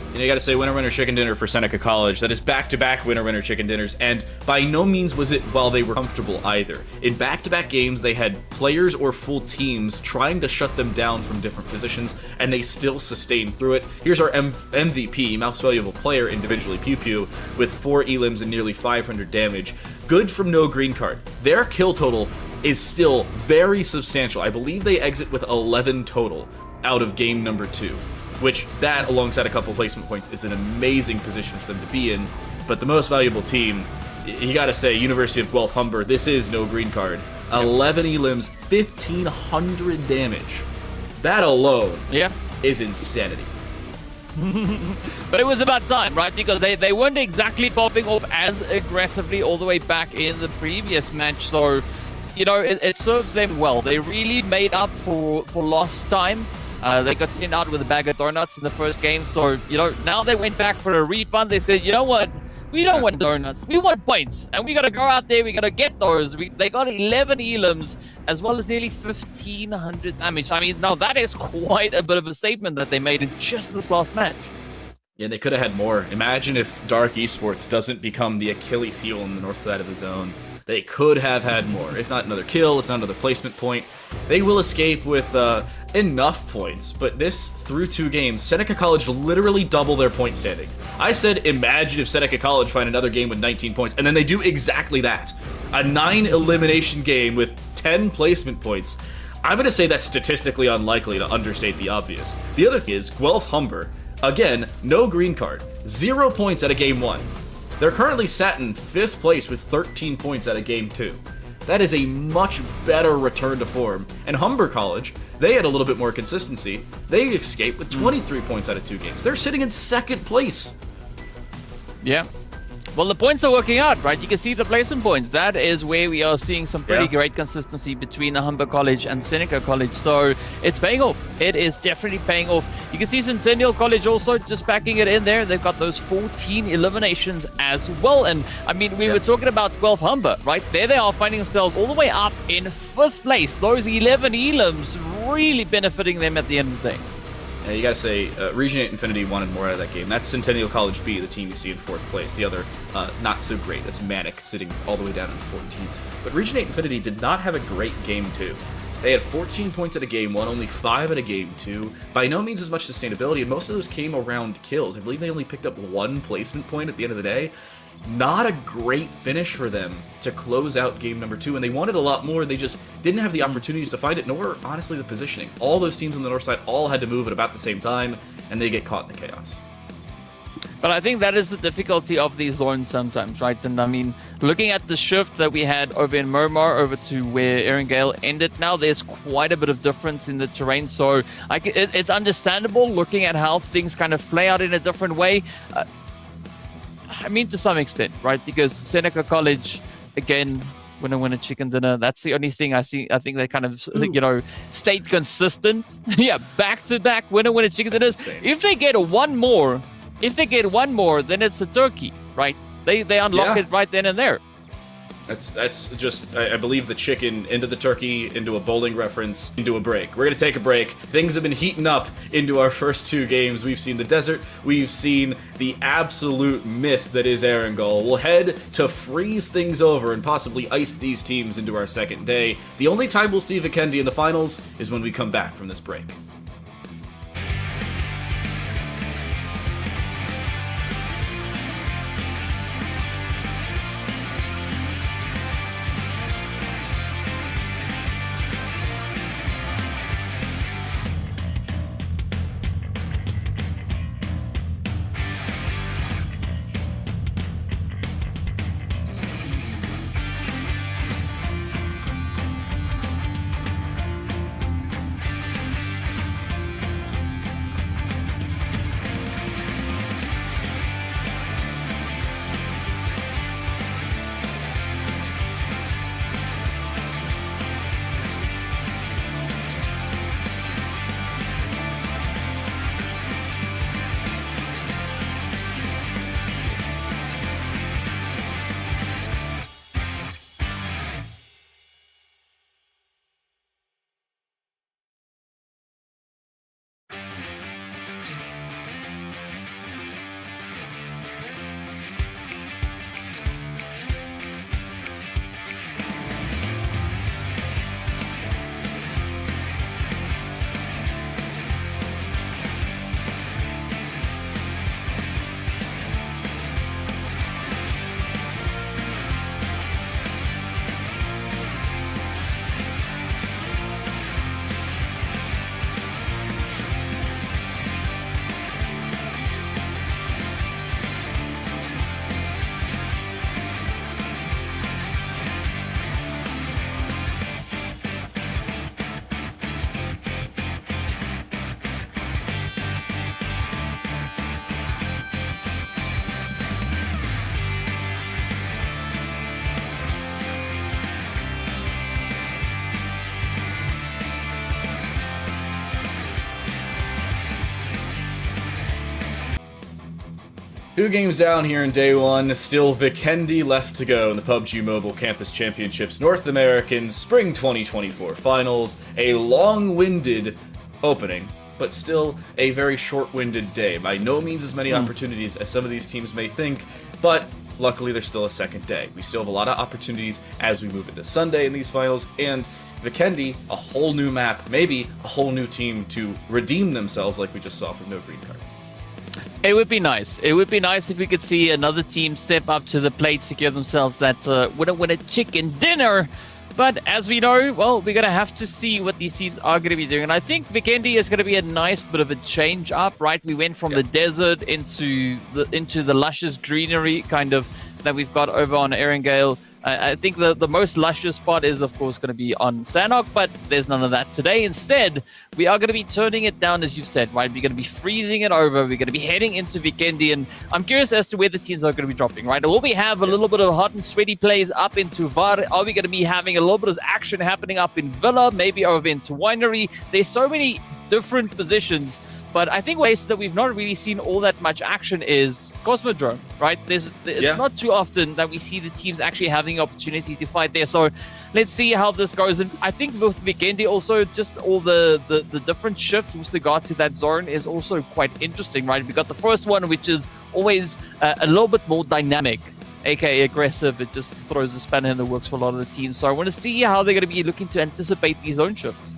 You know, you got to say winner, winner, chicken dinner for Seneca College. That is back-to-back winner, winner, chicken dinners, and by no means was it while they were comfortable either. In back-to-back games, they had players or full teams trying to shut them down from different positions, and they still sustained through it. Here's our MVP, most valuable player individually, Pew Pew, with 4 elims and nearly 500 damage. Good from no green card. Their kill total is still very substantial. I believe they exit with 11 total out of game number 2. Which, that, alongside a couple placement points, is an amazing position for them to be in. But the most valuable team, you gotta say, University of Guelph Humber, this is no green card. 11 elims, 1,500 damage. That alone is insanity. But it was about time, right? Because they weren't exactly popping off as aggressively all the way back in the previous match. So, you know, it serves them well. They really made up for lost time. They got sent out with a bag of donuts in the first game, so, you know, now they went back for a refund. They said, you know what, we don't want donuts, we want points, and we gotta go out there, we gotta get those. They got 11 elims, as well as nearly 1,500 damage. I mean, now that is quite a bit of a statement that they made in just this last match. Yeah, they could have had more. Imagine if Dark Esports doesn't become the Achilles heel in the north side of the zone. They could have had more. If not another kill, if not another placement point. They will escape with enough points, but this, through 2 games, Seneca College literally double their point standings. I said, imagine if Seneca College find another game with 19 points, and then they do exactly that. A 9-elimination game with 10 placement points. I'm going to say that's statistically unlikely, to understate the obvious. The other thing is, Guelph Humber, again, no green card, 0 points out of game 1. They're currently sat in 5th place with 13 points out of game 2. That is a much better return to form. And Humber College, they had a little bit more consistency. They escaped with 23 points out of 2 games. They're sitting in 2nd place. Yeah. Well, the points are working out, right? You can see the placement points. That is where we are seeing some pretty great consistency between the Humber College and Seneca College. So it's paying off. It is definitely paying off. You can see Centennial College also just backing it in there. They've got those 14 eliminations as well. And I mean, we were talking about Guelph Humber, right? There they are, finding themselves all the way up in 5th place. Those 11 elims really benefiting them at the end of the day. Yeah, you gotta say, Region 8 Infinity wanted more out of that game. That's Centennial College B, the team you see in 4th place. The other, not so great. That's Manic, sitting all the way down in 14th. But Region 8 Infinity did not have a great game 2. They had 14 points at a game 1, only 5 at a game 2. By no means as much sustainability, and most of those came around kills. I believe they only picked up 1 placement point at the end of the day. Not a great finish for them to close out game number 2, and they wanted a lot more. They just didn't have the opportunities to find it, nor, honestly, the positioning. All those teams on the north side all had to move at about the same time, and they get caught in the chaos. But I think that is the difficulty of these zones sometimes, right? And I mean, looking at the shift that we had over in Murmur over to where Erangel ended, now there's quite a bit of difference in the terrain. So it's understandable looking at how things kind of play out in a different way. I mean, to some extent, right? Because Seneca College, again, winner, chicken dinner. That's the only thing I see. I think they kind of, you know, stayed consistent. Yeah, back-to-back winner, chicken dinners. If they get one more, then it's a turkey, right? They unlock it right then and there. That's just, I believe, the chicken into the turkey, into a bowling reference, into a break. We're going to take a break. Things have been heating up into our first 2 games. We've seen the desert. We've seen the absolute mist that is Erangel. We'll head to freeze things over and possibly ice these teams into our second day. The only time we'll see Vikendi in the finals is when we come back from this break. 2 games down here in day 1, still Vikendi left to go in the PUBG Mobile Campus Championships North American Spring 2024 Finals. A long-winded opening, but still a very short-winded day. By no means as many opportunities as some of these teams may think, but luckily there's still a second day. We still have a lot of opportunities as we move into Sunday in these finals, and Vikendi, a whole new map, maybe a whole new team to redeem themselves like we just saw from No Green Card. It would be nice. It would be nice if we could see another team step up to the plate to give themselves that win a chicken dinner. But as we know, well, we're going to have to see what these teams are going to be doing. And I think Vikendi is going to be a nice bit of a change up, right? We went from the desert into the luscious greenery kind of that we've got over on Erangel. I think the most luscious spot is, of course, going to be on Sanhok, but there's none of that today. Instead, we are going to be turning it down, as you've said, right? We're going to be freezing it over. We're going to be heading into Vikendi, and I'm curious as to where the teams are going to be dropping, right? Will we have a little bit of hot and sweaty plays up into VAR? Are we going to be having a little bit of action happening up in Villa, maybe over into Winery? There's so many different positions. But I think place that we've not really seen all that much action is Cosmodrome, right? It's not too often that we see the teams actually having the opportunity to fight there. So let's see how this goes. And I think with Vikendi also, just all the different shifts with regard to that zone is also quite interesting, right? We got the first one, which is always a little bit more dynamic, aka aggressive. It just throws a spanner in the works for a lot of the teams. So I want to see how they're going to be looking to anticipate these zone shifts.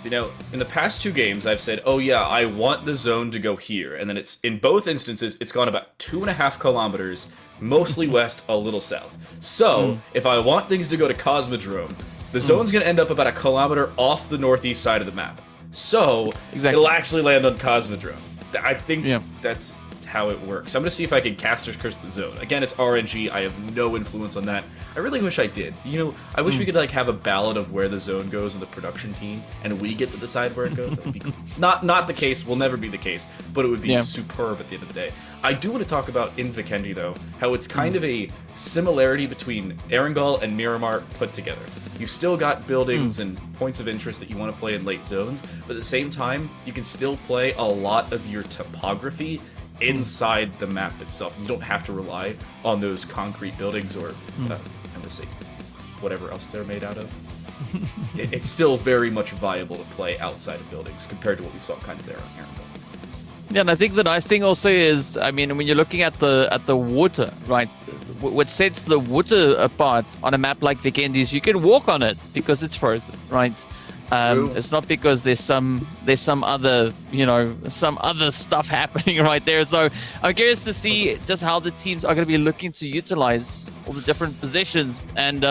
You know, in the past 2 games, I've said, oh yeah, I want the zone to go here. And then it's, in both instances, it's gone about 2.5 kilometers, mostly west, a little south. So, if I want things to go to Cosmodrome, the zone's going to end up about 1 kilometer off the northeast side of the map. So, it'll actually land on Cosmodrome. I think that's how it works. I'm going to see if I can Caster's Curse the zone. Again, it's RNG. I have no influence on that. I really wish I did. You know, I wish we could like have a ballot of where the zone goes in the production team, and we get to decide where it goes. That would be not the case. Will never be the case, but it would be superb at the end of the day. I do want to talk about in Vikendi though, how it's kind of a similarity between Erangel and Miramar put together. You've still got buildings and points of interest that you want to play in late zones, but at the same time, you can still play a lot of your topography inside the map itself. You don't have to rely on those concrete buildings or embassy, whatever else they're made out of. It's still very much viable to play outside of buildings compared to what we saw kind of there on Erangel. Yeah, and I think the nice thing also is, I mean, when you're looking at the water, right? What sets the water apart on a map like Vikendi is you can walk on it because it's frozen, right? It's not because there's some other, you know, some other stuff happening right there. So I'm curious to see just how the teams are going to be looking to utilize all the different positions. And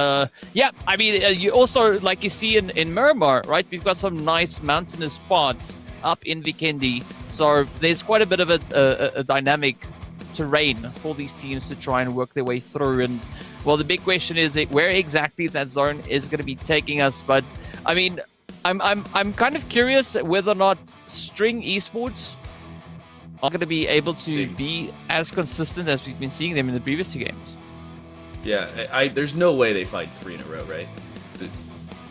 yeah, I mean, you also, like you see in Miramar, right? We've got some nice mountainous spots up in Vikendi. So there's quite a bit of a dynamic terrain for these teams to try and work their way through. And well, the big question is where exactly that zone is going to be taking us. But I mean, I'm kind of curious whether or not String Esports are going to be able to be as consistent as we've been seeing them in the previous 2 games. Yeah, there's no way they fight 3 in a row, right?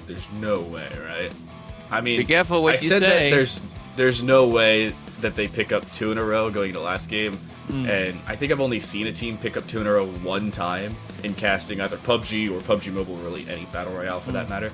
There's no way, right? I mean, be careful what you say. That there's no way that they pick up 2 in a row going into last game. And I think I've only seen a team pick up 2 in a row 1 time in casting either PUBG or PUBG Mobile, really any battle royale for that matter.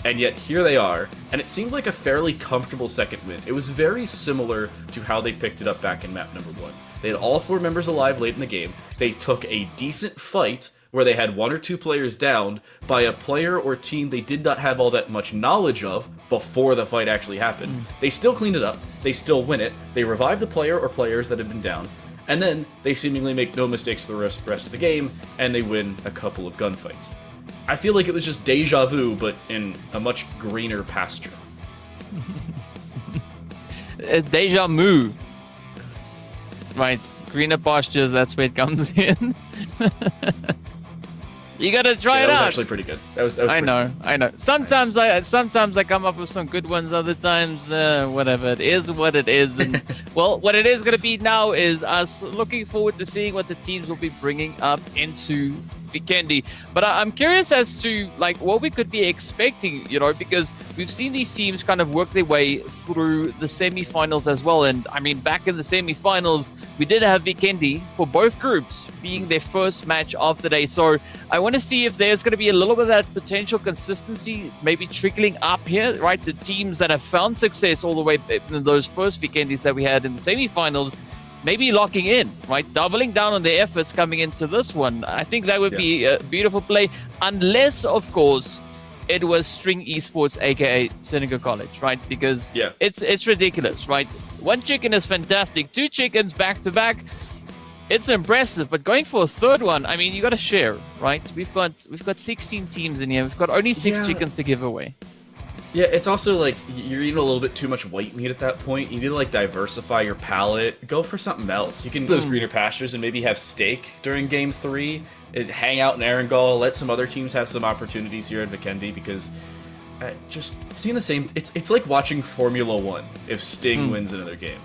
And yet here they are, and it seemed like a fairly comfortable second win. It was very similar to how they picked it up back in map number 1. They had all 4 members alive late in the game. They took a decent fight where they had 1 or 2 players downed by a player or team they did not have all that much knowledge of before the fight actually happened. They still cleaned it up, they still win it, they revive the player or players that had been down, and then they seemingly make no mistakes the rest of the game, and they win a couple of gunfights. I feel like it was just deja vu, but in a much greener pasture. Deja vu. Right. Greener pastures, that's where it comes in. You gotta try it out. That was actually pretty good. That was I know. Sometimes I come up with some good ones, other times, whatever. It is what it is. And, well, what it is gonna be now is us looking forward to seeing what the teams will be bringing up into Vikendi. But I'm curious as to like what we could be expecting, you know, because we've seen these teams kind of work their way through the semi-finals as well. And I mean, back in the semi-finals, we did have Vikendi for both groups being their first match of the day. So I want to see if there's going to be a little bit of that potential consistency maybe trickling up here, right? The teams that have found success all the way in those first Vikendis that we had in the semi-finals, maybe locking in, right? Doubling down on their efforts coming into this one. I think that would be a beautiful play, unless, of course, it was String Esports, aka Senegal College, right? Because it's ridiculous, right? One chicken is fantastic. 2 chickens back to back, it's impressive. But going for a third one, I mean, you got to share, right? We've got 16 teams in here. We've got only 6 chickens to give away. Yeah, it's also like you're eating a little bit too much white meat at that point. You need to like diversify your palate. Go for something else. You can those greener pastures and maybe have steak during game 3. Hang out in Erangel. Let some other teams have some opportunities here in Vikendi, because just seeing the same. It's like watching Formula 1 if Sting wins another game.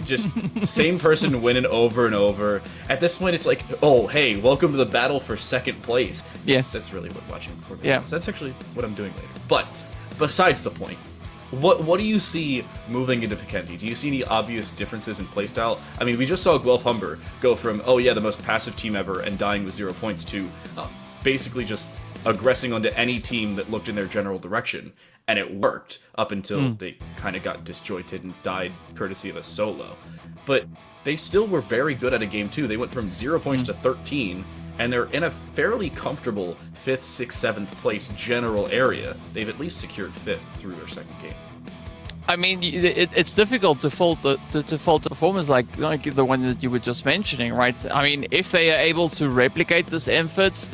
Just same person winning over and over. At this point, it's like, oh, hey, welcome to the battle for second place. Yes, that's really what watching Formula 1 is. That's actually what I'm doing later. But besides the point, what do you see moving into Vikendi? Do you see any obvious differences in playstyle? I mean, we just saw Guelph Humber go from, oh yeah, the most passive team ever and dying with 0 points to basically just aggressing onto any team that looked in their general direction. And it worked up until they kind of got disjointed and died courtesy of a solo. But they still were very good at a game 2. They went from 0 points to 13, and they're in a fairly comfortable 5th, 6th, 7th place general area. They've at least secured 5th through their second game. I mean, it's difficult to fault the performance like the one that you were just mentioning, right? I mean, if they are able to replicate this effort,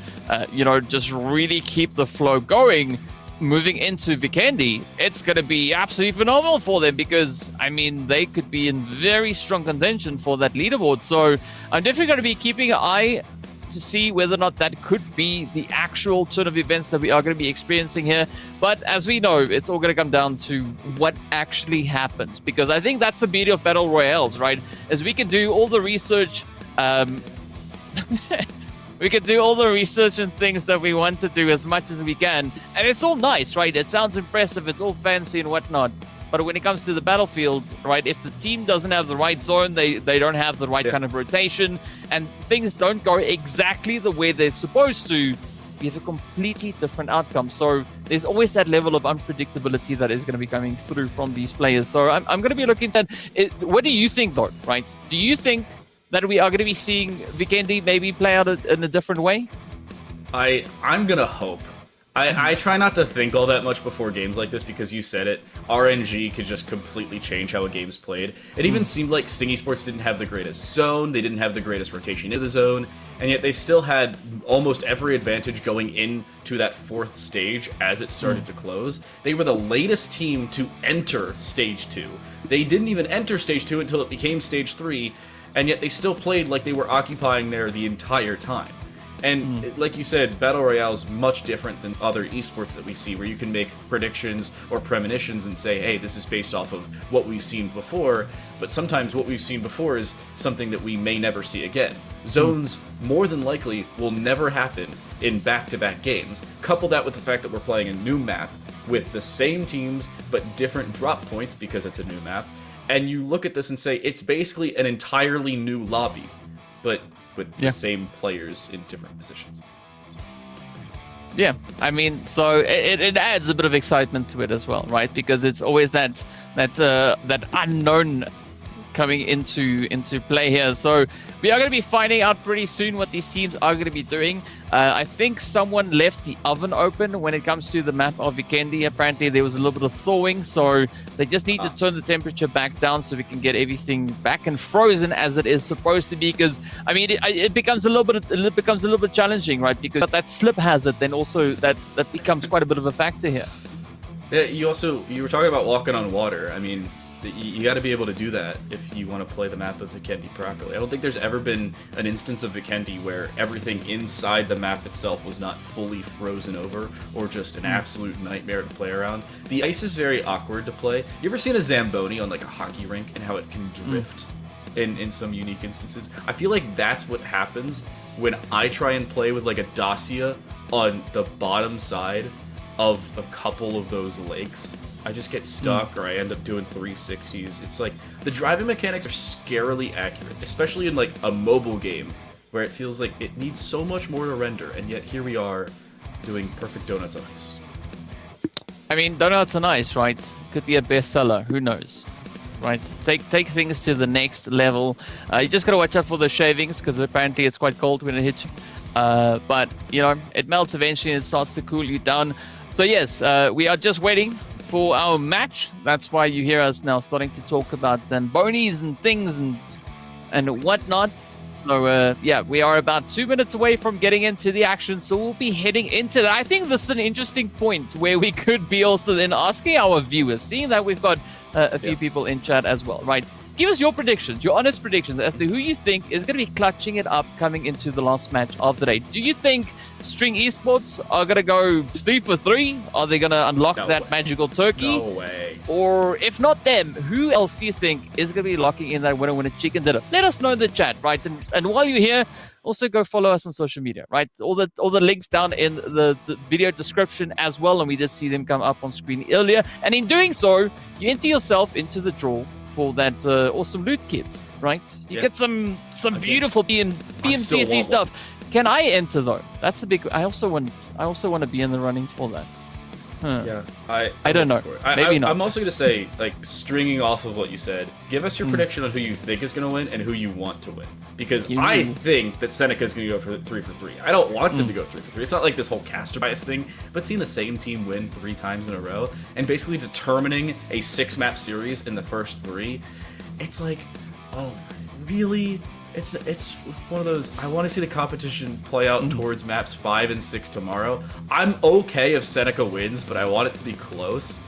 you know, just really keep the flow going, moving into Vikendi, it's going to be absolutely phenomenal for them, because, I mean, they could be in very strong contention for that leaderboard. So I'm definitely going to be keeping an eye to see whether or not that could be the actual turn of events that we are going to be experiencing here. But as we know, it's all going to come down to what actually happens, because I think that's the beauty of Battle Royales, right? Is we can do all the research, we can do all the research and things that we want to do as much as we can, and it's all nice, right? It sounds impressive, it's all fancy and whatnot. But when it comes to the battlefield, right, if the team doesn't have the right zone, they don't have the right kind of rotation, and things don't go exactly the way they're supposed to, we have a completely different outcome. So there's always that level of unpredictability that is going to be coming through from these players. So I'm going to be looking at it. What do you think, though, right? Do you think that we are going to be seeing Vikendi maybe play out in a different way? I'm going to hope. I try not to think all that much before games like this, because you said it, RNG could just completely change how a game's played. It even seemed like Sting Esports didn't have the greatest zone, they didn't have the greatest rotation in the zone, and yet they still had almost every advantage going into that 4th stage as it started to close. They were the latest team to enter Stage 2. They didn't even enter Stage 2 until it became Stage 3, and yet they still played like they were occupying there the entire time. And like you said, Battle Royale is much different than other esports that we see, where you can make predictions or premonitions and say, hey, this is based off of what we've seen before. But sometimes what we've seen before is something that we may never see again. Zones, more than likely, will never happen in back-to-back games. Couple that with the fact that we're playing a new map with the same teams, but different drop points because it's a new map. And you look at this and say, it's basically an entirely new lobby, but with the same players in different positions. Yeah, I mean, so it adds a bit of excitement to it as well, right? Because it's always that unknown coming into play here. So we are going to be finding out pretty soon what these teams are going to be doing. I think someone left the oven open when it comes to the map of Vikendi. Apparently there was a little bit of thawing, so they just need to turn the temperature back down so we can get everything back and frozen as it is supposed to be. Because I mean, it becomes a little bit challenging, right? Because that slip hazard, then also that becomes quite a bit of a factor here. Yeah, you were talking about walking on water. I mean, you got to be able to do that if you want to play the map of Vikendi properly. I don't think there's ever been an instance of Vikendi where everything inside the map itself was not fully frozen over or just an absolute nightmare to play around. The ice is very awkward to play. You ever seen a Zamboni on like a hockey rink and how it can drift? in some unique instances. I feel like that's what happens when I try and play with like a Dacia on the bottom side of a couple of those lakes. I just get stuck, or I end up doing 360s. It's like the driving mechanics are scarily accurate, especially in like a mobile game where it feels like it needs so much more to render, and yet here we are doing perfect donuts on ice. I mean, donuts on ice, right? Could be a bestseller. Who knows? Right? Take things to the next level. You just gotta watch out for the shavings, because apparently it's quite cold when it hits you. But you know, it melts eventually and it starts to cool you down. So yes, we are just waiting for our match. That's why you hear us now starting to talk about bonies and things and whatnot. So yeah, we are about 2 minutes away from getting into the action, so we'll be heading into that. I think this is an interesting point where we could be also then asking our viewers, seeing that we've got a few people in chat as well, right? Give us your predictions, your honest predictions as to who you think is going to be clutching it up coming into the last match of the day. Do you think String Esports are going to go 3 for 3? Are they going to unlock that magical turkey? No way. Or if not them, who else do you think is going to be locking in that winner chicken dinner? Let us know in the chat, right? And while you're here, also go follow us on social media, right? All the links down in the video description as well, and we just see them come up on screen earlier. And in doing so, you enter yourself into the draw for that awesome loot kit, right? You get some beautiful PMCC stuff. Can I enter though? That's the big. I also want to be in the running for that. Yeah, I don't know. Maybe not. I'm also going to say, like, stringing off of what you said, give us your prediction on who you think is going to win and who you want to win. Because I think that Seneca's going to go for 3 for 3. I don't want them to go 3 for 3. It's not like this whole caster bias thing, but seeing the same team win 3 times in a row and basically determining a 6-map series in the first 3, it's like, oh, really? It's one of those, I want to see the competition play out towards maps 5 and 6 tomorrow. I'm okay if Seneca wins, but I want it to be close.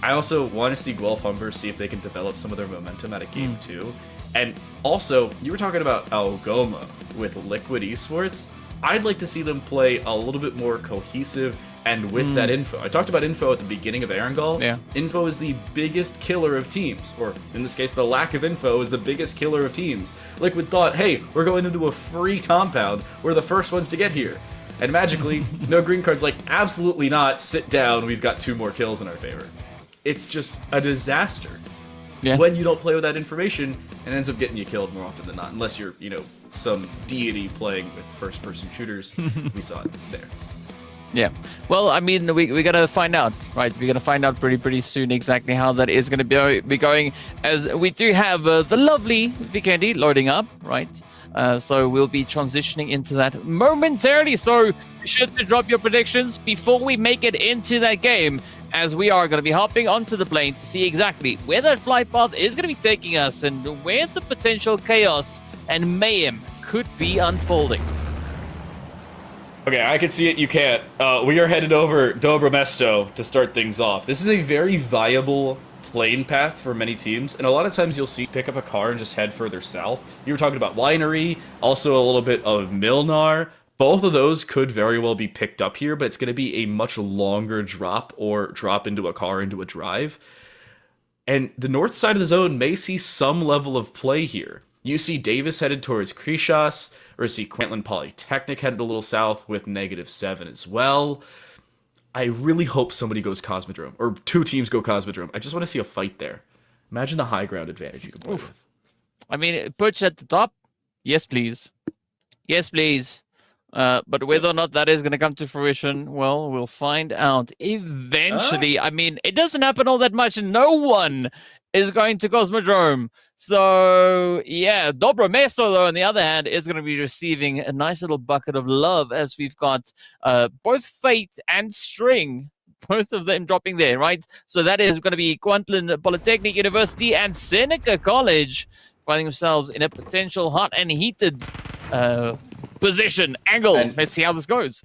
I also want to see Guelph Humber see if they can develop some of their momentum out of game 2. And also, you were talking about Algoma with Liquid Esports. I'd like to see them play a little bit more cohesive and with that info. I talked about info at the beginning of Erangel. Yeah. Info is the biggest killer of teams, or in this case, the lack of info is the biggest killer of teams. Liquid thought, hey, we're going into a free compound. We're the first ones to get here. And magically, no green cards like, absolutely not, sit down, we've got 2 more kills in our favor. It's just a disaster. Yeah. When you don't play with that information, it ends up getting you killed more often than not, unless you're, you know, some deity playing with first-person shooters. We saw it there. Yeah. Well, I mean, we're going to find out, right? We're going to find out pretty soon exactly how that is going to be going, as we do have the lovely Vikendi loading up, right? So we'll be transitioning into that momentarily. So be sure to drop your predictions before we make it into that game, as we are going to be hopping onto the plane to see exactly where that flight path is going to be taking us and where the potential chaos and mayhem could be unfolding. Okay, I can see it, you can't. We are headed over Dobro Mesto to start things off. This is a very viable plane path for many teams, and a lot of times you'll see pick up a car and just head further south. You were talking about Winery, also a little bit of Milnar. Both of those could very well be picked up here, but it's going to be a much longer drop, or drop into a car into a drive. And the north side of the zone may see some level of play here. You see Davis headed towards Krishas, or see Quentland Polytechnic headed a little south with -7 as well. I really hope somebody goes Cosmodrome, or 2 teams go Cosmodrome. I just want to see a fight there. Imagine the high ground advantage you can play with. I mean, Perch at the top? Yes, please. Yes, please. But whether or not that is going to come to fruition, well, we'll find out eventually. I mean, it doesn't happen all that much, and no one is going to Cosmodrome. So, yeah, Dobro Mesto, though, on the other hand, is going to be receiving a nice little bucket of love, as we've got both Fate and String, both of them dropping there, right? So that is going to be Quentland Polytechnic University and Seneca College finding themselves in a potential hot and heated position angle. Let's see how this goes.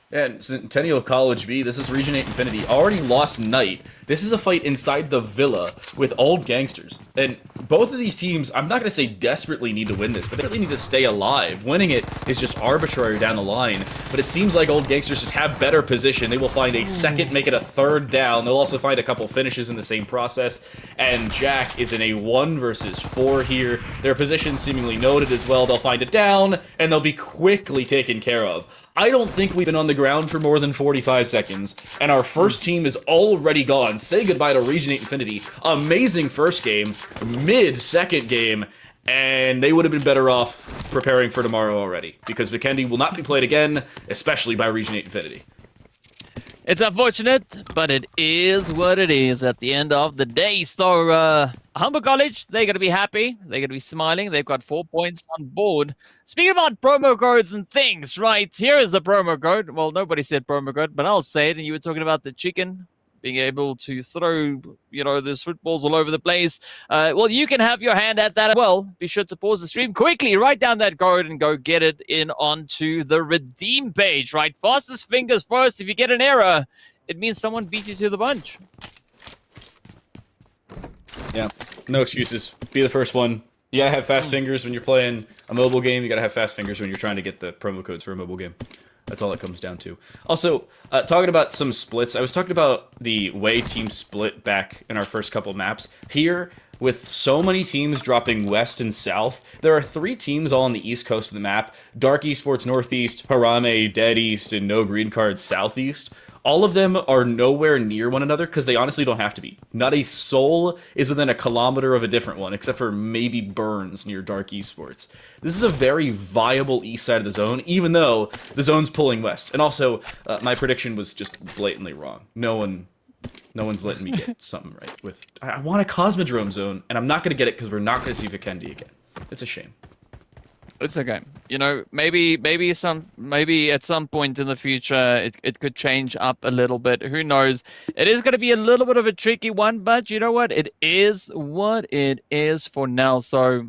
And Centennial College B, this is Region 8 Infinity, already lost Knight. This is a fight inside the Villa with old gangsters. And both of these teams, I'm not going to say desperately need to win this, but they really need to stay alive. Winning it is just arbitrary down the line, but it seems like old gangsters just have better position. They will find a second, make it a third down. They'll also find a couple finishes in the same process. And Jack is in a 1 versus 4 here. Their position seemingly noted as well. They'll find it down, and they'll be quickly taken care of. I don't think we've been on the ground for more than 45 seconds, and our first team is already gone. Say goodbye to Region 8 Infinity. Amazing first game, mid-second game, and they would have been better off preparing for tomorrow already, because Vikendi will not be played again, especially by Region 8 Infinity. It's unfortunate, but it is what it is at the end of the day. So, Humber College, they're going to be happy. They're going to be smiling. They've got 4 points on board. Speaking about promo codes and things, right? Here is a promo code. Well, nobody said promo code, but I'll say it. And you were talking about the chicken being able to throw, you know, those footballs all over the place. Well, you can have your hand at that as well. Be sure to pause the stream quickly, write down that code and go get it in onto the redeem page, right? Fastest fingers first. If you get an error, it means someone beat you to the punch. Yeah, no excuses. Be the first one. You gotta have fast fingers when you're playing a mobile game. You gotta have fast fingers when you're trying to get the promo codes for a mobile game. That's all it comes down to. Also, talking about some splits, I was talking about the way teams split back in our first couple maps. Here, with so many teams dropping west and south, there are 3 teams all on the east coast of the map. Dark Esports Northeast, Harame Dead East, and No Green Cards Southeast. All of them are nowhere near one another because they honestly don't have to be. Not a soul is within a kilometer of a different one, except for maybe Burns near Dark Esports. This is a very viable east side of the zone, even though the zone's pulling west. And also, my prediction was just blatantly wrong. No one's letting me get something right. I want a Cosmodrome zone, and I'm not going to get it because we're not going to see Vikendi again. It's a shame. It's okay. You know, maybe at some point in the future it could change up a little bit. Who knows? It is going to be a little bit of a tricky one, but you know what? It is what it is for now. So,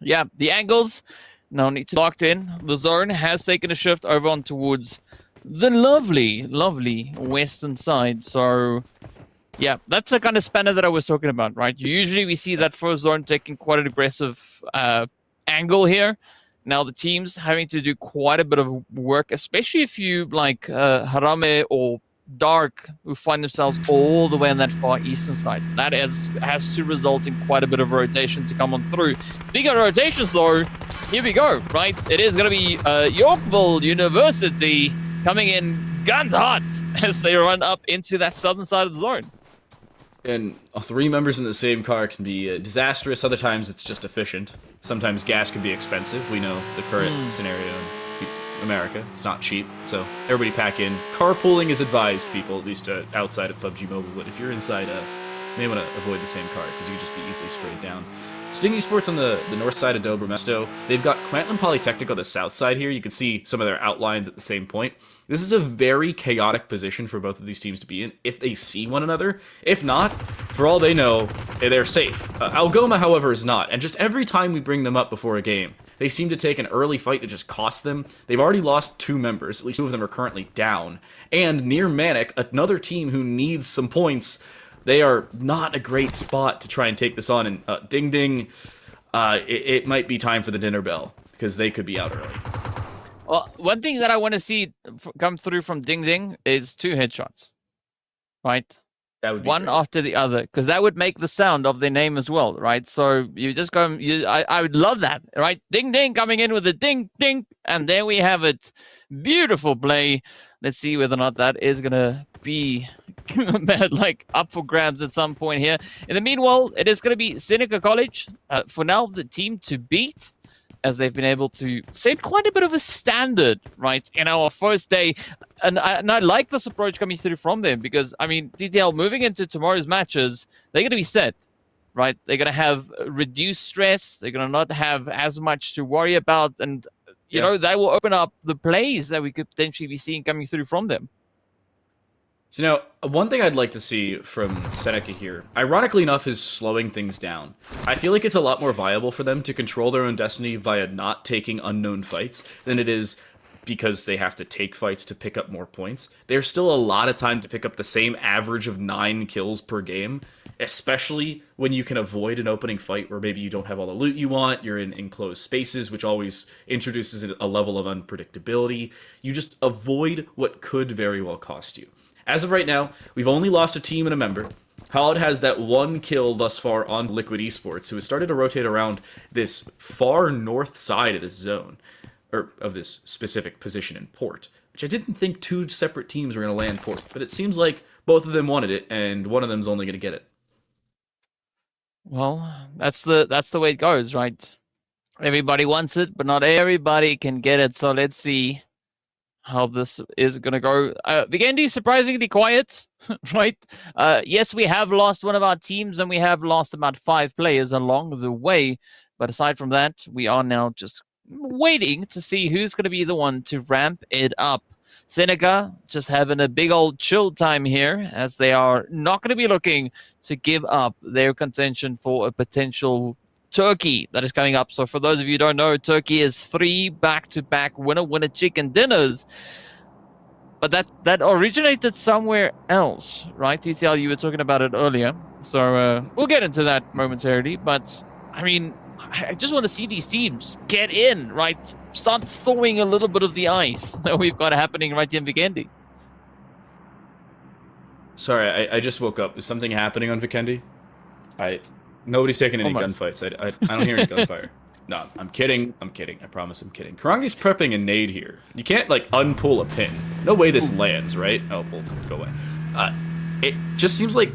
yeah, the angles now need to be locked in. The zone has taken a shift over on towards the lovely, lovely western side. So, yeah, that's the kind of spanner that I was talking about, right? Usually we see that first zone taking quite an aggressive angle here. Now the team's having to do quite a bit of work, especially if you like Harame or Dark, who find themselves all the way on that far eastern side. That has to result in quite a bit of rotation to come on through. Speaking of rotations, though, here we go, right? It is going to be Yorkville University coming in guns hot as they run up into that southern side of the zone. And 3 members in the same car can be disastrous. Other times it's just efficient. Sometimes gas can be expensive. We know the current scenario in America. It's not cheap, so everybody pack in. Carpooling is advised, people, at least outside of PUBG Mobile. But if you're inside, you may want to avoid the same car because you could just be easily sprayed down. Sting Esports on the north side of Dobromesto. They've got Quantland Polytechnic on the south side here. You can see some of their outlines at the same point. This is a very chaotic position for both of these teams to be in if they see one another. If not, for all they know, they're safe. Algoma, however, is not. And just every time we bring them up before a game, they seem to take an early fight that just costs them. They've already lost 2 members. At least 2 of them are currently down. And near Manic, another team who needs some points, they are not a great spot to try and take this on. And Ding Ding, it might be time for the dinner bell because they could be out early. Well, one thing that I want to see come through from Ding Ding is 2 headshots, right? That would be one great. after the other, because that would make the sound of their name as well, right? So you just go, I would love that, right? Ding Ding coming in with a ding ding, and there we have it. Beautiful play. Let's see whether or not that is gonna be like up for grabs at some point here. In the meanwhile, it is going to be Seneca College for now, the team to beat, as they've been able to set quite a bit of a standard, right, in our first day. And I like this approach coming through from them because, I mean, DTL moving into tomorrow's matches, they're going to be set, right? They're going to have reduced stress. They're going to not have as much to worry about. And, you know, that will open up the plays that we could potentially be seeing coming through from them. So now, one thing I'd like to see from Seneca here, ironically enough, is slowing things down. I feel like it's a lot more viable for them to control their own destiny via not taking unknown fights than it is because they have to take fights to pick up more points, there's still a lot of time to pick up the same average of 9 kills per game, especially when you can avoid an opening fight where maybe you don't have all the loot you want, you're in enclosed spaces, which always introduces a level of unpredictability. You just avoid what could very well cost you. As of right now, we've only lost a team and a member. Howard has that 1 kill thus far on Liquid Esports, who has started to rotate around this far north side of this zone, or of this specific position in port, which I didn't think 2 separate teams were going to land port, but it seems like both of them wanted it, and one of them's only going to get it. Well, that's the way it goes, right? Everybody wants it, but not everybody can get it. So let's see how this is going to go. Vigendi, surprisingly quiet, right? Yes, we have lost one of our teams, and we have lost about 5 players along the way. But aside from that, we are now just waiting to see who's going to be the one to ramp it up. Seneca just having a big old chill time here, as they are not going to be looking to give up their contention for a potential Turkey that is coming up. So for those of you who don't know, Turkey is 3 back-to-back winner chicken dinners. But that originated somewhere else, right? TTL, you were talking about it earlier. So we'll get into that momentarily. But, I mean, I just want to see these teams get in, right? Start thawing a little bit of the ice that we've got happening right here in Vikendi. Sorry, I just woke up. Is something happening on Vikendi? Nobody's taking any Almost. gunfights. I don't hear any gunfire. No, I'm kidding. I promise I'm kidding. Karangi's prepping a nade here. You can't, like, unpull a pin. No way this lands, right? Oh, well, go away. It just seems like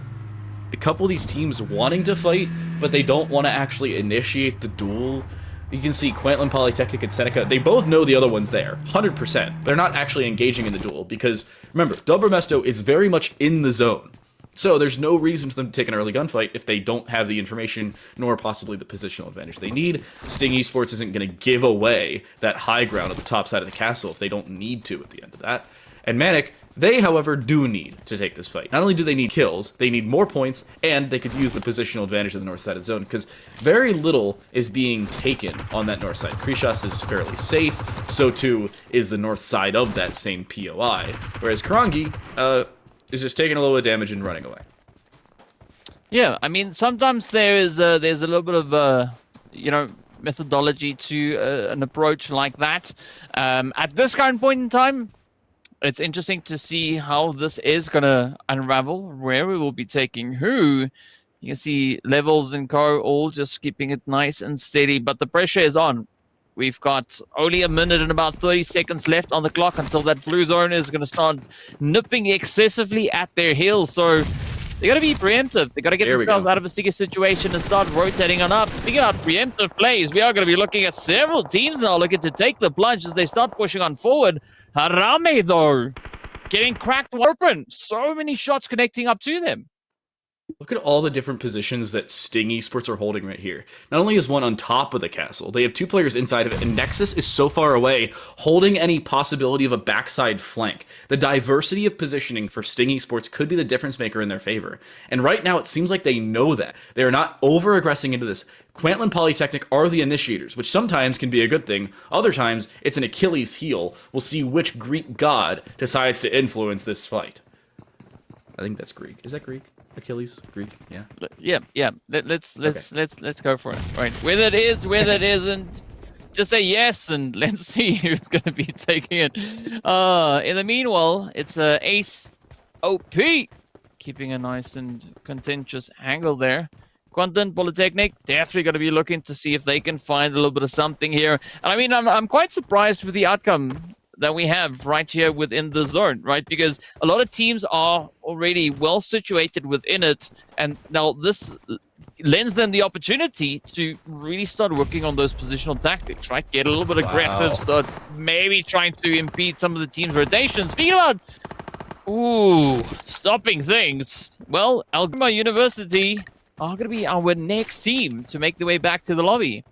a couple of these teams wanting to fight, but they don't want to actually initiate the duel. You can see Quantland, Polytechnic, and Seneca, they both know the other one's there, 100%. They're not actually engaging in the duel, because, remember, Dobromesto is very much in the zone. So there's no reason for them to take an early gunfight if they don't have the information, nor possibly the positional advantage they need. Sting Esports isn't going to give away that high ground at the top side of the castle if they don't need to at the end of that. And Manic, they, however, do need to take this fight. Not only do they need kills, they need more points, and they could use the positional advantage of the north side of the zone, because very little is being taken on that north side. Krishas is fairly safe, so too is the north side of that same POI, whereas Karangi is just taking a little bit of damage and running away. Yeah, I mean, sometimes there's a little bit of, methodology to an approach like that. At this current point in time, it's interesting to see how this is going to unravel, where we will be taking who. You can see Levels and Co. all just keeping it nice and steady, but the pressure is on. We've got only a minute and about 30 seconds left on the clock until that blue zone is going to start nipping excessively at their heels. So they got to be preemptive. They got to get themselves out of a sticky situation and start rotating on up. Speaking about preemptive plays, we are going to be looking at several teams now looking to take the plunge as they start pushing on forward. Harame, though, getting cracked open. So many shots connecting up to them. Look at all the different positions that Sting Esports are holding right here. Not only is one on top of the castle, they have 2 players inside of it, and Nexus is so far away, holding any possibility of a backside flank. The diversity of positioning for Sting Esports could be the difference maker in their favor. And right now, it seems like they know that. They are not over-aggressing into this. Quantland Polytechnic are the initiators, which sometimes can be a good thing. Other times, it's an Achilles heel. We'll see which Greek god decides to influence this fight. I think that's Greek. Is that Greek? Achilles, Greek, yeah. Yeah. Let's go for it. Right, whether it is, whether it isn't, just say yes, and let's see who's going to be taking it. In the meanwhile, it's Ace OP keeping a nice and contentious angle there. Quantum Polytechnic definitely going to be looking to see if they can find a little bit of something here. And I mean, I'm quite surprised with the outcome that we have right here within the zone, right? Because a lot of teams are already well situated within it, and now this lends them the opportunity to really start working on those positional tactics, right? Get a little bit aggressive, start maybe trying to impede some of the team's rotations. Speaking about, stopping things, well, Algoma University are going to be our next team to make their way back to the lobby.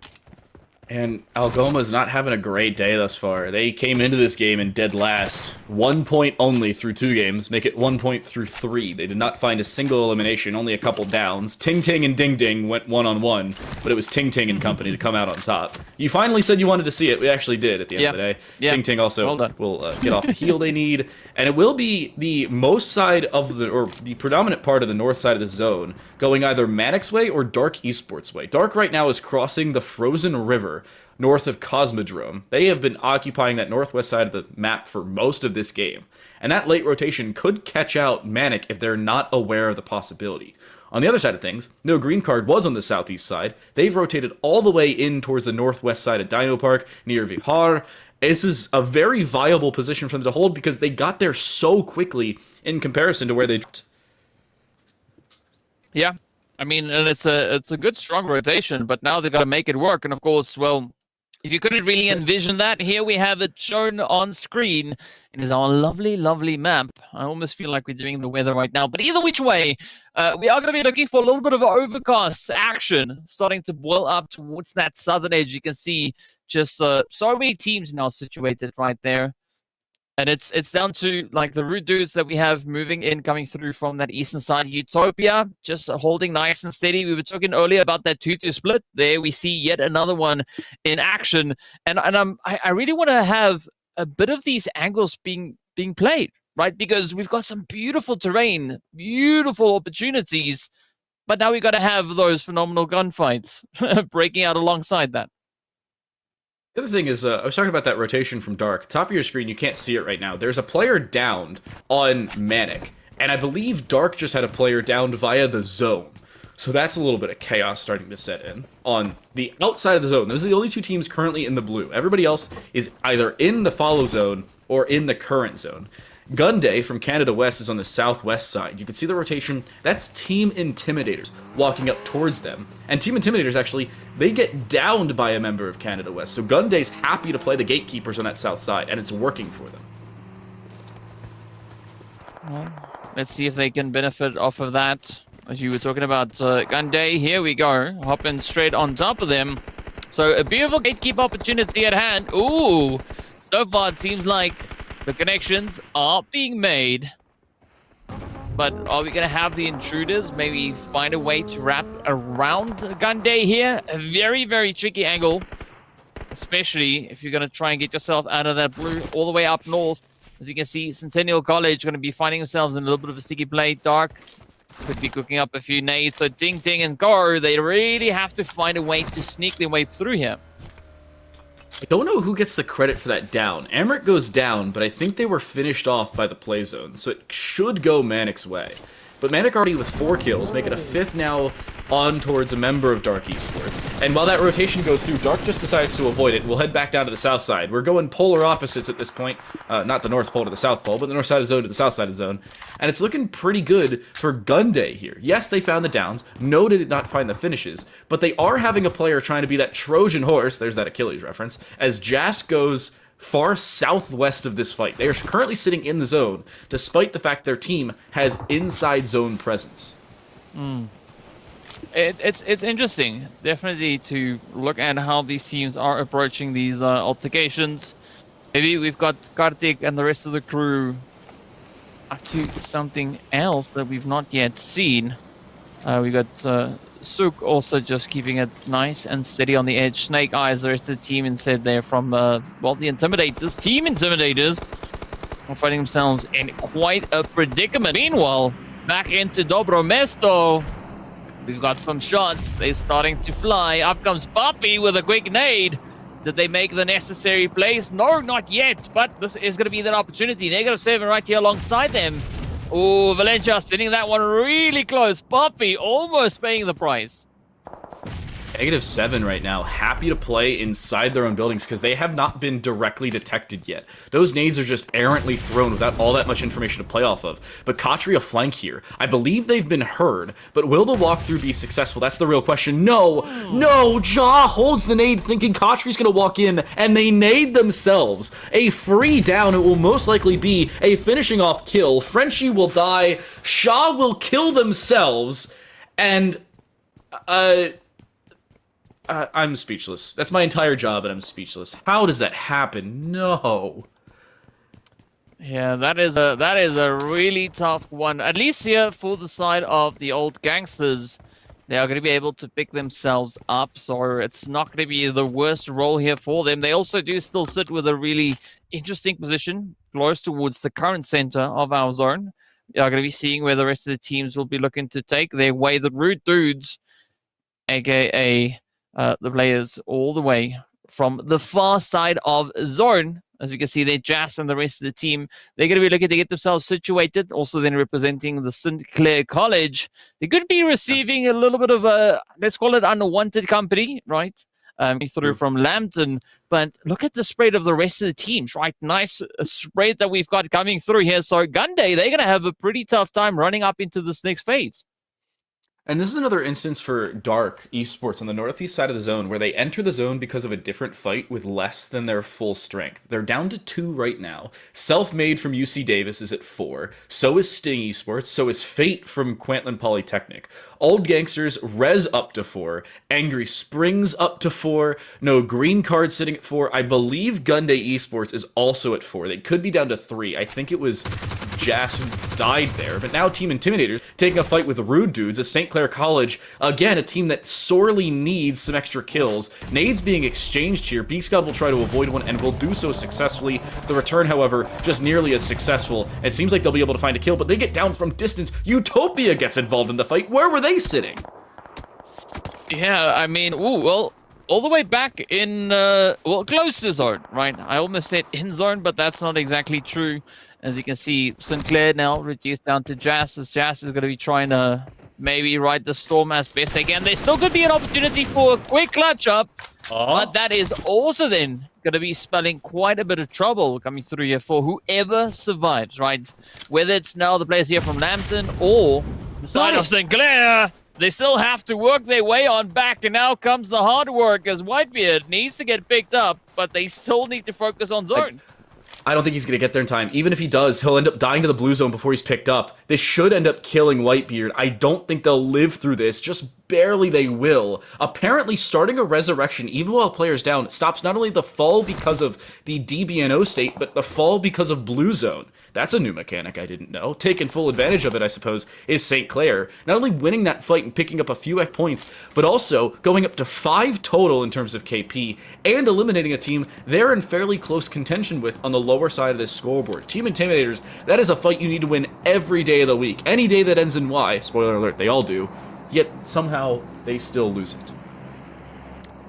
And Algoma's not having a great day thus far. They came into this game and dead last. 1 point only through 2 games, make it 1 point through 3. They did not find a single elimination, only a couple downs. Ting Ting and Ding Ding went 1-on-1, but it was Ting Ting and company to come out on top. You finally said you wanted to see it. We actually did at the end of the day. Ting Ting also will get off the heal they need. And it will be the most side of the, or the predominant part of the north side of the zone, going either Manic's way or Dark Esports way. Dark right now is crossing the frozen river north of Cosmodrome. They have been occupying that northwest side of the map for most of this game, and that late rotation could catch out Manic if they're not aware of the possibility. On the other side of things, No Green Card was on the southeast side. They've rotated all the way in towards the northwest side of Dino Park, near Vihar. This is a very viable position for them to hold because they got there so quickly in comparison to where they... Yeah, I mean, and it's a good, strong rotation, but now they've got to make it work. And of course, well, if you couldn't really envision that, here we have it shown on screen. It is our lovely, lovely map. I almost feel like we're doing the weather right now. But either which way, we are going to be looking for a little bit of overcast action starting to boil up towards that southern edge. You can see just so many teams now situated right there. And it's down to like the root dudes that we have moving in, coming through from that eastern side. Utopia just holding nice and steady. We were talking earlier about that 2-2 split. There we see yet another one in action. And I really want to have a bit of these angles being played, right? Because we've got some beautiful terrain, beautiful opportunities, but now we've got to have those phenomenal gunfights breaking out alongside that. The other thing is, I was talking about that rotation from Dark. Top of your screen, you can't see it right now. There's a player downed on Manic, and I believe Dark just had a player downed via the zone. So that's a little bit of chaos starting to set in. On the outside of the zone, those are the only 2 teams currently in the blue. Everybody else is either in the follow zone or in the current zone. Gunday from Canada West is on the southwest side. You can see the rotation. That's Team Intimidators walking up towards them. And Team Intimidators, actually, they get downed by a member of Canada West. So Gunday's happy to play the gatekeepers on that south side, and it's working for them. Well, let's see if they can benefit off of that. As you were talking about Gunday, here we go. Hopping straight on top of them. So a beautiful gatekeep opportunity at hand. Ooh, so far it seems like the connections are being made. But are we going to have the intruders maybe find a way to wrap around Gunday here? A very, very tricky angle. Especially if you're going to try and get yourself out of that blue all the way up north. As you can see, Centennial College going to be finding themselves in a little bit of a sticky play. Dark could be cooking up a few nades. So Ting Ting and Go, they really have to find a way to sneak their way through here. I don't know who gets the credit for that down. Amrit goes down, but I think they were finished off by the play zone, so it should go Manic's way. But Manic already with 4 kills, make it a 5th now on towards a member of Dark Esports. And while that rotation goes through, Dark just decides to avoid it. We'll head back down to the south side. We're going polar opposites at this point. Not the north pole to the south pole, but the north side of the zone to the south side of the zone. And it's looking pretty good for Gunday here. Yes, they found the downs. No, they did not find the finishes. But they are having a player trying to be that Trojan horse, there's that Achilles reference, as Jas goes far southwest of this fight. They are currently sitting in the zone, despite the fact their team has inside zone presence. It's interesting, definitely, to look at how these teams are approaching these altercations. Maybe we've got Kartik and the rest of the crew up to something else that we've not yet seen. We got Suk also just keeping it nice and steady on the edge. Snake Eyes, the rest of the team instead there from, well, the Intimidators. Team Intimidators are finding themselves in quite a predicament. Meanwhile, back into Dobro Mesto. We've got some shots. They're starting to fly. Up comes Papi with a quick nade. Did they make the necessary plays? No, not yet. But this is going to be that opportunity. -7 right here alongside them. Oh, Valencia sitting that one really close. Papi almost paying the price. -7 right now, happy to play inside their own buildings because they have not been directly detected yet. Those nades are just errantly thrown without all that much information to play off of. But Katri a flank here. I believe they've been heard, but will the walkthrough be successful? That's the real question. No! No! Ja holds the nade thinking Katri's gonna walk in, and they nade themselves. A free down, it will most likely be a finishing off kill. Frenchie will die, Shaw will kill themselves, and I'm speechless. That's my entire job, and I'm speechless. How does that happen? No. Yeah, that is a really tough one. At least here for the side of the old gangsters, they are going to be able to pick themselves up. So it's not going to be the worst role here for them. They also do still sit with a really interesting position close towards the current center of our zone. We are going to be seeing where the rest of the teams will be looking to take their way. The Rude Dudes, aka the players all the way from the far side of zone. As you can see, they're Jas and the rest of the team. They're going to be looking to get themselves situated. Also then representing the St. Clair College. They could be receiving a little bit of a, let's call it unwanted company, right? Through from Lambton. But look at the spread of the rest of the teams, right? Nice spread that we've got coming through here. So Gunday, they're going to have a pretty tough time running up into this next phase. And this is another instance for Dark Esports on the northeast side of the zone where they enter the zone because of a different fight with less than their full strength. They're down to 2 right now. Self-Made from UC Davis is at 4. So is Sting Esports. So is Fate from Kwantlen Polytechnic. Old Gangsters, Rez up to 4. Angry Springs up to 4. No Green Card sitting at 4. I believe Gunday Esports is also at 4. They could be down to 3. I think it was Jas who died there. But now Team Intimidators taking a fight with the Rude Dudes as St. Clair College, again, a team that sorely needs some extra kills. Nades being exchanged here. B-Scud will try to avoid one and will do so successfully. The return, however, just nearly as successful. It seems like they'll be able to find a kill, but they get down from distance. Utopia gets involved in the fight. Where were they sitting? Yeah, I mean, well, all the way back in, well, close to zone, right? I almost said in zone, but that's not exactly true. As you can see, St. Clair now reduced down to Jas, as Jas is going to be trying to maybe ride the storm as best they can. There still could be an opportunity for a quick clutch up, but that is also then going to be spelling quite a bit of trouble coming through here for whoever survives, right? Whether it's now the players here from Lambton or the side of St. Clair, they still have to work their way on back, and now comes the hard work as Whitebeard needs to get picked up, but they still need to focus on zone. I don't think he's going to get there in time. Even if he does, he'll end up dying to the blue zone before he's picked up. This should end up killing Whitebeard. I don't think they'll live through this. Just barely they will. Apparently, starting a resurrection, even while players down, stops not only the fall because of the DBNO state, but the fall because of blue zone. That's a new mechanic I didn't know. Taking full advantage of it, I suppose, is St. Clair. Not only winning that fight and picking up a few points, but also going up to 5 total in terms of KP, and eliminating a team they're in fairly close contention with on the lower side of this scoreboard. Team Intimidators, that is a fight you need to win every day of the week. Any day that ends in Y, spoiler alert, they all do, yet somehow they still lose it.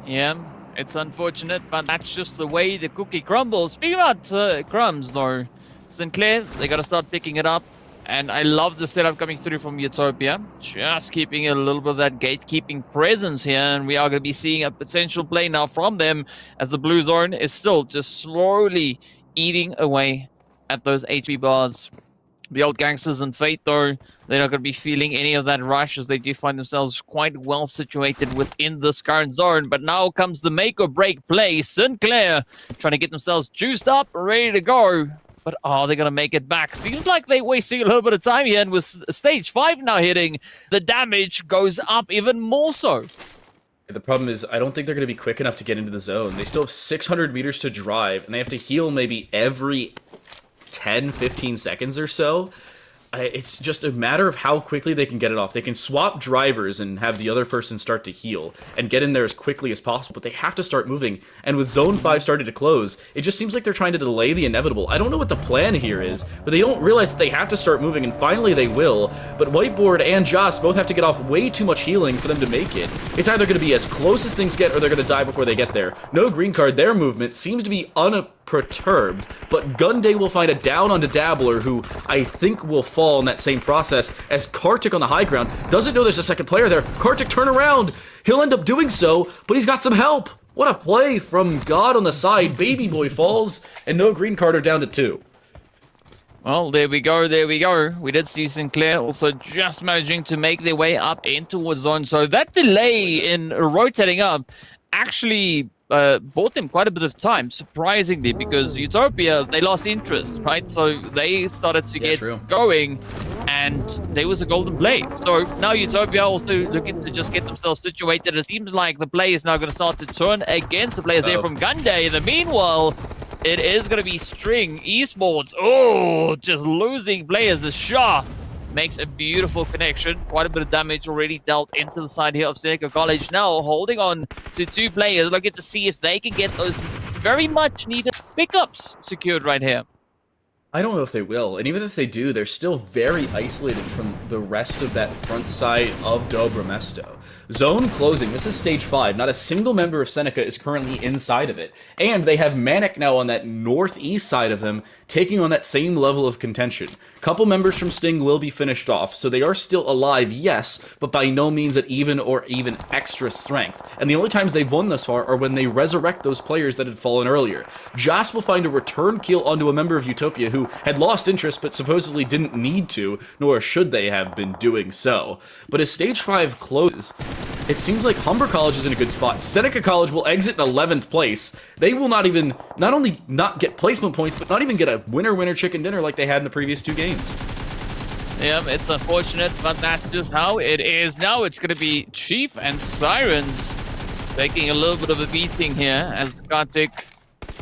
Yeah, it's unfortunate, but that's just the way the cookie crumbles. Speaking about crumbs, though, St. Clair, they got to start picking it up. And I love the setup coming through from Utopia. Just keeping a little bit of that gatekeeping presence here. And we are going to be seeing a potential play now from them as the blue zone is still just slowly eating away at those HP bars. The old gangsters and Fate, though, they're not going to be feeling any of that rush as they do find themselves quite well situated within this current zone. But now comes the make or break play. St. Clair trying to get themselves juiced up, ready to go. But are they going to make it back? Seems like they're wasting a little bit of time here. And with stage 5 now hitting, the damage goes up even more so. The problem is, I don't think they're going to be quick enough to get into the zone. They still have 600 meters to drive, and they have to heal maybe every 10, 15 seconds or so. It's just a matter of how quickly they can get it off. They can swap drivers and have the other person start to heal and get in there as quickly as possible, but they have to start moving. And with Zone 5 starting to close, it just seems like they're trying to delay the inevitable. I don't know what the plan here is, but they don't realize that they have to start moving, and finally they will. But Whiteboard and Joss both have to get off way too much healing for them to make it. It's either going to be as close as things get, or they're going to die before they get there. No green card, their movement seems to be unperturbed, but Gunday will find a down onto Dabbler, who I think will fall in that same process, as Kartik on the high ground doesn't know there's a second player there. Kartik, turn around! He'll end up doing so, but he's got some help! What a play from God on the side. Baby boy falls, and no green card are down to 2. Well, there we go, there we go. We did see St. Clair also just managing to make their way up into a zone, so that delay in rotating up actually bought them quite a bit of time, surprisingly, because Utopia, they lost interest, right? So they started to get going, and and there was a golden play. So now Utopia also looking to just get themselves situated. It seems like the play is now going to start to turn against the players there from Gunday. In the meanwhile, it is going to be String Esports. Oh, just losing players. The Shah makes a beautiful connection. Quite a bit of damage already dealt into the side here of Seneca College. Now holding on to 2 players, looking to see if they can get those very much needed pickups secured right here. I don't know if they will, and even if they do, they're still very isolated from the rest of that front side of Dobro Mesto. Zone closing. This is stage 5. Not a single member of Seneca is currently inside of it. And they have Manic now on that northeast side of them, taking on that same level of contention. Couple members from Sting will be finished off, so they are still alive, yes, but by no means at even or even extra strength. And the only times they've won thus far are when they resurrect those players that had fallen earlier. Joss will find a return kill onto a member of Utopia who had lost interest but supposedly didn't need to, nor should they have been doing so. But as stage 5 closes, it seems like Humber College is in a good spot. Seneca College will exit in 11th place. They will not only not get placement points, but not even get a winner chicken dinner like they had in the previous 2 games. Yeah, it's unfortunate, but that's just how it is. Now it's going to be Chief and Sirens taking a little bit of a beating here as Kartik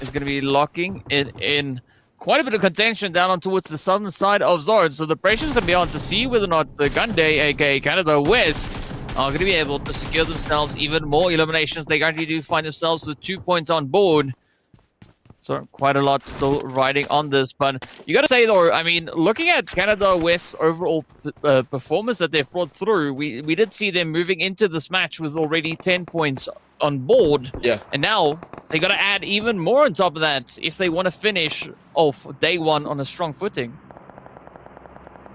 is going to be locking it in. Quite a bit of contention down on towards the southern side of Zord, so the pressure's going to be on to see whether or not the Gunday, aka Canada West, are going to be able to secure themselves even more eliminations. They currently do find themselves with 2 points on board. So quite a lot still riding on this. But you got to say, though, I mean, looking at Canada West's overall performance that they've brought through, we did see them moving into this match with already 10 points on board. Yeah. And now they got to add even more on top of that if they want to finish off day 1 on a strong footing.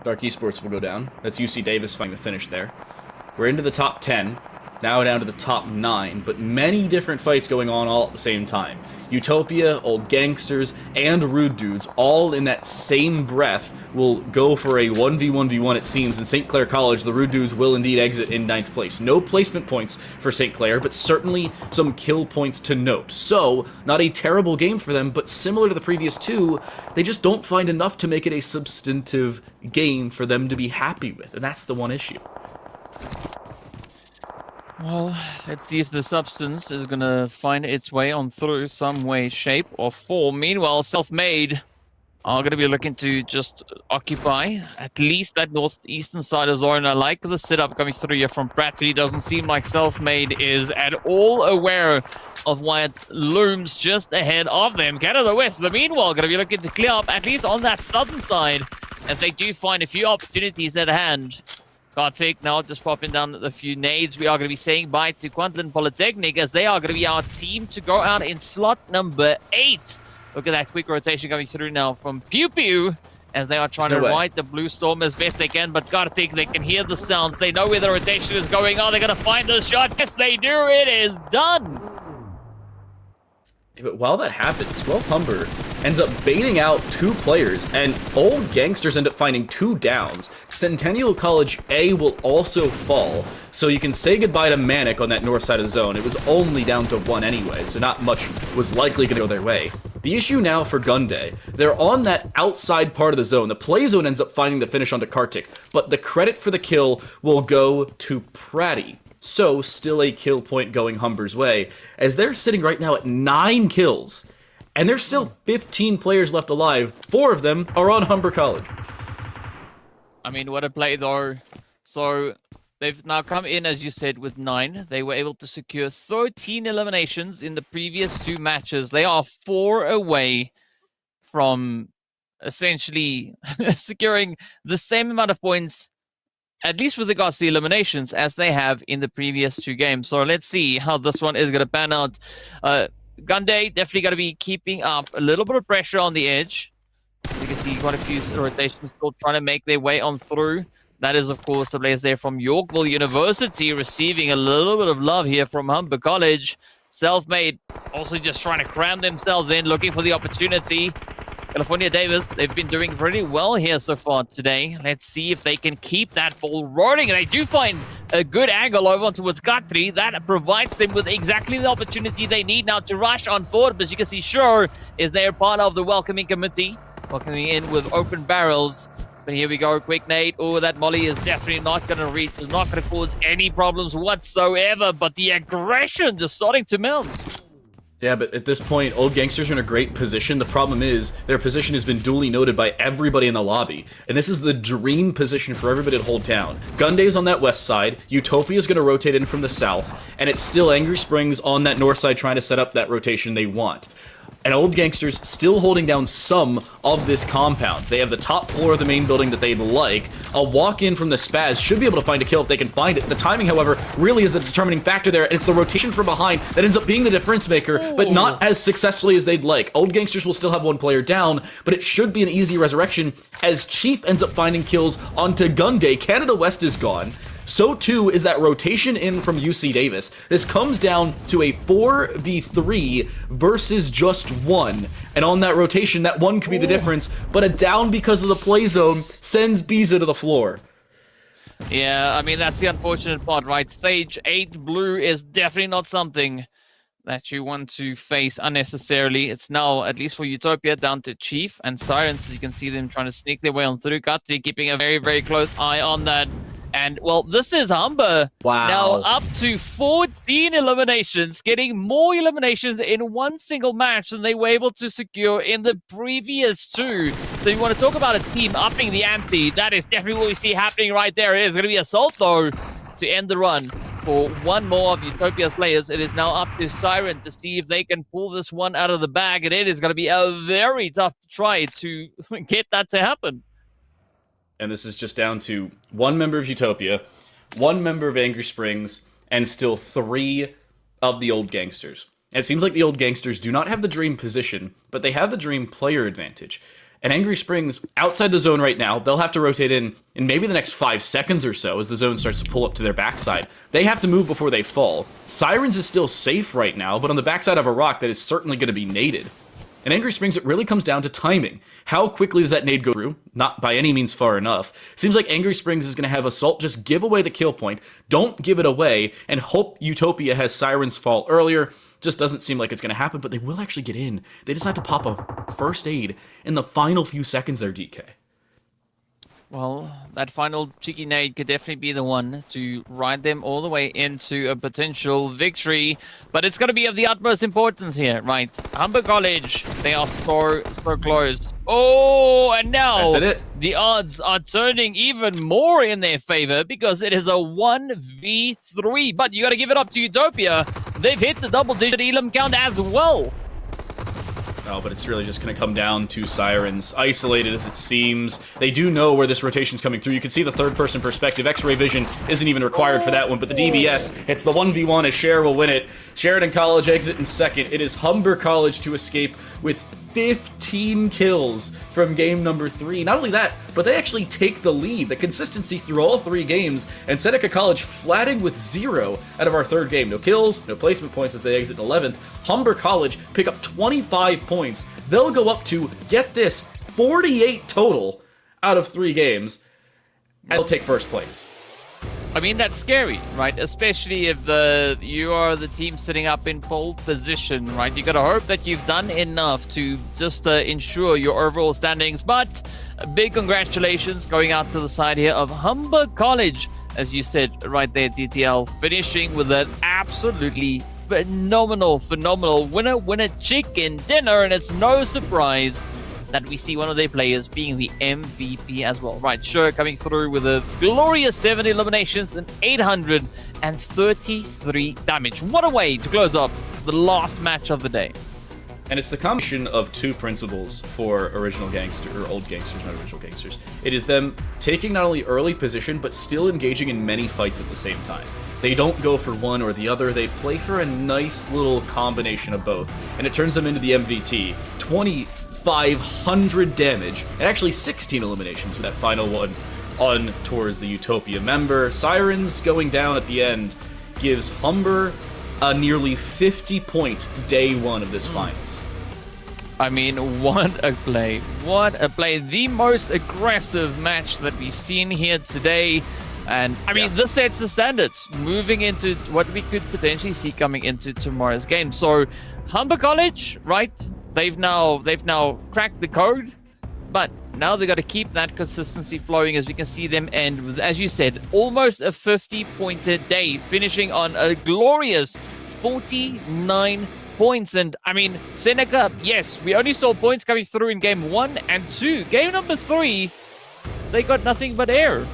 Dark Esports will go down. That's UC Davis finding the finish there. We're into the top 10, now down to the top 9, but many different fights going on all at the same time. Utopia, Old Gangsters, and Rude Dudes, all in that same breath, will go for a 1v1v1 it seems. In St. Clair College, the Rude Dudes will indeed exit in 9th place. No placement points for St. Clair, but certainly some kill points to note. So, not a terrible game for them, but similar to the previous 2, they just don't find enough to make it a substantive game for them to be happy with, and that's the one issue. Well, let's see if the substance is going to find its way on through some way, shape, or form. Meanwhile, Self-Made are going to be looking to just occupy at least that northeastern side of Zone. I like the setup coming through here from Bradley. Doesn't seem like Self-Made is at all aware of what looms just ahead of them. Canada West, the meanwhile, going to be looking to clear up at least on that southern side as they do find a few opportunities at hand. Kartik now just popping down a few nades. We are going to be saying bye to Quantland Polytechnic as they are going to be our team to go out in slot number 8. Look at that quick rotation coming through now from Pew Pew as they are trying to ride the Blue Storm as best they can. But Kartik, they can hear the sounds. They know where the rotation is going. Are they going to find those shots? Yes, they do. It is done. But while that happens, Guelph Humber ends up baiting out 2 players, and Old Gangsters end up finding 2 downs. Centennial College A will also fall, so you can say goodbye to Manic on that north side of the zone. It was only down to 1 anyway, so not much was likely going to go their way. The issue now for Gunday, they're on that outside part of the zone. The play zone ends up finding the finish onto Kartik, but the credit for the kill will go to Pratty. So, still a kill point going Humber's way, as they're sitting right now at 9 kills, and there's still 15 players left alive. 4 of them are on Humber College. I mean, what a play, though. So, they've now come in, as you said, with 9. They were able to secure 13 eliminations in the previous 2 matches. They are 4 away from essentially securing the same amount of points, at least with regards to eliminations, as they have in the previous 2 games. So let's see how this one is going to pan out. Gunday definitely going to be keeping up a little bit of pressure on the edge. As you can see, quite a few rotations still trying to make their way on through. That is, of course, the players there from Yorkville University receiving a little bit of love here from Humber College. Self-Made also just trying to cram themselves in, looking for the opportunity. California Davis, they've been doing pretty well here so far today. Let's see if they can keep that ball rolling. They do find a good angle over towards Katri. That provides them with exactly the opportunity they need now to rush on forward. But as you can see, Sure is there part of the welcoming committee, welcoming in with open barrels. But here we go, quick nade. Oh, that molly is definitely not going to reach. It's not going to cause any problems whatsoever. But the aggression just starting to mount. Yeah, but at this point, Old Gangsters are in a great position. The problem is, their position has been duly noted by everybody in the lobby. And this is the dream position for everybody to hold down. Gunday's on that west side, Utopia's going to rotate in from the south, and it's still Angry Springs on that north side trying to set up that rotation they want. And Old Gangsters still holding down some of this compound. They have the top floor of the main building that they'd like. A walk-in from the Spaz should be able to find a kill if they can find it. The timing, however, really is a determining factor there, and it's the rotation from behind that ends up being the difference maker, but not as successfully as they'd like. Old Gangsters will still have one player down, but it should be an easy resurrection as Chief ends up finding kills onto Gunday. Canada West is gone. So too is that rotation in from UC Davis. This comes down to a 4v3 versus just 1. And on that rotation, that 1 could be the difference, but a down because of the play zone sends Biza to the floor. Yeah, I mean, that's the unfortunate part, right? Stage 8 blue is definitely not something that you want to face unnecessarily. It's now, at least for Utopia, down to Chief and Sirens. So you can see them trying to sneak their way on through. Guthrie keeping a very, very close eye on that. And, well, this is Humber. Wow. Now up to 14 eliminations, getting more eliminations in one single match than they were able to secure in the previous 2. So you want to talk about a team upping the ante. That is definitely what we see happening right there. It is going to be Assault, though, to end the run for one more of Utopia's players. It is now up to Siren to see if they can pull this one out of the bag. And it is going to be a very tough try to get that to happen. And this is just down to 1 member of Utopia, 1 member of Angry Springs, and still 3 of the Old Gangsters. And it seems like the Old Gangsters do not have the dream position, but they have the dream player advantage. And Angry Springs, outside the zone right now, they'll have to rotate in maybe the next 5 seconds or so as the zone starts to pull up to their backside. They have to move before they fall. Sirens is still safe right now, but on the backside of a rock that is certainly going to be naded. In Angry Springs, it really comes down to timing. How quickly does that nade go through? Not by any means far enough. Seems like Angry Springs is going to have Assault just give away the kill point, don't give it away, and hope Utopia has Sirens fall earlier. Just doesn't seem like it's going to happen, but they will actually get in. They decide to pop a first aid in the final few seconds there, DK. Well, that final cheeky nade could definitely be the one to ride them all the way into a potential victory. But it's going to be of the utmost importance here, right? Humber College, they are so close. Oh, and now the odds are turning even more in their favor because it is a 1v3. But you got to give it up to Utopia. They've hit the double-digit elim count as well. Oh, but it's really just going to come down to Sirens. Isolated as it seems. They do know where this rotation's coming through. You can see the third-person perspective. X-ray vision isn't even required for that one, but the DBS hits the 1v1 as Cher will win it. Sheridan College exit in second. It is Humber College to escape with 15 kills from game number 3. Not only that, but they actually take the lead. The consistency through all 3 games, and Seneca College flatting with 0 out of our 3rd game. No kills, no placement points as they exit in 11th. Humber College pick up 25 points. They'll go up to, get this, 48 total out of 3 games, and they'll take first place. I mean, that's scary, right? Especially if you are the team sitting up in pole position, right? You gotta hope that you've done enough to just ensure your overall standings. But big congratulations going out to the side here of Humber College, as you said right there, TTL, finishing with an absolutely phenomenal winner chicken dinner, and it's no surprise that we see one of their players being the MVP as well. Right, Sure coming through with a glorious 7 eliminations and 833 damage. What a way to close up the last match of the day. And it's the combination of 2 principles for Original Gangster, or Old Gangsters, not Original Gangsters. It is them taking not only early position, but still engaging in many fights at the same time. They don't go for one or the other, they play for a nice little combination of both. And it turns them into the MVT. 2,500 damage, and actually 16 eliminations with that final one on towards the Utopia member. Sirens going down at the end gives Humber a nearly 50-point day 1 of this finals. I mean, what a play. What a play. The most aggressive match that we've seen here today. And, I mean, this sets the standards moving into what we could potentially see coming into tomorrow's game. So, Humber College, right? They've now cracked the code, but Now they got to keep that consistency flowing as we can see them end with, as you said, almost a 50-pointer day, finishing on a glorious 49 points. And I mean, Seneca, yes, we only saw points coming through in game 1 and 2. Game number 3, they got nothing but air.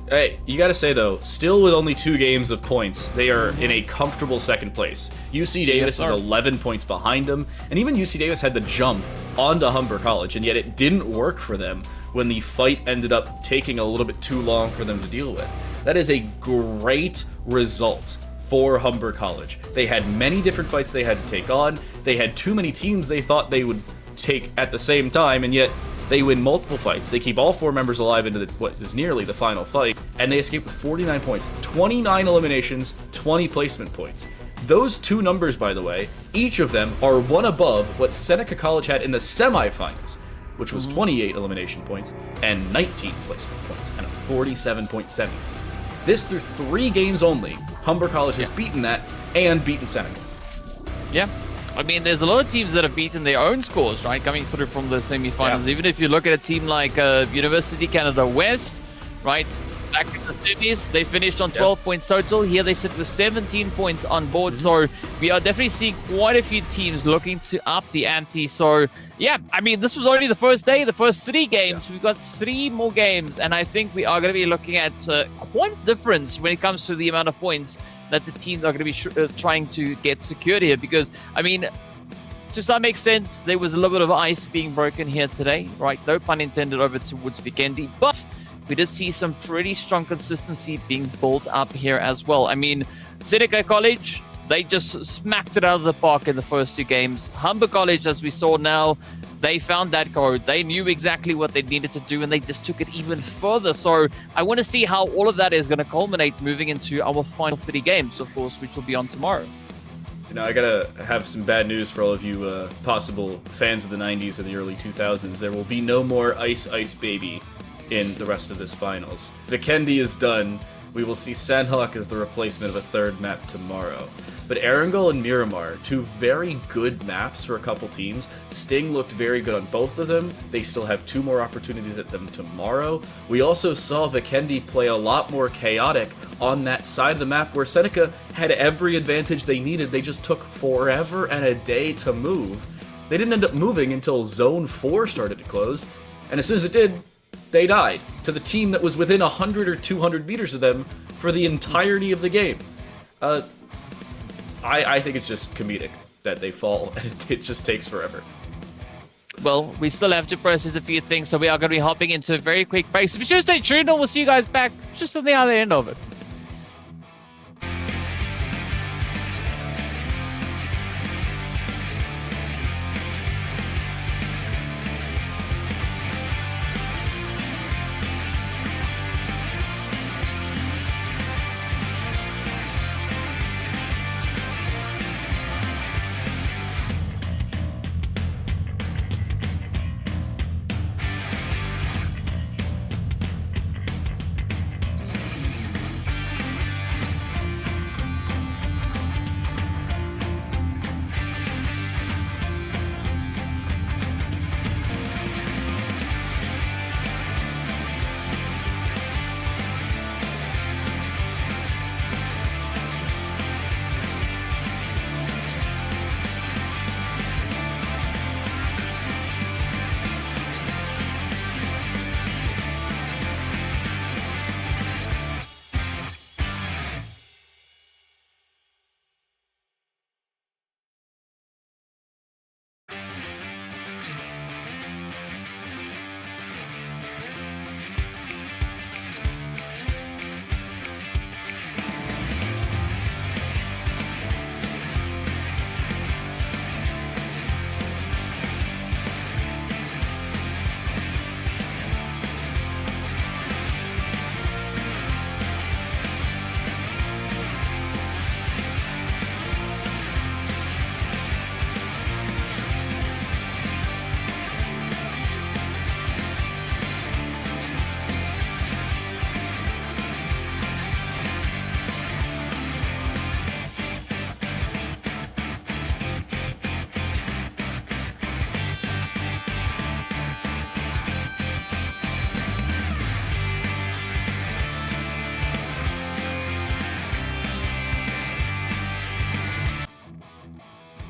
Hey, you gotta say though, still with only 2 games of points, they are in a comfortable second place. UC Davis is 11 points behind them, and even UC Davis had the jump onto Humber College, and yet it didn't work for them when the fight ended up taking a little bit too long for them to deal with. That is a great result for Humber College. They had many different fights they had to take on, they had too many teams they thought they would take at the same time, and yet they win multiple fights. They keep all 4 members alive into what is nearly the final fight, and they escape with 49 points, 29 eliminations, 20 placement points. Those 2 numbers, by the way, each of them are one above what Seneca College had in the semifinals, which was 28 elimination points and 19 placement points, and a 47-point semis. This through 3 games only, Humber College has beaten that and beaten Seneca. Yeah. I mean, there's a lot of teams that have beaten their own scores, right, coming through from the semifinals. Yeah. Even if you look at a team like University Canada West, right, back in the semis, they finished on 12 points total. Here they sit with 17 points on board. So we are definitely seeing quite a few teams looking to up the ante. So, yeah, I mean, this was only the first day, the first 3 games. We've got 3 more games, and I think we are going to be looking at quite a difference when it comes to the amount of points that the teams are going to be trying to get secured here, because, I mean, to some extent, there was a little bit of ice being broken here today, right? No pun intended over towards Vikendi, but we did see some pretty strong consistency being built up here as well. I mean, Seneca College, they just smacked it out of the park in the first 2 games. Humber College, as we saw now, they found that code. They knew exactly what they needed to do, and they just took it even further. So I want to see how all of that is going to culminate moving into our final 3 games, of course, which will be on tomorrow. Now, I gotta have some bad news for all of you possible fans of the 90s and the early 2000s. There will be no more Ice Ice Baby in the rest of this finals. Vikendi is done. We will see Sandhawk as the replacement of a 3rd map tomorrow. But Erangel and Miramar, 2 very good maps for a couple teams. Sting looked very good on both of them. They still have 2 more opportunities at them tomorrow. We also saw Vikendi play a lot more chaotic on that side of the map where Seneca had every advantage they needed. They just took forever and a day to move. They didn't end up moving until Zone 4 started to close, and as soon as it did, they died to the team that was within 100 or 200 meters of them for the entirety of the game. I think it's just comedic that they fall, and it just takes forever. Well, we still have to process a few things, so we are going to be hopping into a very quick break. So be sure to stay tuned, and we'll see you guys back just on the other end of it.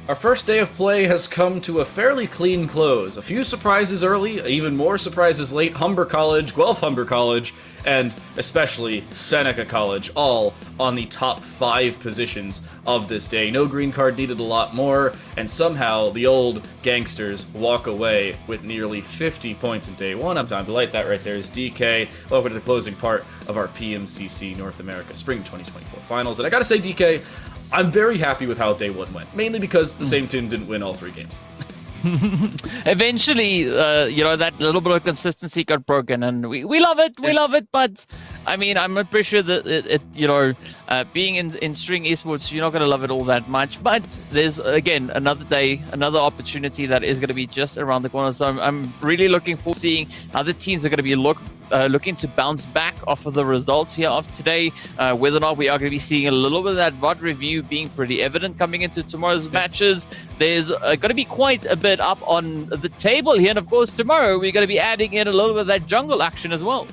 Our first day of play has come to a fairly clean close. A few surprises early, even more surprises late. Humber College, Guelph Humber College, and especially Seneca College, all on the top 5 positions of this day. No green card needed, a lot more, and somehow the old gangsters walk away with nearly 50 points in day 1. I'm Time to Light. That right there is DK. Welcome to the closing part of our PMCC North America Spring 2024 Finals. And I gotta say, DK, I'm very happy with how day 1 went, mainly because the same team didn't win all 3 games. Eventually, that little bit of consistency got broken, and we love it. We love it, but I mean, I'm not pretty sure that being in string esports, you're not going to love it all that much. But there's again another day, another opportunity that is going to be just around the corner. So I'm really looking forward to seeing how the teams are going to be looking to bounce back off of the results here of today. Whether or not we are going to be seeing a little bit of that VOD review being pretty evident coming into tomorrow's matches. There's going to be quite a bit up on the table here, and of course tomorrow we're going to be adding in a little bit of that jungle action as well.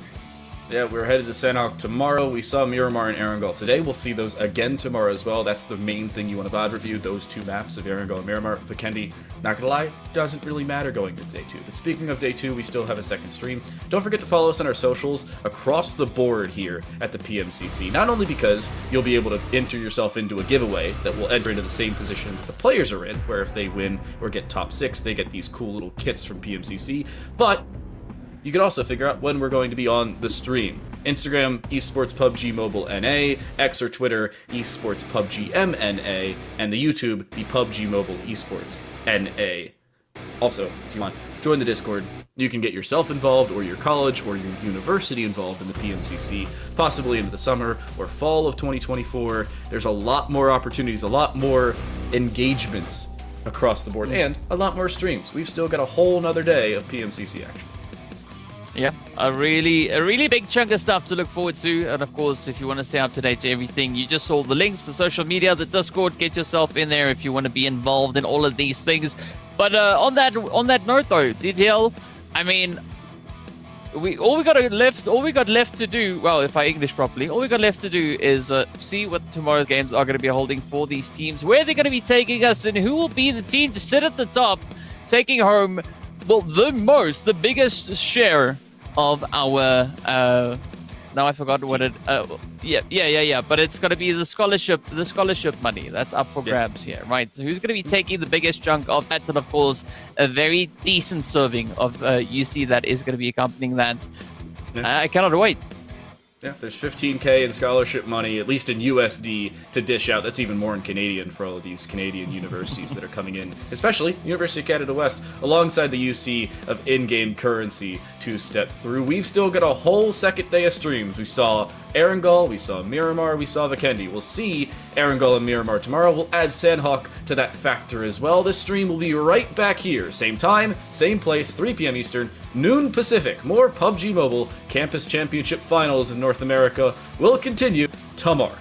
Yeah, we're headed to Sandhawk tomorrow. We saw Miramar and Erangel today. We'll see those again tomorrow as well. That's the main thing you want to VOD review, those 2 maps of Erangel and Miramar. Vikendi, not gonna lie, doesn't really matter going to day 2. But speaking of day 2, we still have a second stream. Don't forget to follow us on our socials across the board here at the PMCC. Not only because you'll be able to enter yourself into a giveaway that will enter into the same position the players are in, where if they win or get top 6, they get these cool little kits from PMCC, but you can also figure out when we're going to be on the stream. Instagram, Esports PUBG Mobile NA, X or Twitter, Esports PUBG MNA, and the YouTube, the PUBG Mobile Esports NA. Also, if you want, join the Discord. You can get yourself involved, or your college, or your university involved in the PMCC, possibly into the summer or fall of 2024. There's a lot more opportunities, a lot more engagements across the board, and a lot more streams. We've still got a whole nother day of PMCC action. Yeah, a really big chunk of stuff to look forward to. And of course, if you want to stay up to date to everything, you just saw the links, the social media, the Discord. Get yourself in there if you want to be involved in all of these things. But on that note though, DTL, I mean, all we got left to do, well, if I English properly, all we got left to do is see what tomorrow's games are going to be holding for these teams, where they're going to be taking us, and who will be the team to sit at the top, taking home, well, the biggest share of our now I forgot what it yeah, but it's going to be the scholarship money that's up for grabs here, right? So who's going to be taking the biggest chunk of that? And of course, a very decent serving of UC that is going to be accompanying that. I cannot wait. Yeah, there's 15K in scholarship money, at least in USD, to dish out. That's even more in Canadian for all of these Canadian universities that are coming in, especially University of Canada West, alongside the UC of in-game currency to step through. We've still got a whole second day of streams. We saw Erangel, we saw Miramar, we saw Vikendi. We'll see Erangel and Miramar tomorrow. We'll add Sandhawk to that factor as well. This stream will be right back here. Same time, same place, 3 p.m. Eastern, noon Pacific. More PUBG Mobile Campus Championship Finals in North America will continue tomorrow.